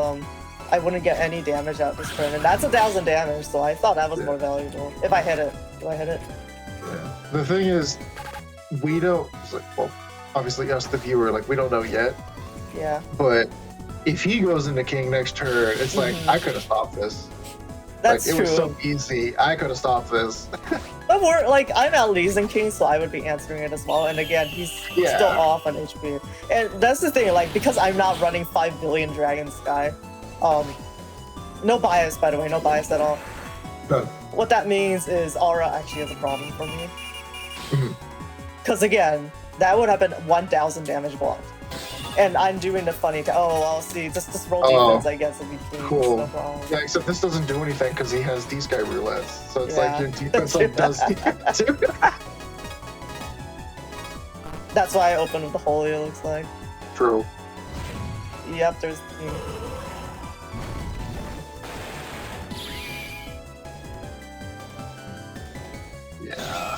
I wouldn't get any damage out this turn, and that's 1,000 damage, so I thought that was more valuable if I hit it. Do I hit it? Yeah. The thing is, we don't. Well, obviously us, the viewer, like we don't know yet. Yeah. But if he goes into King next turn, it's like I could have stopped this. That's true. It was so easy. I could have stopped this. But I'm at least in King, so I would be answering it as well. And again, he's still off on HP. And that's the thing, like, because I'm not running 5 billion Dragon Sky, no bias, by the way, no bias at all. Good. What that means is Aura actually is a problem for me. Because again, that would have been 1,000 damage blocked. And I'm doing the funny, I'll see, just roll defense, I guess, would be key. Cool. No problem. Yeah, except this doesn't do anything because he has D-Sky roulettes. So it's like your defense does defense too. That's why I opened with the Holy, it looks like. True. Yep, there's... Yeah.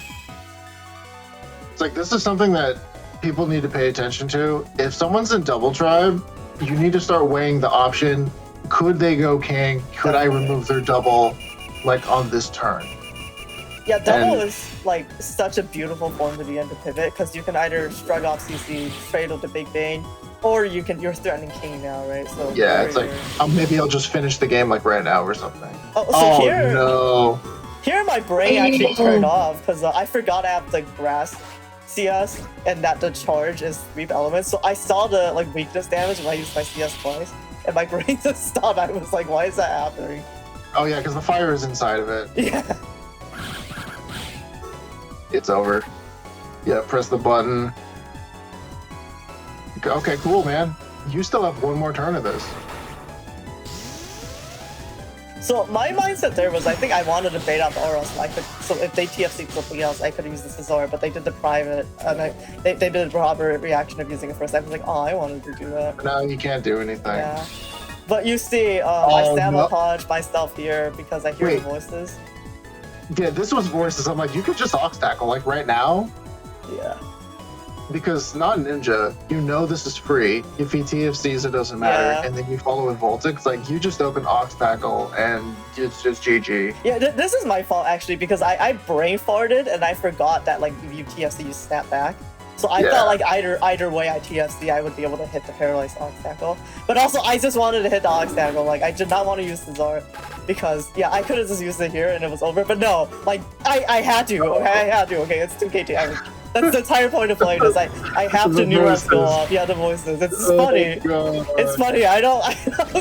It's like, this is something that people need to pay attention to. If someone's in double tribe, you need to start weighing the option. Could they go king? Could I remove their double, like, on this turn? Yeah, double is, like, such a beautiful form to be in to pivot, because you can either shrug off CC, trade with the Big Bane, or you're threatening king now, right? So yeah, it's like, maybe I'll just finish the game, like, right now or something. No. Here my brain actually turned off, because I forgot I have the grass CS, and that the charge is sweep elements. So I saw the weakness damage when I used my CS twice, and my brain just stopped. I was like, why is that happening? Oh yeah, because the fire is inside of it. Yeah. It's over. Yeah, press the button. Okay, cool, man. You still have one more turn of this. So my mindset there was, I think I wanted to bait out the aura, so if they TFC something else, I could use the SaXor, but they did the private, and they did the proper reaction of using it first. I was like, oh, I wanted to do that. No, you can't do anything. Yeah. But you see, I sabotage myself here because I hear the voices. Yeah, this was voices. I'm like, you could just ox tackle, like right now. Yeah. Because not ninja, you know this is free. If he TFCs, it doesn't matter, and then you follow with Voltix. Like you just open ox tackle and it's just GG. Yeah, this is my fault actually because I brain farted and I forgot that like if you TFC, you snap back. So I thought like either way I TFC, I would be able to hit the paralyzed ox tackle. But also I just wanted to hit the ox tackle. Like I did not want to use SaXor because I could have just used it here and it was over. But no, like I had to. Okay, I had to. Okay, it's 2k damage. That's the entire point of playing this. I have to neurons go off. Yeah, the voices. It's funny. It's funny. I don't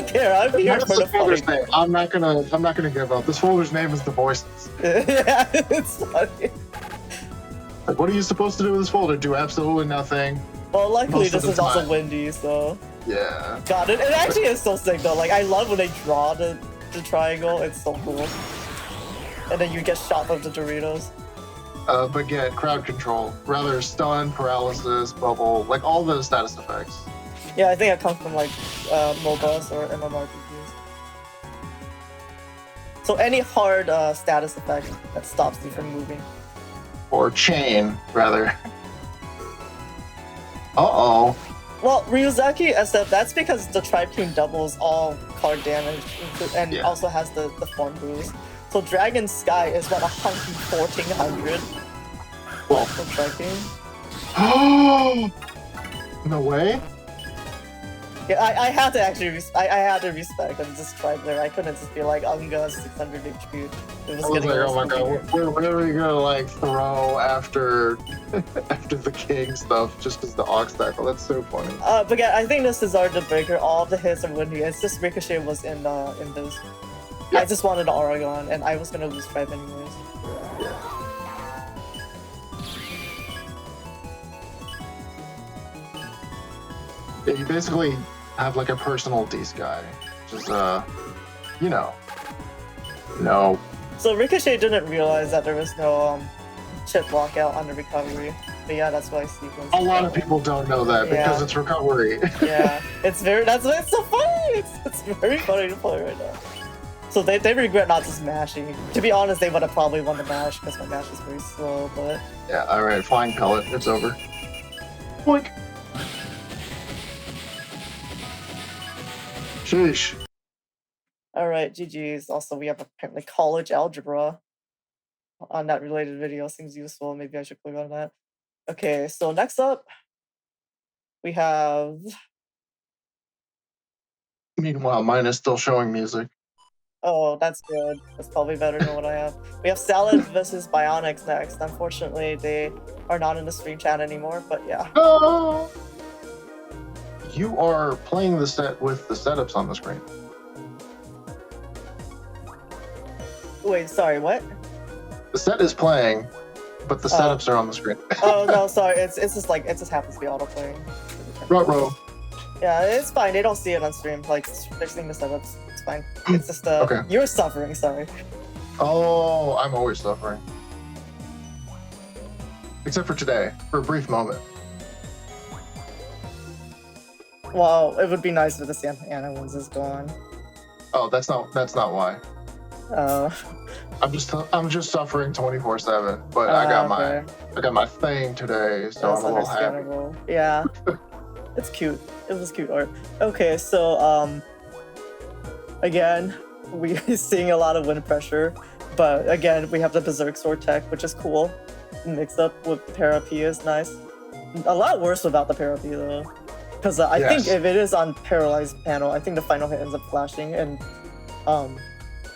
care. I'm here for the funny. I'm not gonna give up. This folder's name is the voices. Yeah, it's funny. Like, what are you supposed to do with this folder? Do absolutely nothing. Well, luckily this is also windy, so. Yeah. God, it actually is so sick though. Like I love when they draw the triangle. It's so cool. And then you get shot from the Doritos. But get crowd control, rather stun, paralysis, bubble, like all the status effects. Yeah, I think it comes from like MOBAs or MMORPGs. So any hard status effect that stops you from moving. Or chain, rather. Uh-oh. Well, Ryuzaki SF, that's because the Tribe King doubles all card damage and also has the form boost. So Dragon Sky is about 1400. Well, for Tribe King. No way. Yeah, I had to actually I had to respect and just try there. I couldn't just be like Unga 600 HP. It was getting like, oh my god, where are we gonna like throw after after the king stuff just because the ox tackle? That's so funny. But yeah, I think this is our breaker. All of the hits are windy. It's just Ricochet was in this. Yeah. I just wanted Oregon and I was gonna lose 5 anyways. Yeah. Yeah, you basically have like a personal D-Sky, which is, no. So Ricochet didn't realize that there was no chip lockout on the recovery, but yeah, that's why I sequenced. A lot of people don't know that because it's recovery. Yeah, it's so funny. It's very funny to play right now. So they regret not just mashing. To be honest, they would have probably won the mash because my mash is very slow, but yeah. All right, flying pellet, it's over. Boink. Sheesh. Alright, GG's. Also, we have apparently college algebra on that related video. Seems useful. Maybe I should click on that. Okay, so next up, we have... Meanwhile, mine is still showing music. Oh, that's good. That's probably better than what I have. We have Salad versus Byonyx next. Unfortunately, they are not in the stream chat anymore, but yeah. Oh! You are playing the set with the setups on the screen. Wait, sorry, what? The set is playing, but the setups are on the screen. Oh no, sorry. It's just like it just happens to be auto playing. Ruh-roh. Yeah, it's fine. They don't see it on stream. Like they're seeing the setups. It's fine. It's just okay. You're suffering. Sorry. Oh, I'm always suffering. Except for today, for a brief moment. Well, it would be nice if the Santa Ana ones is gone. Oh, that's not why. Oh. I'm just suffering 24/7, but I got my thing today, so that's I'm a little happy. Yeah. It's cute. It was cute art. Okay, so again, we're seeing a lot of wind pressure, but again, we have the Berserk Sword tech, which is cool. Mixed up with Parapy is nice. A lot worse without the Parapy though. Because I think if it is on Paralyzed panel, I think the final hit ends up flashing, and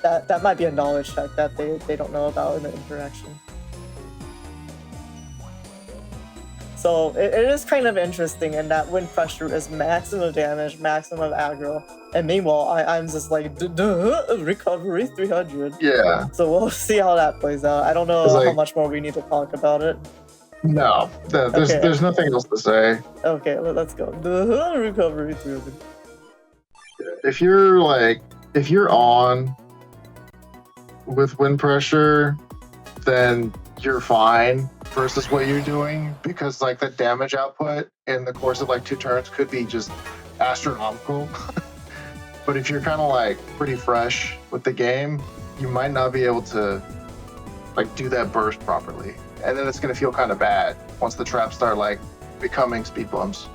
that might be a knowledge check that they don't know about in the interaction. So it is kind of interesting in that wind pressure is maximum damage, maximum aggro, and meanwhile I'm just like recovery 300. Yeah. So we'll see how that plays out. I don't know how much more we need to talk about it. No, there's nothing else to say. Okay, let's go. The recovery 300. If you're on with wind pressure, then you're fine versus what you're doing, because like the damage output in the course of like 2 turns could be just astronomical. But if you're kind of like pretty fresh with the game, you might not be able to like do that burst properly, and then it's gonna feel kind of bad once the traps start like becoming speed bumps.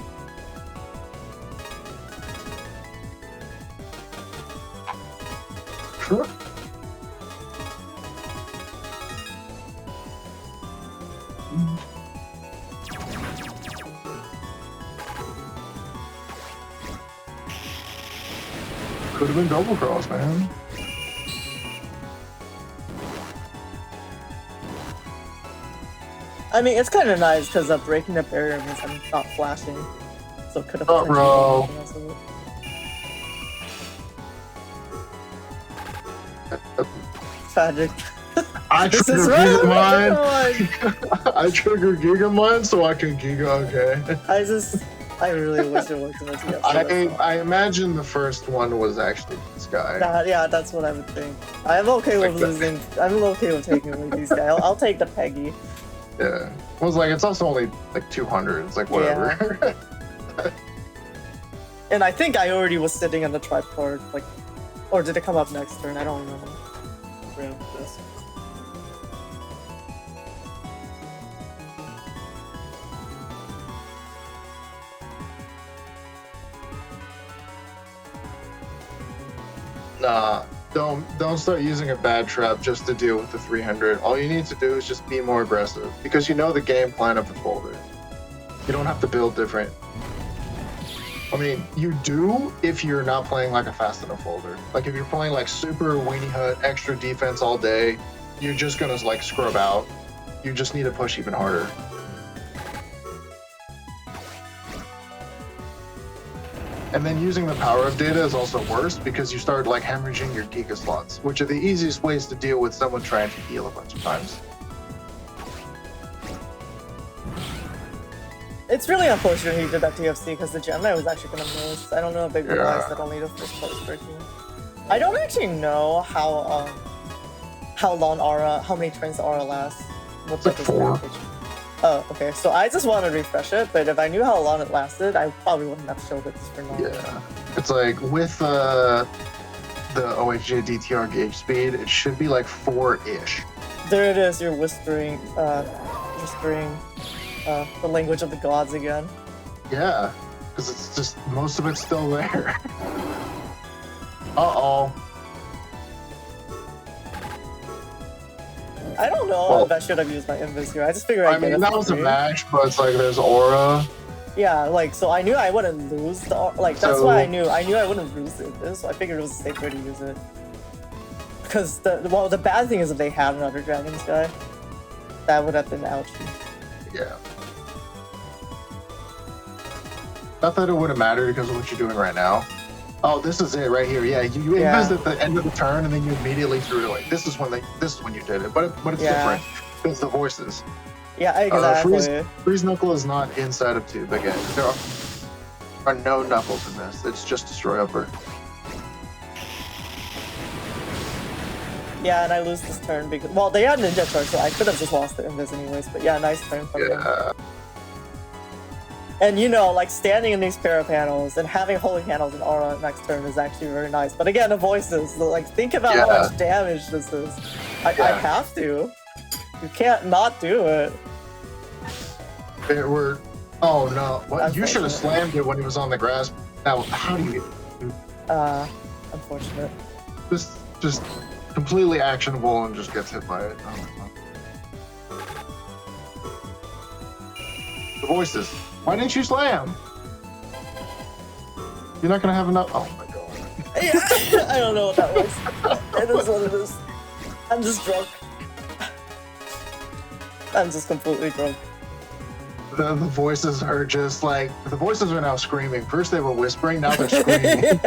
Could have been double cross, man. I mean, it's kind of nice because breaking the barrier means I'm not flashing, so it could have. Oh, bro. Tragic. I This trigger is Giga right. Mine. I trigger Giga Mine so I can Giga. Okay. I really wish it worked in the TFC. I imagine the first one was actually this guy. Yeah, that's what I would think. I'm okay with losing. I'm okay with taking away these guys. I'll take the Peggy. Yeah. I was like, it's also only like 200. It's like whatever. Yeah. And I think I already was sitting on the tribe card, like, or did it come up next turn? I don't remember. This. Nah, don't start using a bad trap just to deal with the 300. All you need to do is just be more aggressive, because you know the game plan of the folder. You don't have to build different. I mean, you do if you're not playing like a fast enough folder. Like if you're playing like super weenie hut, extra defense all day, you're just gonna like scrub out. You just need to push even harder. And then using the power of data is also worse, because you start like hemorrhaging your Giga slots, which are the easiest ways to deal with someone trying to heal a bunch of times. It's really unfortunate he did that TFC because the Gemini was actually gonna miss. I don't know if they realized that only the first place breaking. I don't actually know how long aura, how many turns aura lasts. What's like 4. Oh, okay. So I just want to refresh it, but if I knew how long it lasted, I probably wouldn't have showed it just for now. Yeah, it's like with the OHJ DTR gauge speed, it should be like 4-ish. There it is. You're whispering the language of the gods again. Yeah, because it's just most of it's still there. Uh-oh. I don't know if I should have used my invis here. I just figured I'd get it. That was a match, but it's like there's aura. Yeah, like, so I knew I wouldn't lose the like. That's why I knew I wouldn't lose it. So I figured it was a safe way to use it. Because the bad thing is if they had another Dragon's guy, that would have been ouchy. Yeah. Not that it would have mattered because of what you're doing right now. Oh, this is it right here. Yeah, you invis at the end of the turn, and then you immediately threw it away. This is when you did it, but it's different. It's the voices. Yeah, exactly. Freeze Knuckle is not inside of Tube again. There are no knuckles in this. It's just Destroy Upper. Yeah, and I lose this turn because they had Ninja Charge, so I could have just lost the invis anyways. But yeah, nice turn from him. And you know, like standing in these para panels and having holy panels and aura next turn is actually very nice. But again, the voices, like think about how much damage this is. I have to. You can't not do it. Oh no! What? You should have slammed it when he was on the grass. Now, how do you? Unfortunate. Just completely actionable and just gets hit by it. Oh my god. The voices. Why didn't you slam? You're not gonna have enough. Oh my god. Yeah, I don't know what that was. It is what it is. I'm just drunk. I'm just completely drunk. The voices are just like, the voices are now screaming. First they were whispering, now they're screaming.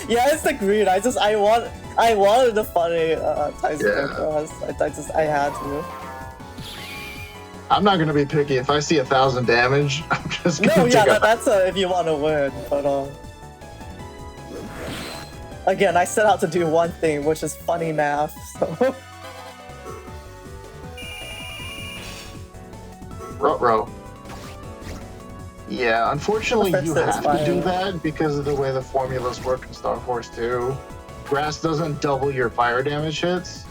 Yeah, it's the greed. I wanted a funny Tyson for us. I had to. I'm not gonna be picky. If I see 1,000 damage, I'm just gonna No, yeah, take that's if you want to win. But again, I set out to do one thing, which is funny math. So Ruh-roh. Yeah, unfortunately, you have to do that because of the way the formulas work in Star Force 2. Grass doesn't double your fire damage hits.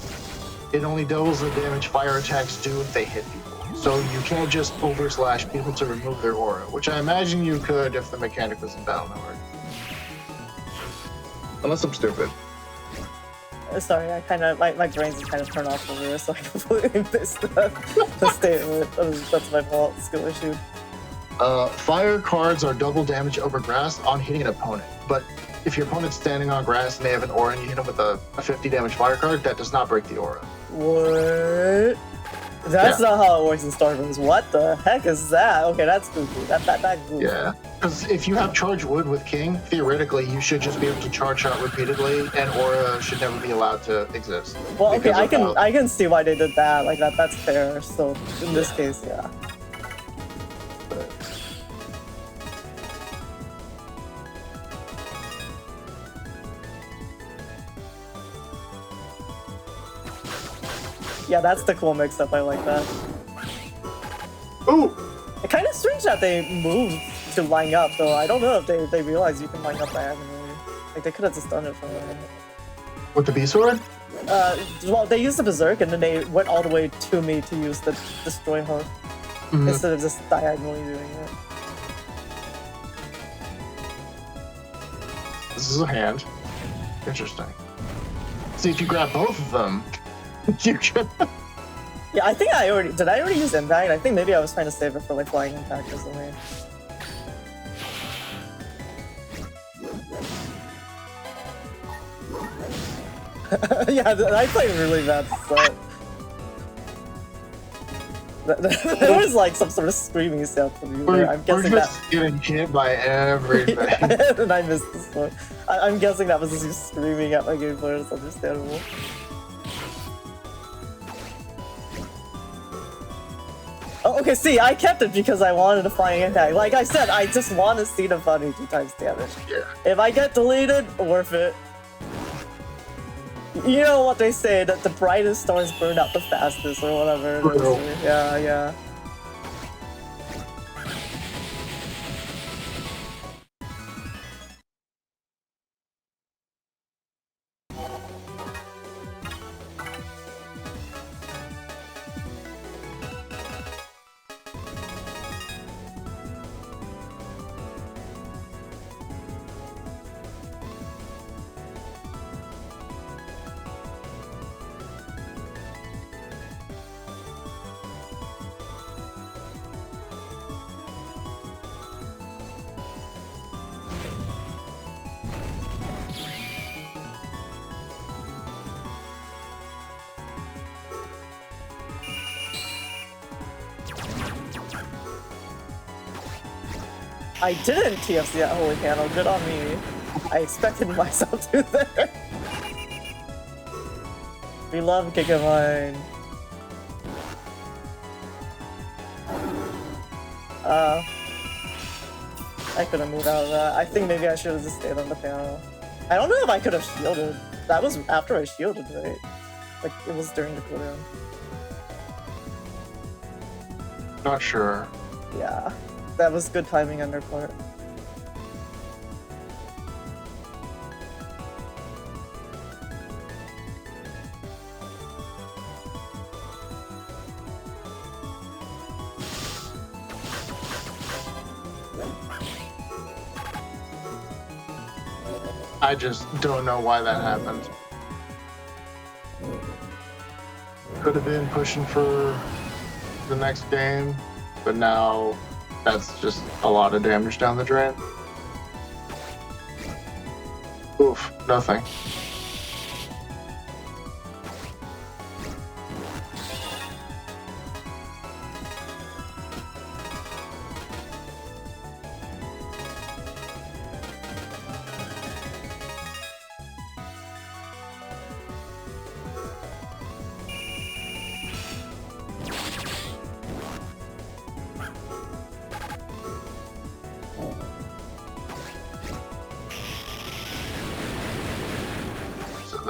It only doubles the damage fire attacks do if they hit people. So you can't just overslash people to remove their aura, which I imagine you could if the mechanic was in Battle Network. Unless I'm stupid. sorry, I kind of my brain's just kind of turned off over here, so I completely missed the statement. That's my fault. Skill issue. Fire cards are double damage over grass on hitting an opponent, but if your opponent's standing on grass and they have an aura and you hit them with a 50 damage fire card, that does not break the aura. What? That's not how it works in Star Wars. What the heck is that? Okay, that's goofy. That goofy. Yeah, because if you have Charge Wood with King, theoretically you should just be able to charge shot repeatedly, and aura should never be allowed to exist. Well, okay, I can see why they did that. Like that's fair. So in this case, yeah. Yeah, that's the cool mix-up. I like that. Ooh! It's kind of strange that they moved to line up, though. I don't know if they realized you can line up diagonally. Like, they could have just done it from there. With the B-Sword? Well, they used the Berserk, and then they went all the way to me to use the Destroy Hook, instead of just diagonally doing it. This is a hand. Interesting. See, if you grab both of them, you can... Yeah, I think I already use Impact? I think maybe I was trying to save it for like Flying Impact or something. Yeah, I played really bad set. There was like some sort of screaming sound from you there. I'm guessing we're just getting hit by everything. And I missed this one. I'm guessing that was just you screaming at my game player. It's understandable. Oh, okay, see, I kept it because I wanted to Flying Impact. Like I said, I just want to see the funny 2 times damage. Yeah. If I get deleted, worth it. You know what they say, that the brightest stars burn out the fastest, or whatever it is. Yeah, yeah. I didn't TFC that holy panel, good on me. I expected myself to there. We love Gigamine. I couldn't move out of that. I think maybe I should have just stayed on the panel. I don't know if I could have shielded. That was after I shielded, right? Like, it was during the cooldown. Not sure. Yeah. That was good timing on their part. I just don't know why that happened. Could have been pushing for the next game, but now that's just a lot of damage down the drain. Oof, nothing.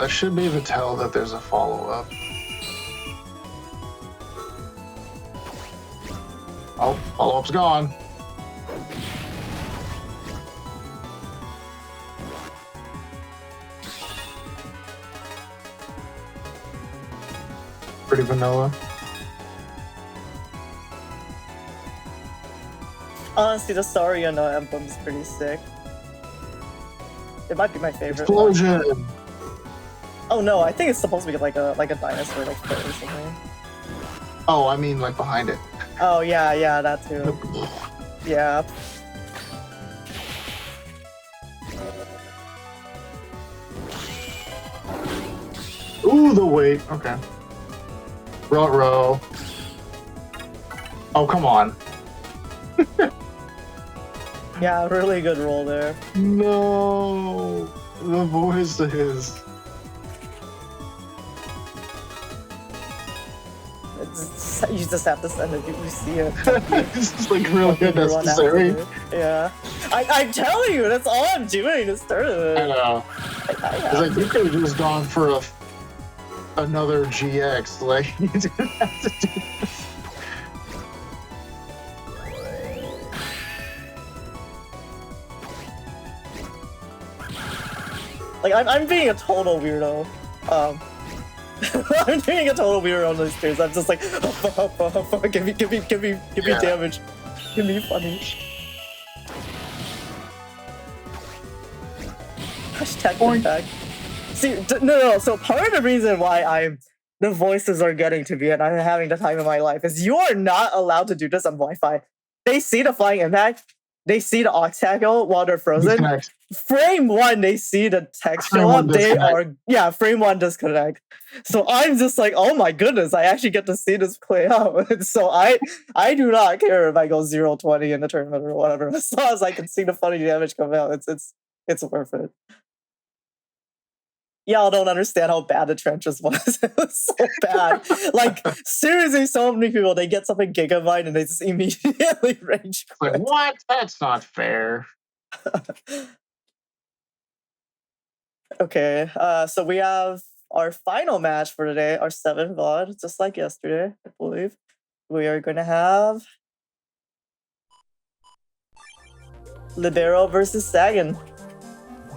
That should be the tell that there's a follow-up. Oh, follow-up's gone. Pretty vanilla. Honestly, the Sariana emblem is pretty sick. It might be my favorite. Explosion! One. Oh no, I think it's supposed to be like a dinosaur like foot or something. Oh, I mean like behind it. Oh yeah, that too. Yeah. Ooh, the weight. Okay. Row. Oh, come on. Yeah, really good roll there. No, the voices. You just have to send it. You see it. This is like really unnecessary. Yeah. I'm telling you, that's all I'm doing this tournament. I know. I think they just gone for another GX. Like, you didn't have to do this. Like, I'm being a total weirdo. I'm being a total weirdo on these stairs. I'm just like, give me damage. Give me funny. Hashtag impact. See, no. So part of the reason why the voices are getting to me and I'm having the time of my life is you are not allowed to do this on Wi-Fi. They see the flying impact. They see the ox tackle while they're frozen. Frame 1, they see the text show up. Frame 1 disconnect. So I'm just like, oh my goodness, I actually get to see this play out. And so I do not care if I go 0-20 in the tournament or whatever. As long as I can see the funny damage come out, it's worth it. Y'all don't understand how bad the trenches was. It was so bad. Like, seriously, so many people, they get something gigabyte and they just immediately rage quit. Like, what? That's not fair. Okay, so we have our final match for today, our 7th VOD, just like yesterday, I believe. We are going to have Libero versus Sagan.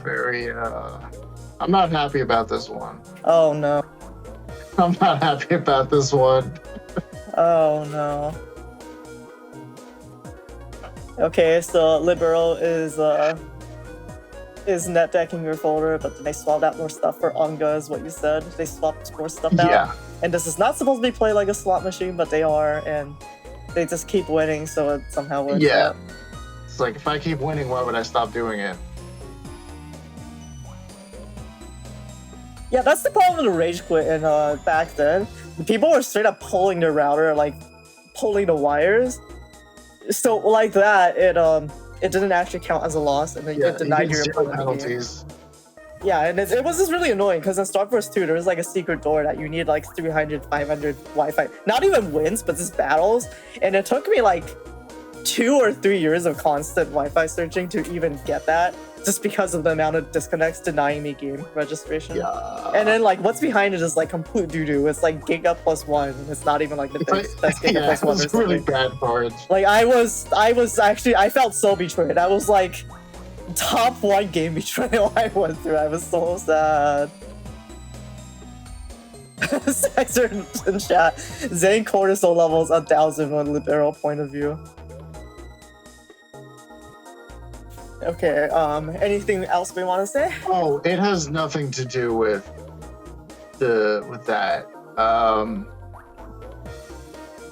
Very, I'm not happy about this one. Oh no. I'm not happy about this one. Oh no. Okay, so Libero is net decking your folder, but then they swapped out more stuff for Unga, is what you said. They swapped more stuff out. Yeah. And this is not supposed to be played like a slot machine, but they are, and they just keep winning, so it somehow works out. It's like, if I keep winning, why would I stop doing it? Yeah, that's the problem with the rage quit in back then. People were straight up pulling their router, like pulling the wires. So like that, it didn't actually count as a loss, and then it denied your penalties. Yeah, and it was just really annoying because in Star Force 2, there was like a secret door that you need like 300, 500 Wi-Fi. Not even wins, but just battles. And it took me like 2 or 3 years of constant Wi-Fi searching to even get that, just because of the amount of disconnects denying me game registration. Yeah. And then like what's behind it is like complete doo-doo. It's like Giga +1. It's not even like the best Giga +1 or something. It's really bad parts. Like I was actually, I felt so betrayed. I was like top 1 game betrayal I went through. I was so sad. SaXor in chat. Zain cortisol levels 1,000 on Libero point of view. Okay, anything else we want to say? Oh, it has nothing to do with that.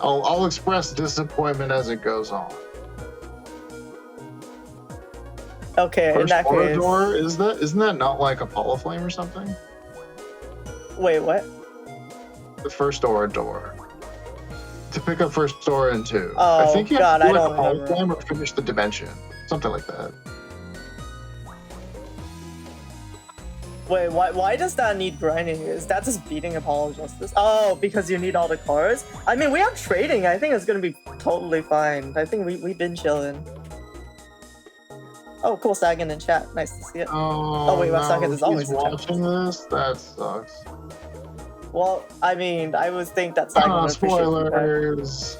I'll express disappointment as it goes on. Okay, in that case. Door, isn't that not like Apollo Flame or something? Wait, what? The first aura door. To pick up first aura in 2. Oh, I think you God, have to do I like don't Apollo remember. Flame or finish the dimension. Something like that. Wait, why does that need grinding? Is that just beating Apollo Justice? Oh, because you need all the cards? I mean, we have trading. I think it's gonna be totally fine. I think we've been chilling. Oh, cool, Sagan in chat. Nice to see it. Oh, wait, no, Sagan is always he's in chat. watching this? That sucks. Well, I mean, I would think that Sagan would appreciate feedback. Spoilers.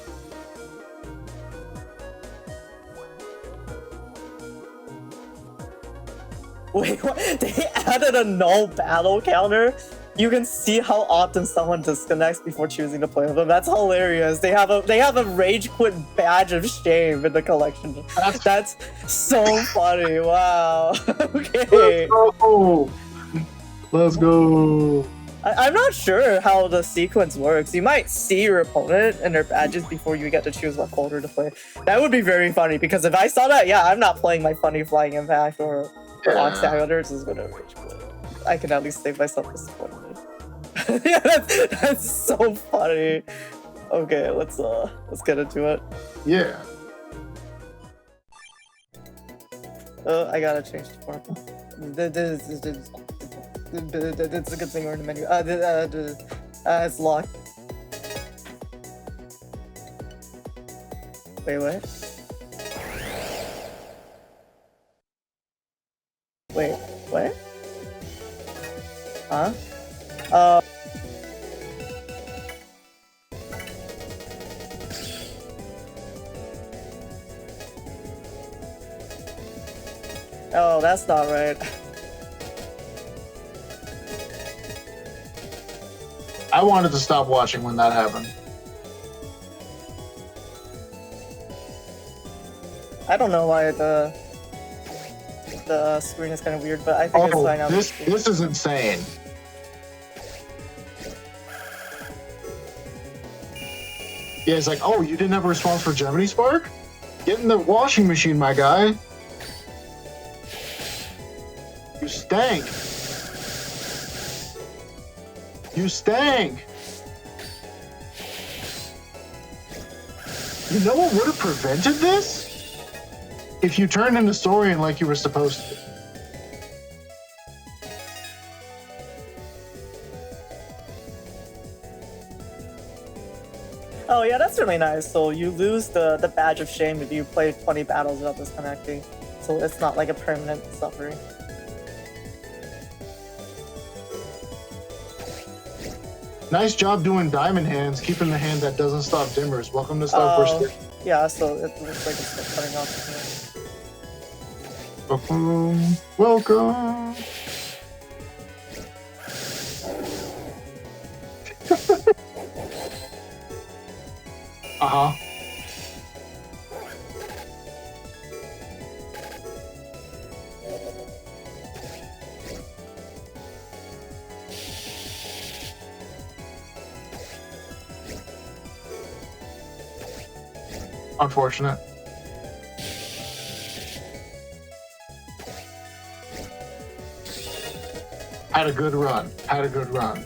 Wait, what? They added a null battle counter? You can see how often someone disconnects before choosing to play with them. That's hilarious. They have a rage quit badge of shame in the collection. That's so funny. Wow. Okay. Let's go. I'm not sure how the sequence works. You might see your opponent and their badges before you get to choose what folder to play. That would be very funny because if I saw that, yeah, I'm not playing my funny flying impact or Oxide. This is gonna rage quit. I can at least save myself disappointment. Yeah, that's so funny. Okay, let's get into it. Yeah. I gotta change the form. It's a good thing we're in the menu. It's locked. Wait, what? Wait, what? Huh? Oh, that's not right. I wanted to stop watching when that happened. I don't know why the screen is kind of weird, but I think it's fine now. This is insane. Yeah, it's like, oh, you didn't have a response for Gemini Spark? Get in the washing machine, my guy. You stank. You stank. You know what would have prevented this? If you turned into Saurian like you were supposed to. Oh yeah, that's really nice. So you lose the badge of shame if you play 20 battles without disconnecting. So it's not like a permanent suffering. Nice job doing diamond hands, keeping the hand that doesn't stop dimmers. Welcome to Star Force 3. Yeah, so it looks like it's cutting off. Welcome. Welcome. Uh-huh. Unfortunate. Had a good run. Had a good run.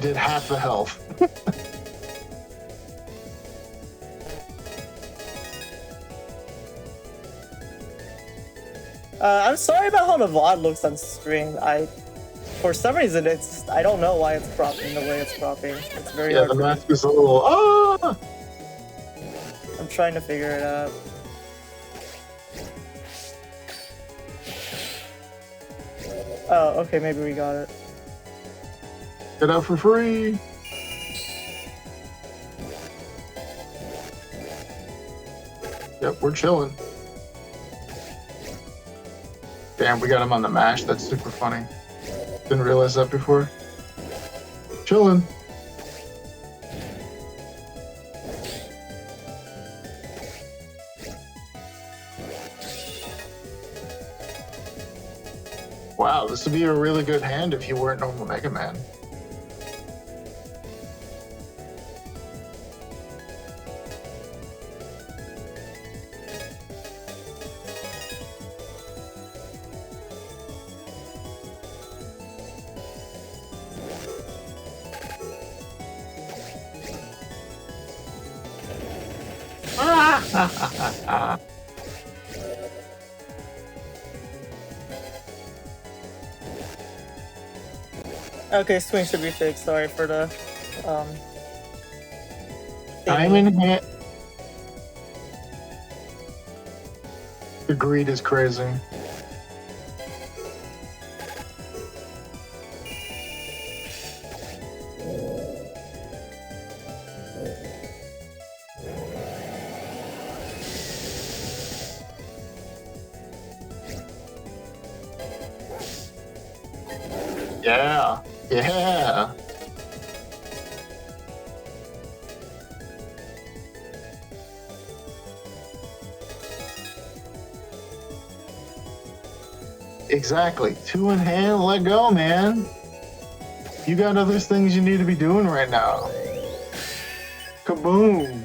Did half the health. I'm sorry about how the VOD looks on stream. For some reason, I don't know why it's cropping the way it's cropping. It's very hard. The mask is a little, I'm trying to figure it out. Oh, okay, maybe we got it. Get out for free. Yep, we're chilling. Damn, we got him on the mash. That's super funny. Didn't realize that before. Chilling. Wow, this would be a really good hand if you weren't normal Mega Man. Okay, swing should be fixed. Sorry for the Diamond hit. The greed is crazy. Yeah. Yeah. Exactly. 2 in hand, let go, man. You got other things you need to be doing right now. Kaboom.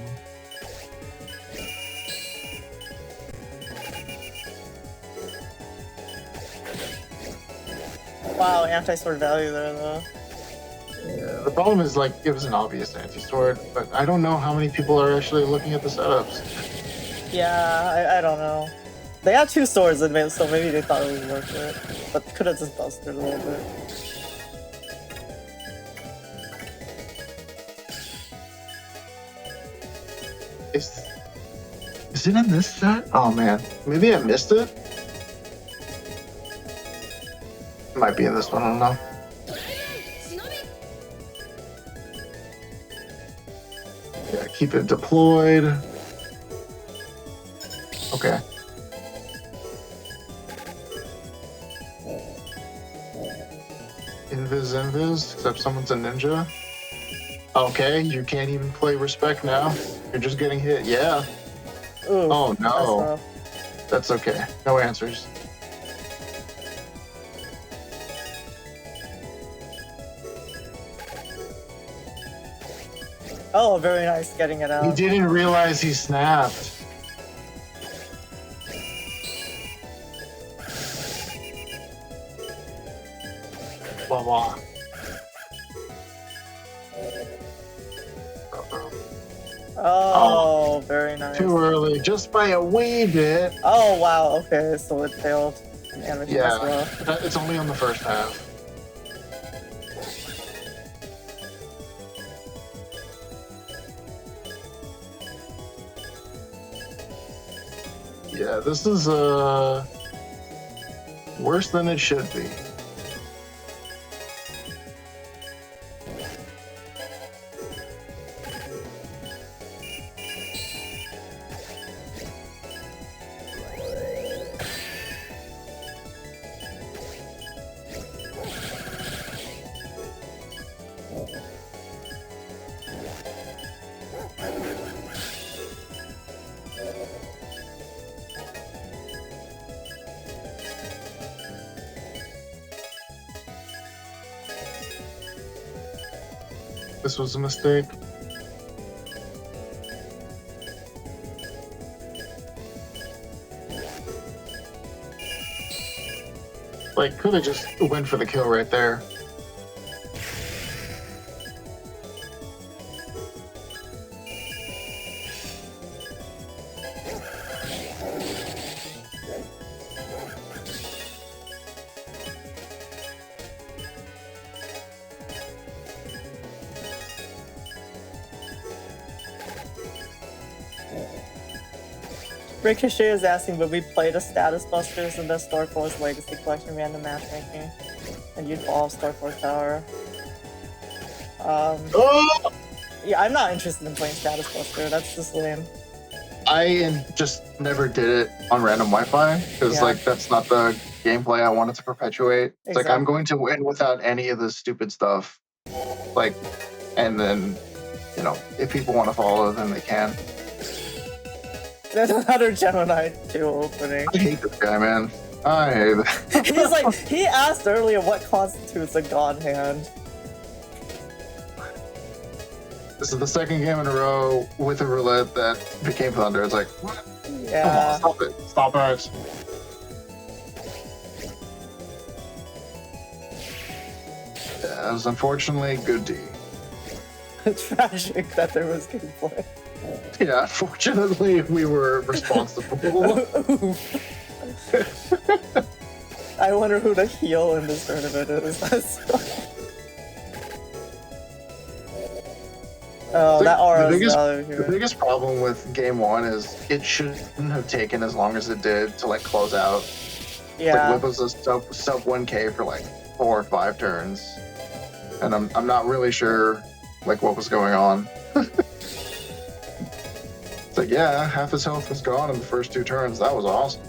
Wow, anti-sword value there though. Yeah, the problem is, like, it was an obvious anti-sword, but I don't know how many people are actually looking at the setups. Yeah, I don't know. They had 2 swords in it, so maybe they thought it was worth it. But could have just busted a little bit. Is it in this set? Oh man, maybe I missed it. It might be in this one. I don't know. Yeah, keep it deployed. Okay. Invis, except someone's a ninja. Okay, you can't even play respect now. You're just getting hit. Yeah. Ooh, Oh no. that's That's okay. No answers. oh, very nice getting it He out. didn't realize he snapped. Blah blah. Oh, very nice. Too early, just by a wee bit. Oh wow, okay, so it failed in animation as Yeah, well. it's only on the first half. Yeah, this is worse than it should be. This was a mistake. Like, could have just went for the kill right there. Ricochet is asking, would we play the status busters in the Star Force Legacy Collection random matchmaking? And you'd fall Star Force Tower. Oh! Yeah, I'm not interested in playing status buster. That's just lame. I just never did it on random Wi-Fi because, Yeah. like, that's not the gameplay I wanted to perpetuate. It's like, I'm Exactly. going to win without any of this stupid stuff. Like, and then, you know, if people want to follow, then they can. There's another Gemini 2 opening. I hate this guy, man. I hate it. He's like, he asked earlier what constitutes a god hand. This is the second game in a row with a roulette that became Thunder. It's like, what? Yeah. Come on, stop it. Stop it. Yeah, it was unfortunately good D. Tragic that there was gameplay. Yeah, fortunately we were responsible. I wonder who the heel in this tournament is. Oh, that The aura is biggest, value the here. biggest problem with game 1 is it shouldn't have taken as long as it did to like close out. Yeah. Like Whip was a sub 1k for like 4 or 5 turns, and I'm not really sure like what was going on. It's like, yeah, half his health was gone in the first 2 turns. That was awesome.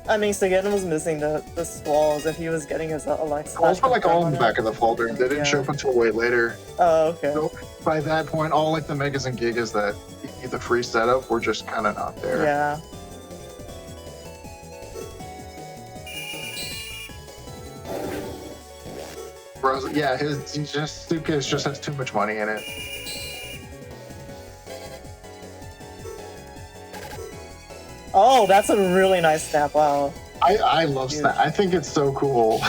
I mean, Sagan was missing the squalls if he was getting his Alexa. Those were like all in the back of the folder. They didn't show up until way later. Oh, okay. So by that point, all like the megas and gigas that the free setup were just kind of not there. Yeah. Bros, yeah, his suitcase just has too much money in it. Oh, that's a really nice snap. Wow. I love snap. I think it's so cool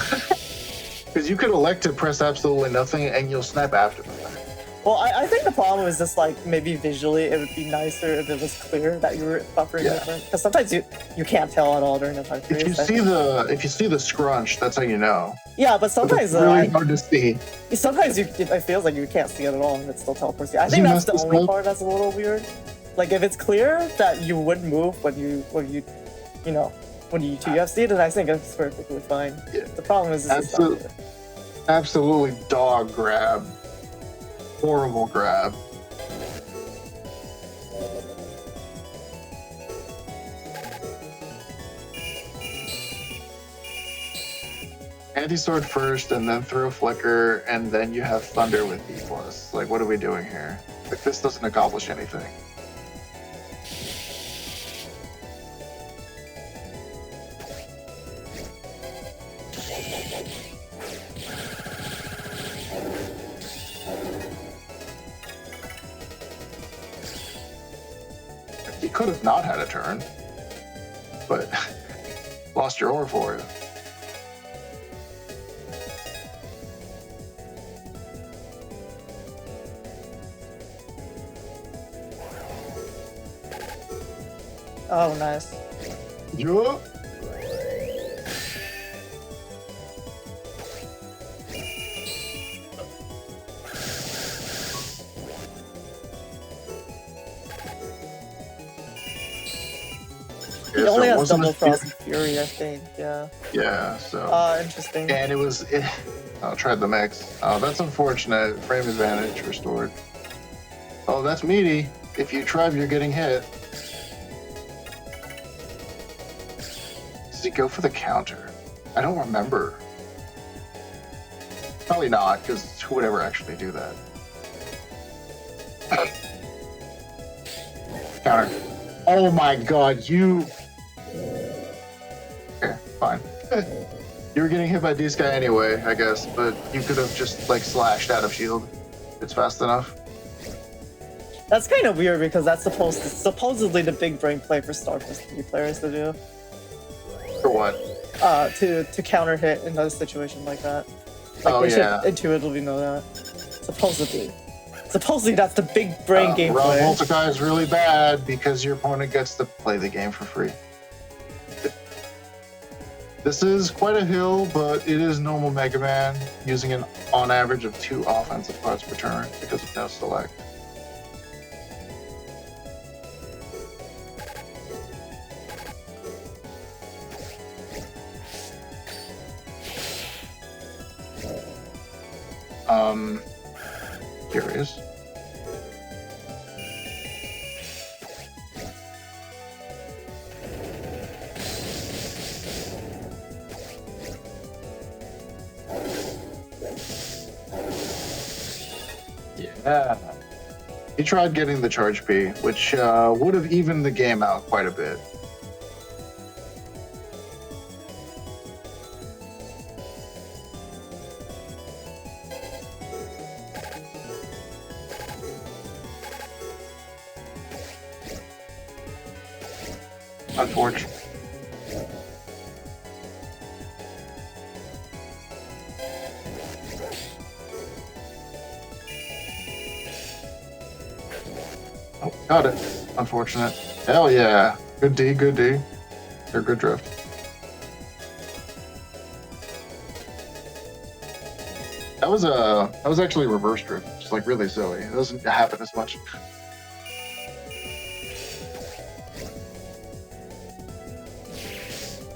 because you could elect to press absolutely nothing and you'll snap after the fact. Well, I think the problem is just like maybe visually it would be nicer if it was clear that you were buffering different. Because sometimes you can't tell at all during the time If period. you see the scrunch, that's how you know. Yeah, but sometimes it's really hard to see. Sometimes it feels like you can't see it at all and it still teleports you. I think that's the only part that's a little weird. Like if it's clear that you would move when you UFC, then I think it's perfectly fine. Yeah. The problem is Absolutely dog grab. Horrible grab. Anti-sword first, and then throw flicker, and then you have thunder with B+. Like, what are we doing here? Like, this doesn't accomplish anything. You could have not had a turn, but lost your ore for it. Oh, nice. Yup. He only has double frost fury, I think. Yeah. Yeah. So. Interesting. And I tried the mix. Oh, that's unfortunate. Frame advantage restored. Oh, that's meaty. If you tribe, you're getting hit. Does he go for the counter? I don't remember. Probably not, because who would ever actually do that? Counter. Oh my god, you... Okay, fine. You were getting hit by this guy anyway, I guess, but you could have just, like, slashed out of shield. It's fast enough. That's kind of weird because that's supposedly the big brain play for Star Wars 3 players to do. For what? To counter hit in a situation like that. Like they should intuitively know that. Supposedly that's the big brain gameplay. Multiply is really bad because your opponent gets to play the game for free. This is quite a hill, but it is normal Mega Man using an on average of 2 offensive cards per turn because of no select. Curious. Yeah. He tried getting the charge P, which would have evened the game out quite a bit. Unfortunate. Oh, got it. Unfortunate. Hell yeah. Good D, good D. Or good drift. That was actually reverse drift. Just like really silly. It doesn't happen as much.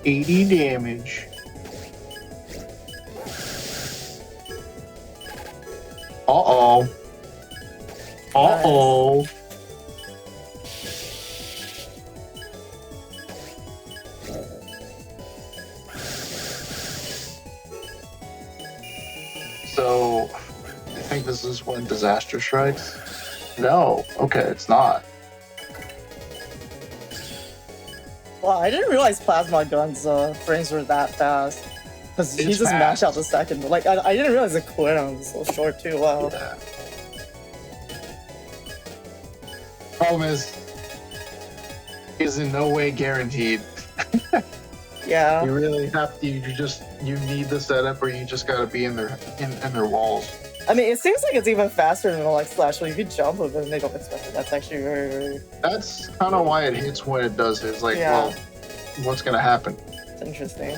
$80 damage. Uh-oh. Uh-oh. So, I think this is when disaster strikes? No. Okay, it's not. Wow, I didn't realize plasma guns frames were that fast. Because he It's just mashed out fast. the second. Like, I didn't realize the cooldown was so short too. Wow. Yeah. Problem is in no way guaranteed. Yeah. You really have to. You need the setup, or you just gotta be in their walls. I mean, it seems like it's even faster than like Slash. Well, you could jump with it and they don't expect it. That's actually very, very. That's kind of why it hits when it does. It's like, Yeah. well, what's gonna happen? It's interesting.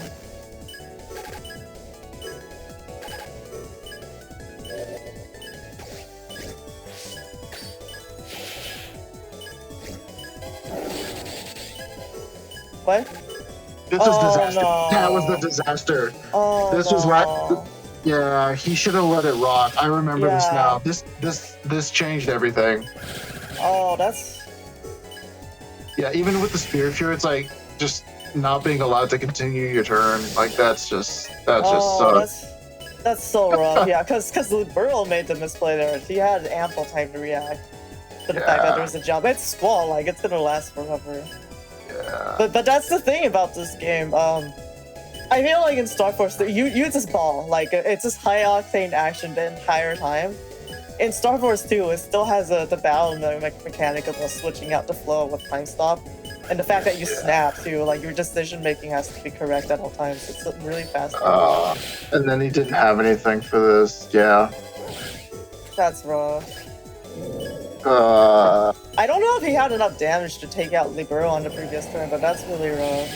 What? This was Oh, disaster. no. That was the disaster. Oh, This no. was right. Yeah, he should have let it rock. I remember this Yeah. now. This changed everything. Oh, that's. Yeah, even with the Spirit Fury, it's like just not being allowed to continue your turn. Like that's just sucks. That's so rough. Yeah, because Libero made the misplay there. He had ample time to react to the fact that Yeah. there's a jump. It's Squall, like it's gonna last forever. Yeah. But that's the thing about this game. I feel like in Star Force, you just ball. Like it's just high octane action the entire time. In Star Force 2, it still has the battle mechanic of switching out the flow with time stop, and the fact that you snap too. Like your decision making has to be correct at all times. It's really fast. And then he didn't have anything for this. Yeah. That's rough. I don't know if he had enough damage to take out Libero on the previous turn, but that's really rough.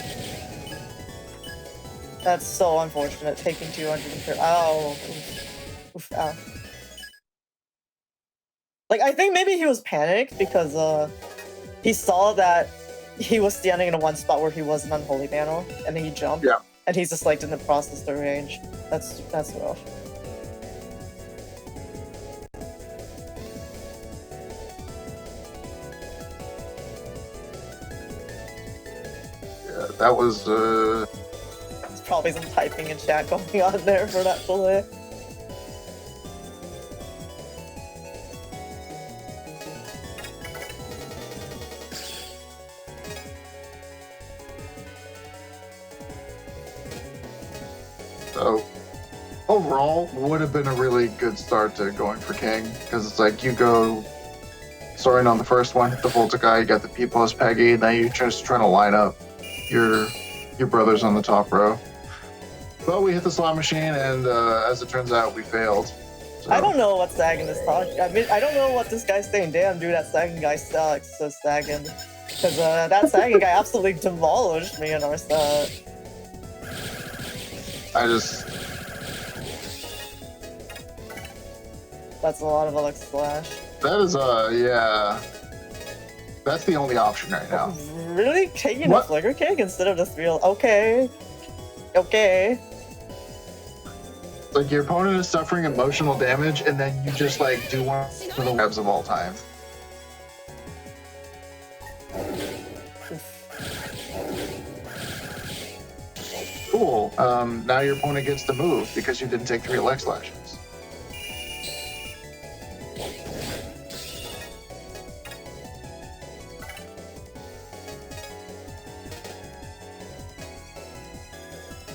That's so unfortunate, taking 200 per. Ow. Oof, ow. Like, I think maybe he was panicked because he saw that he was standing in one spot where he was an unholy panel, and then he jumped. Yeah. And he's just like didn't process the range. That's rough. Yeah, that was There's probably some typing in chat going on there for that delay. so overall would have been a really good start to going for King, because it's like you go soaring on the first one, hit the Volta guy, you got the P plus Peggy, now you're just trying to line up your brothers on the top row. But we hit the slot machine, and as it turns out, we failed. So, I don't know what Sagan is talking. I mean, I don't know what this guy's saying. Damn, dude, that Sagan guy sucks. Says Sagan, because that Sagan guy absolutely demolished me in our set. That's a lot of Alex Slash. That is yeah. That's the only option right now. Really? Taking What? a flicker kick instead of just real? Okay. Okay. Like your opponent is suffering emotional damage, and then you just like do one of the webs of all time. Cool. Now your opponent gets to move because you didn't take 3 leg slashes.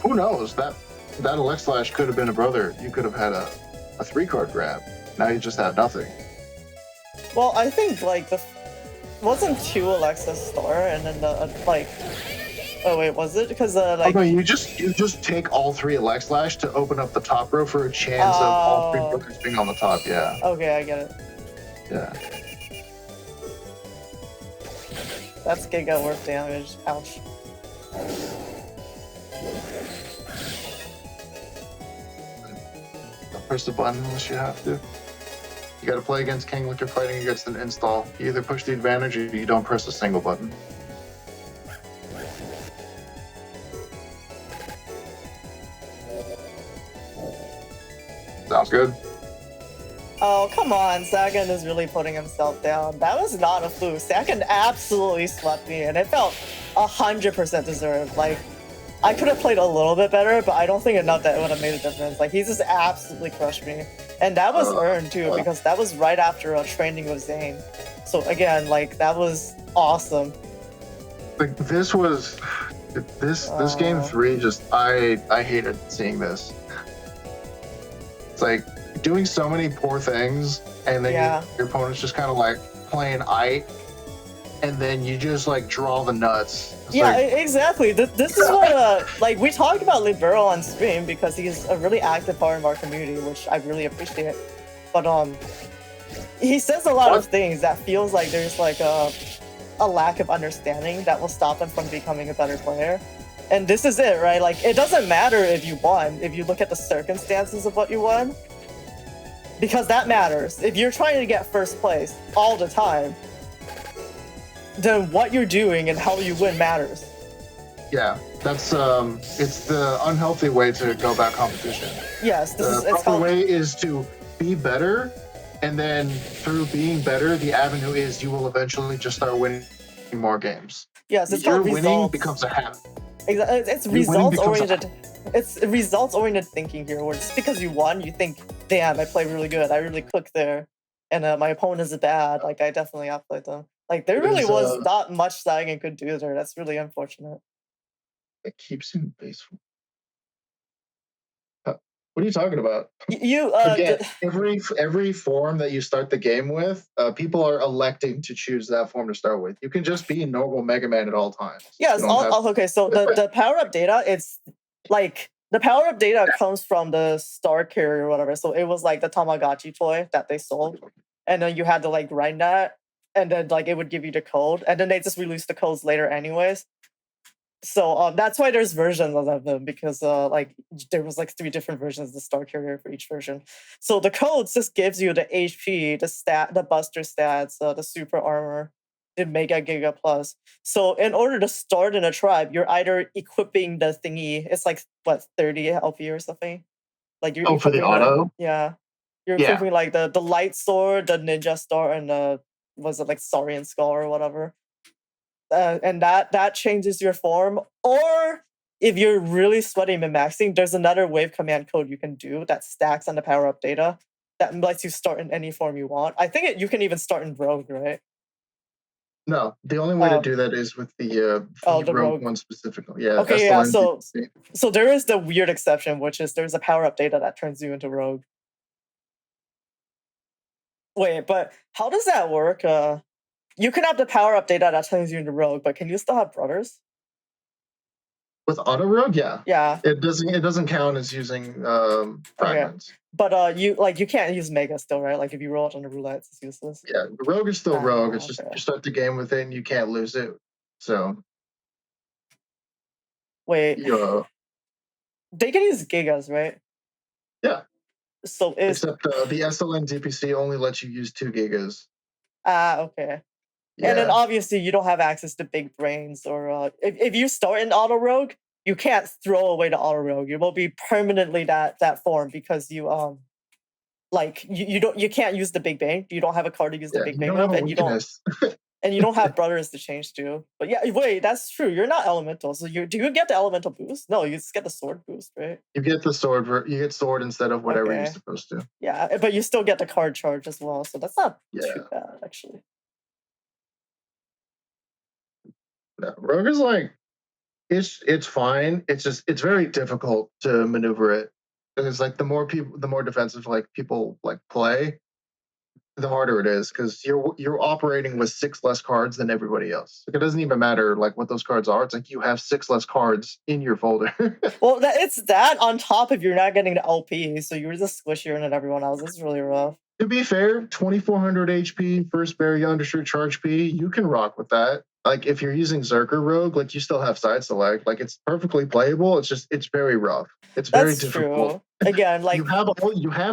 Who knows? That Alex Slash could have been a brother. You could have had a 3-card grab. Now you just have nothing. Well, I think like wasn't 2 Alexa Star and then the like. Oh wait, was it? Because like. Oh, no, you just take all 3 Alex Slash to open up the top row for a chance of all 3 brothers being on the top. Yeah. Okay, I get it. Yeah. That's giga worth damage. Ouch. Don't press the button unless you have to. You got to play against King like you're fighting against an install. You either push the advantage or you don't press a single button. Sounds good. Oh, come on. Sagan is really putting himself down. That was not a fluke. Sagan absolutely swept me, and it felt 100% deserved. Like, I could have played a little bit better, but I don't think enough that it would have made a difference. Like, he just absolutely crushed me. And that was earned, too, because that was right after a training with Zain. So, again, like, that was awesome. Like, this game 3, just, I hated seeing this. It's like, doing so many poor things, and then your opponent's just kind of like playing eye, and then you just like draw the nuts. It's exactly. This is what like we talked about Libero on stream because he's a really active part of our community, which I really appreciate. But he says a lot of things that feels like there's like a lack of understanding that will stop him from becoming a better player. And this is it, right? Like, it doesn't matter if you won, if you look at the circumstances of what you won. Because that matters. If you're trying to get first place all the time, then what you're doing and how you win matters. Yeah, that's it's the unhealthy way to go about competition. Yes, the proper way is to be better, and then through being better, the avenue is you will eventually just start winning more games. Yes, it's your called winning results. becomes a habit. Exactly, it's results oriented. It's results oriented thinking here, where just because you won, you think, damn, I played really good. I really cooked there. And my opponent is bad. Like, I definitely outplayed them. Like, there really was not much Sagan could do there. That's really unfortunate. It keeps him baseful. What are you talking about? Again, every form that you start the game with, people are electing to choose that form to start with. You can just be a normal Mega Man at all times. Yes, okay, so the power-up data, it's like the power-up data comes from the Star Carrier or whatever. So it was like the Tamagotchi toy that they sold. And then you had to like grind that, and then like it would give you the code, and then they just released the codes later anyways. So that's why there's versions of them, because like there was like 3 different versions of the Star Carrier for each version. So the codes just gives you the HP, the Buster stats, the Super Armor, the Mega Giga Plus. So in order to start in a tribe, you're either equipping the thingy. It's like what, 30 LP or something. Like you're for the auto. You're equipping like the Light Sword, the Ninja Star, and the was it like Saurian Skull or whatever. And that changes your form. Or if you're really sweating min-maxing, there's another wave command code you can do that stacks on the power-up data that lets you start in any form you want. I think you can even start in Rogue, right? No, the only way to do that is with the Rogue one specifically. Yeah. Okay, yeah. So there is the weird exception, which is there's a power-up data that turns you into Rogue. Wait, but how does that work? You can have the power-up data that turns you into Rogue, but can you still have brothers? With auto Rogue, yeah. Yeah. It doesn't count as using fragments. Okay. But you can't use Mega still, right? Like if you roll it on the roulette, it's useless. Yeah, Rogue is still Rogue. It's just you start the game with it and you can't lose it. So wait. They can use Gigas, right? Yeah. So except the SLN DPC only lets you use 2 gigas. Okay. Yeah. And then obviously you don't have access to big brains, or if you start in auto rogue, you can't throw away the auto rogue. You will be permanently that form because you you can't use the big bang. You don't have a card to use the big bang with, and you don't have brothers to change to. But yeah, wait, that's true. You're not elemental, so do you get the elemental boost? No, you just get the sword boost, right? You get the sword. You get sword instead of whatever you're supposed to. Yeah, but you still get the card charge as well, so that's not too bad actually. No, Rogue is like, it's fine. It's just it's very difficult to maneuver it. And it's like the more defensive people play, the harder it is because you're operating with 6 less cards than everybody else. Like it doesn't even matter what those cards are. It's like you have 6 less cards in your folder. Well, it's that on top of you're not getting the LP, so you're just squishier than everyone else. It's really rough. To be fair, 2400 HP, first berry undershirt charge P, you can rock with that. Like if you're using Zerker Rogue, you still have side select. It's perfectly playable. It's very rough. It's very difficult. True. Again, you have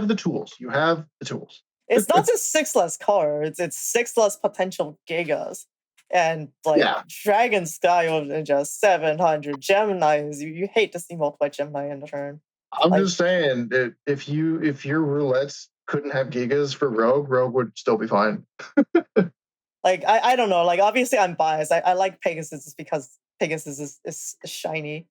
the tools. You have the tools. It's not just 6 less cards, it's 6 less potential Gigas. And like Yeah. Dragon Sky and just 700 Geminis. You hate to see multiple Gemini in the turn. I'm Like- just saying that if your roulettes couldn't have gigas for Rogue would still be fine. Like I don't know. Like obviously I'm biased. I like Pegasus just because Pegasus is shiny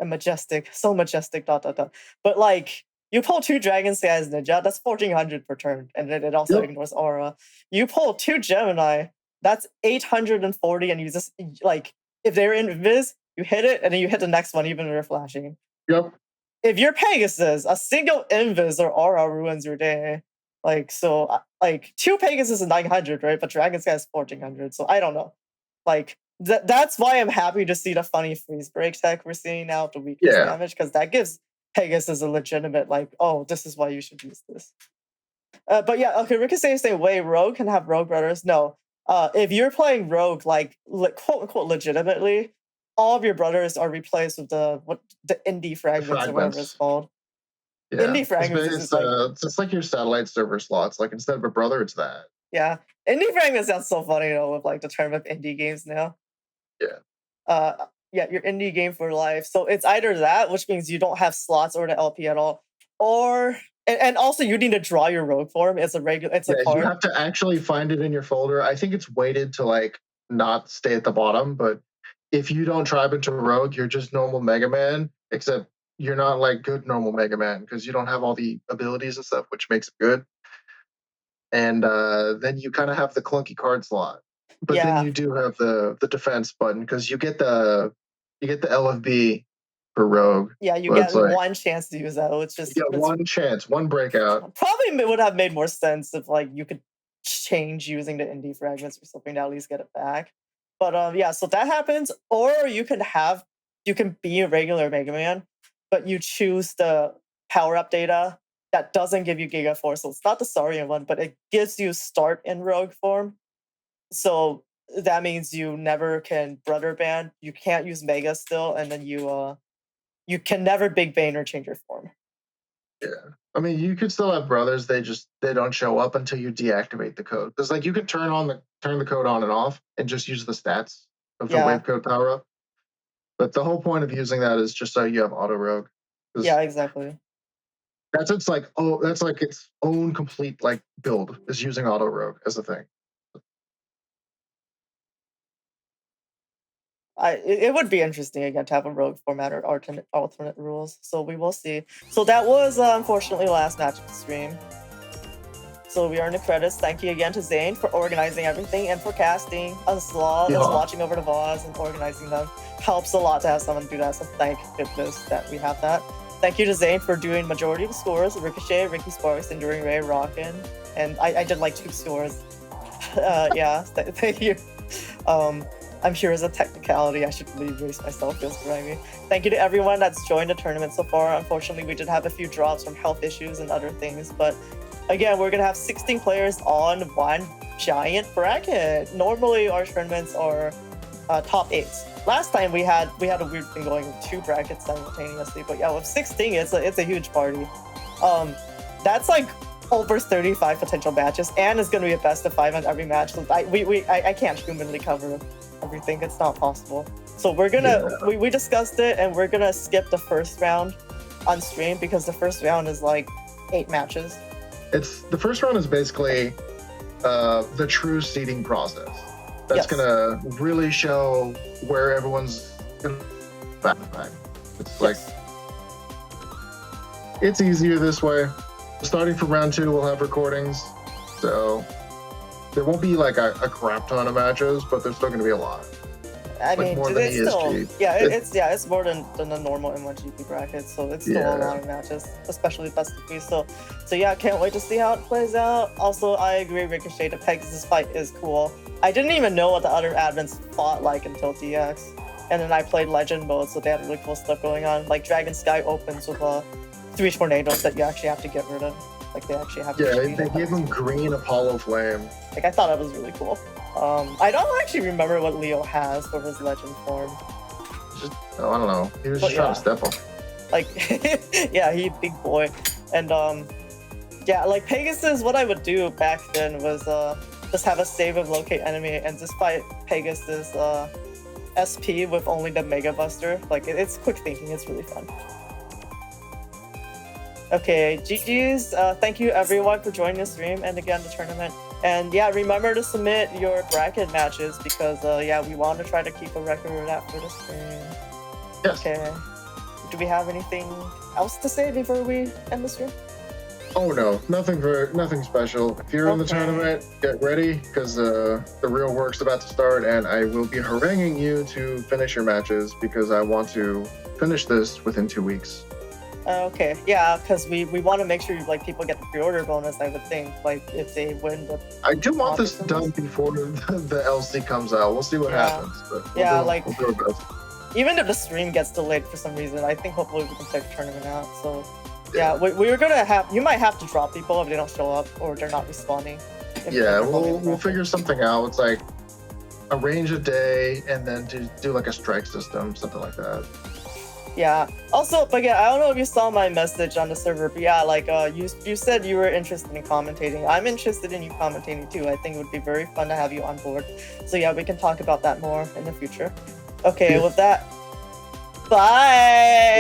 and majestic, so majestic. ... But like you pull 2 Dragon Skies Ninja, that's 1400 per turn, and then it also Yep. ignores Aura. You pull 2 Gemini, that's 840, and you just like if they're in Viz, you hit it, and then you hit the next one, even if they're flashing. Yep. If you're Pegasus, a single Invis or Aura ruins your day. Like so, like 2 Pegasus is 900, right? But Dragon Sky is 1400. So I don't know. Like that's why I'm happy to see the funny freeze break tech we're seeing now, the weakness Yeah. damage, because that gives Pegasus a legitimate like, oh, this is why you should use this. But yeah, okay, Ricochet is saying, wait, Rogue can have Rogue brothers? No. If you're playing Rogue, like quote unquote legitimately, all of your brothers are replaced with the indie fragments or whatever it's called. Yeah. Indie fragments is like, it's just like your satellite server slots. Like instead of a brother, it's that. yeah. Indie fragments sounds so funny though with like the term of indie games now. Yeah. Yeah, your indie game for life. So it's either that, which means you don't have slots or the LP at all, or and also you need to draw your rogue form. It's a regular. It's a card. You have to actually find it in your folder. I think it's weighted to like not stay at the bottom, but if you don't tribe into Rogue, you're just normal Mega Man, except you're not like good normal Mega Man because you don't have all the abilities and stuff, which makes it good. And then you kind of have the clunky card slot, but then you do have the defense button because you get the LFB for Rogue. Yeah, you get like, one chance to use that. It's just you get one chance, one breakout. Probably would have made more sense if like you could change using the indie fragments or something to at least get it back. But yeah, so that happens, or you can be a regular Mega Man, but you choose the power up data that doesn't give you Giga Force. So it's not the Saurian one, but it gives you start in Rogue form. So that means you never can brother band. You can't use Mega still, and then you can never Big Bane or change your form. Yeah. I mean, you could still have brothers. They don't show up until you deactivate the code. Because like you can turn the code on and off and just use the stats of the wave code power up. But the whole point of using that is just so you have auto rogue. Yeah, exactly. That's its own complete like build is using auto rogue as a thing. It would be interesting again to have a rogue format or alternate rules. So we will see. So that was unfortunately the last match of the stream. So we are in the credits. Thank you again to Zain for organizing everything and for casting us watching over the VODs and organizing them. Helps a lot to have someone do that. So thank goodness that we have that. Thank you to Zain for doing majority of the scores. Ricochet, Ricky Sparks, Enduring Ray, Rockin. And I did like 2 scores. Yeah, thank you. I'm sure as a technicality, I should really raise myself, feels grimy. Thank you to everyone that's joined the tournament so far. Unfortunately, we did have a few drops from health issues and other things, but again, we're gonna have 16 players on one giant bracket. Normally, our tournaments are top 8s. Last time we had a weird thing going with 2 brackets simultaneously, but yeah, with 16, it's a huge party. That's like over 35 potential matches, and it's gonna be a best of 5 on every match. So I can't humanly cover everything. It's not possible. So we're gonna we discussed it, and we're gonna skip the first round on stream because the first round is like 8 matches. The first round is basically the true seeding process. That's gonna really show where everyone's gonna back. It's like it's easier this way. Starting from round 2, we'll have recordings, so there won't be like a crap ton of matches, but there's still going to be a lot. I mean, it's still, it's more than the normal M1GP bracket, so it's still a lot of matches, especially best of 3. So yeah, can't wait to see how it plays out. Also, I agree, Ricochet, the Pegasus fight is cool. I didn't even know what the other admins fought like until DX, and then I played Legend mode, so they had really cool stuff going on. Like Dragon Sky opens with 3 tornadoes that you actually have to get rid of. Like they actually have to. Yeah, they gave him green Apollo Flame. Like I thought that was really cool. I don't actually remember what Leo has for his legend form. I don't know. He was just trying to step him. Like, yeah, he big boy, and Yeah, like Pegasus, what I would do back then was just have a save of locate enemy and just fight Pegasus SP with only the Mega Buster. Like it's quick thinking, it's really fun. Okay, GG's. Thank you everyone for joining the stream and again the tournament. And yeah, remember to submit your bracket matches because yeah, we want to try to keep a record of that for the stream. Yes. Okay. Do we have anything else to say before we end the stream? Oh no, nothing special. If you're in the tournament, get ready because the real work's about to start, and I will be haranguing you to finish your matches because I want to finish this within 2 weeks. Okay, yeah, because we want to make sure like people get the pre-order bonus. I would think like if they win the. I do want this done before the LC comes out. We'll see what happens. But we'll do our best. Even if the stream gets delayed for some reason, I think hopefully we can play the tournament out. So. Yeah, we're gonna have. You might have to drop people if they don't show up or they're not responding. Yeah, we'll figure something out. It's like arrange a day and then do like a strike system, something like that. Yeah. Also, but yeah, I don't know if you saw my message on the server, but yeah, like you said you were interested in commentating. I'm interested in you commentating too. I think it would be very fun to have you on board. So yeah, we can talk about that more in the future. Okay, with that, bye.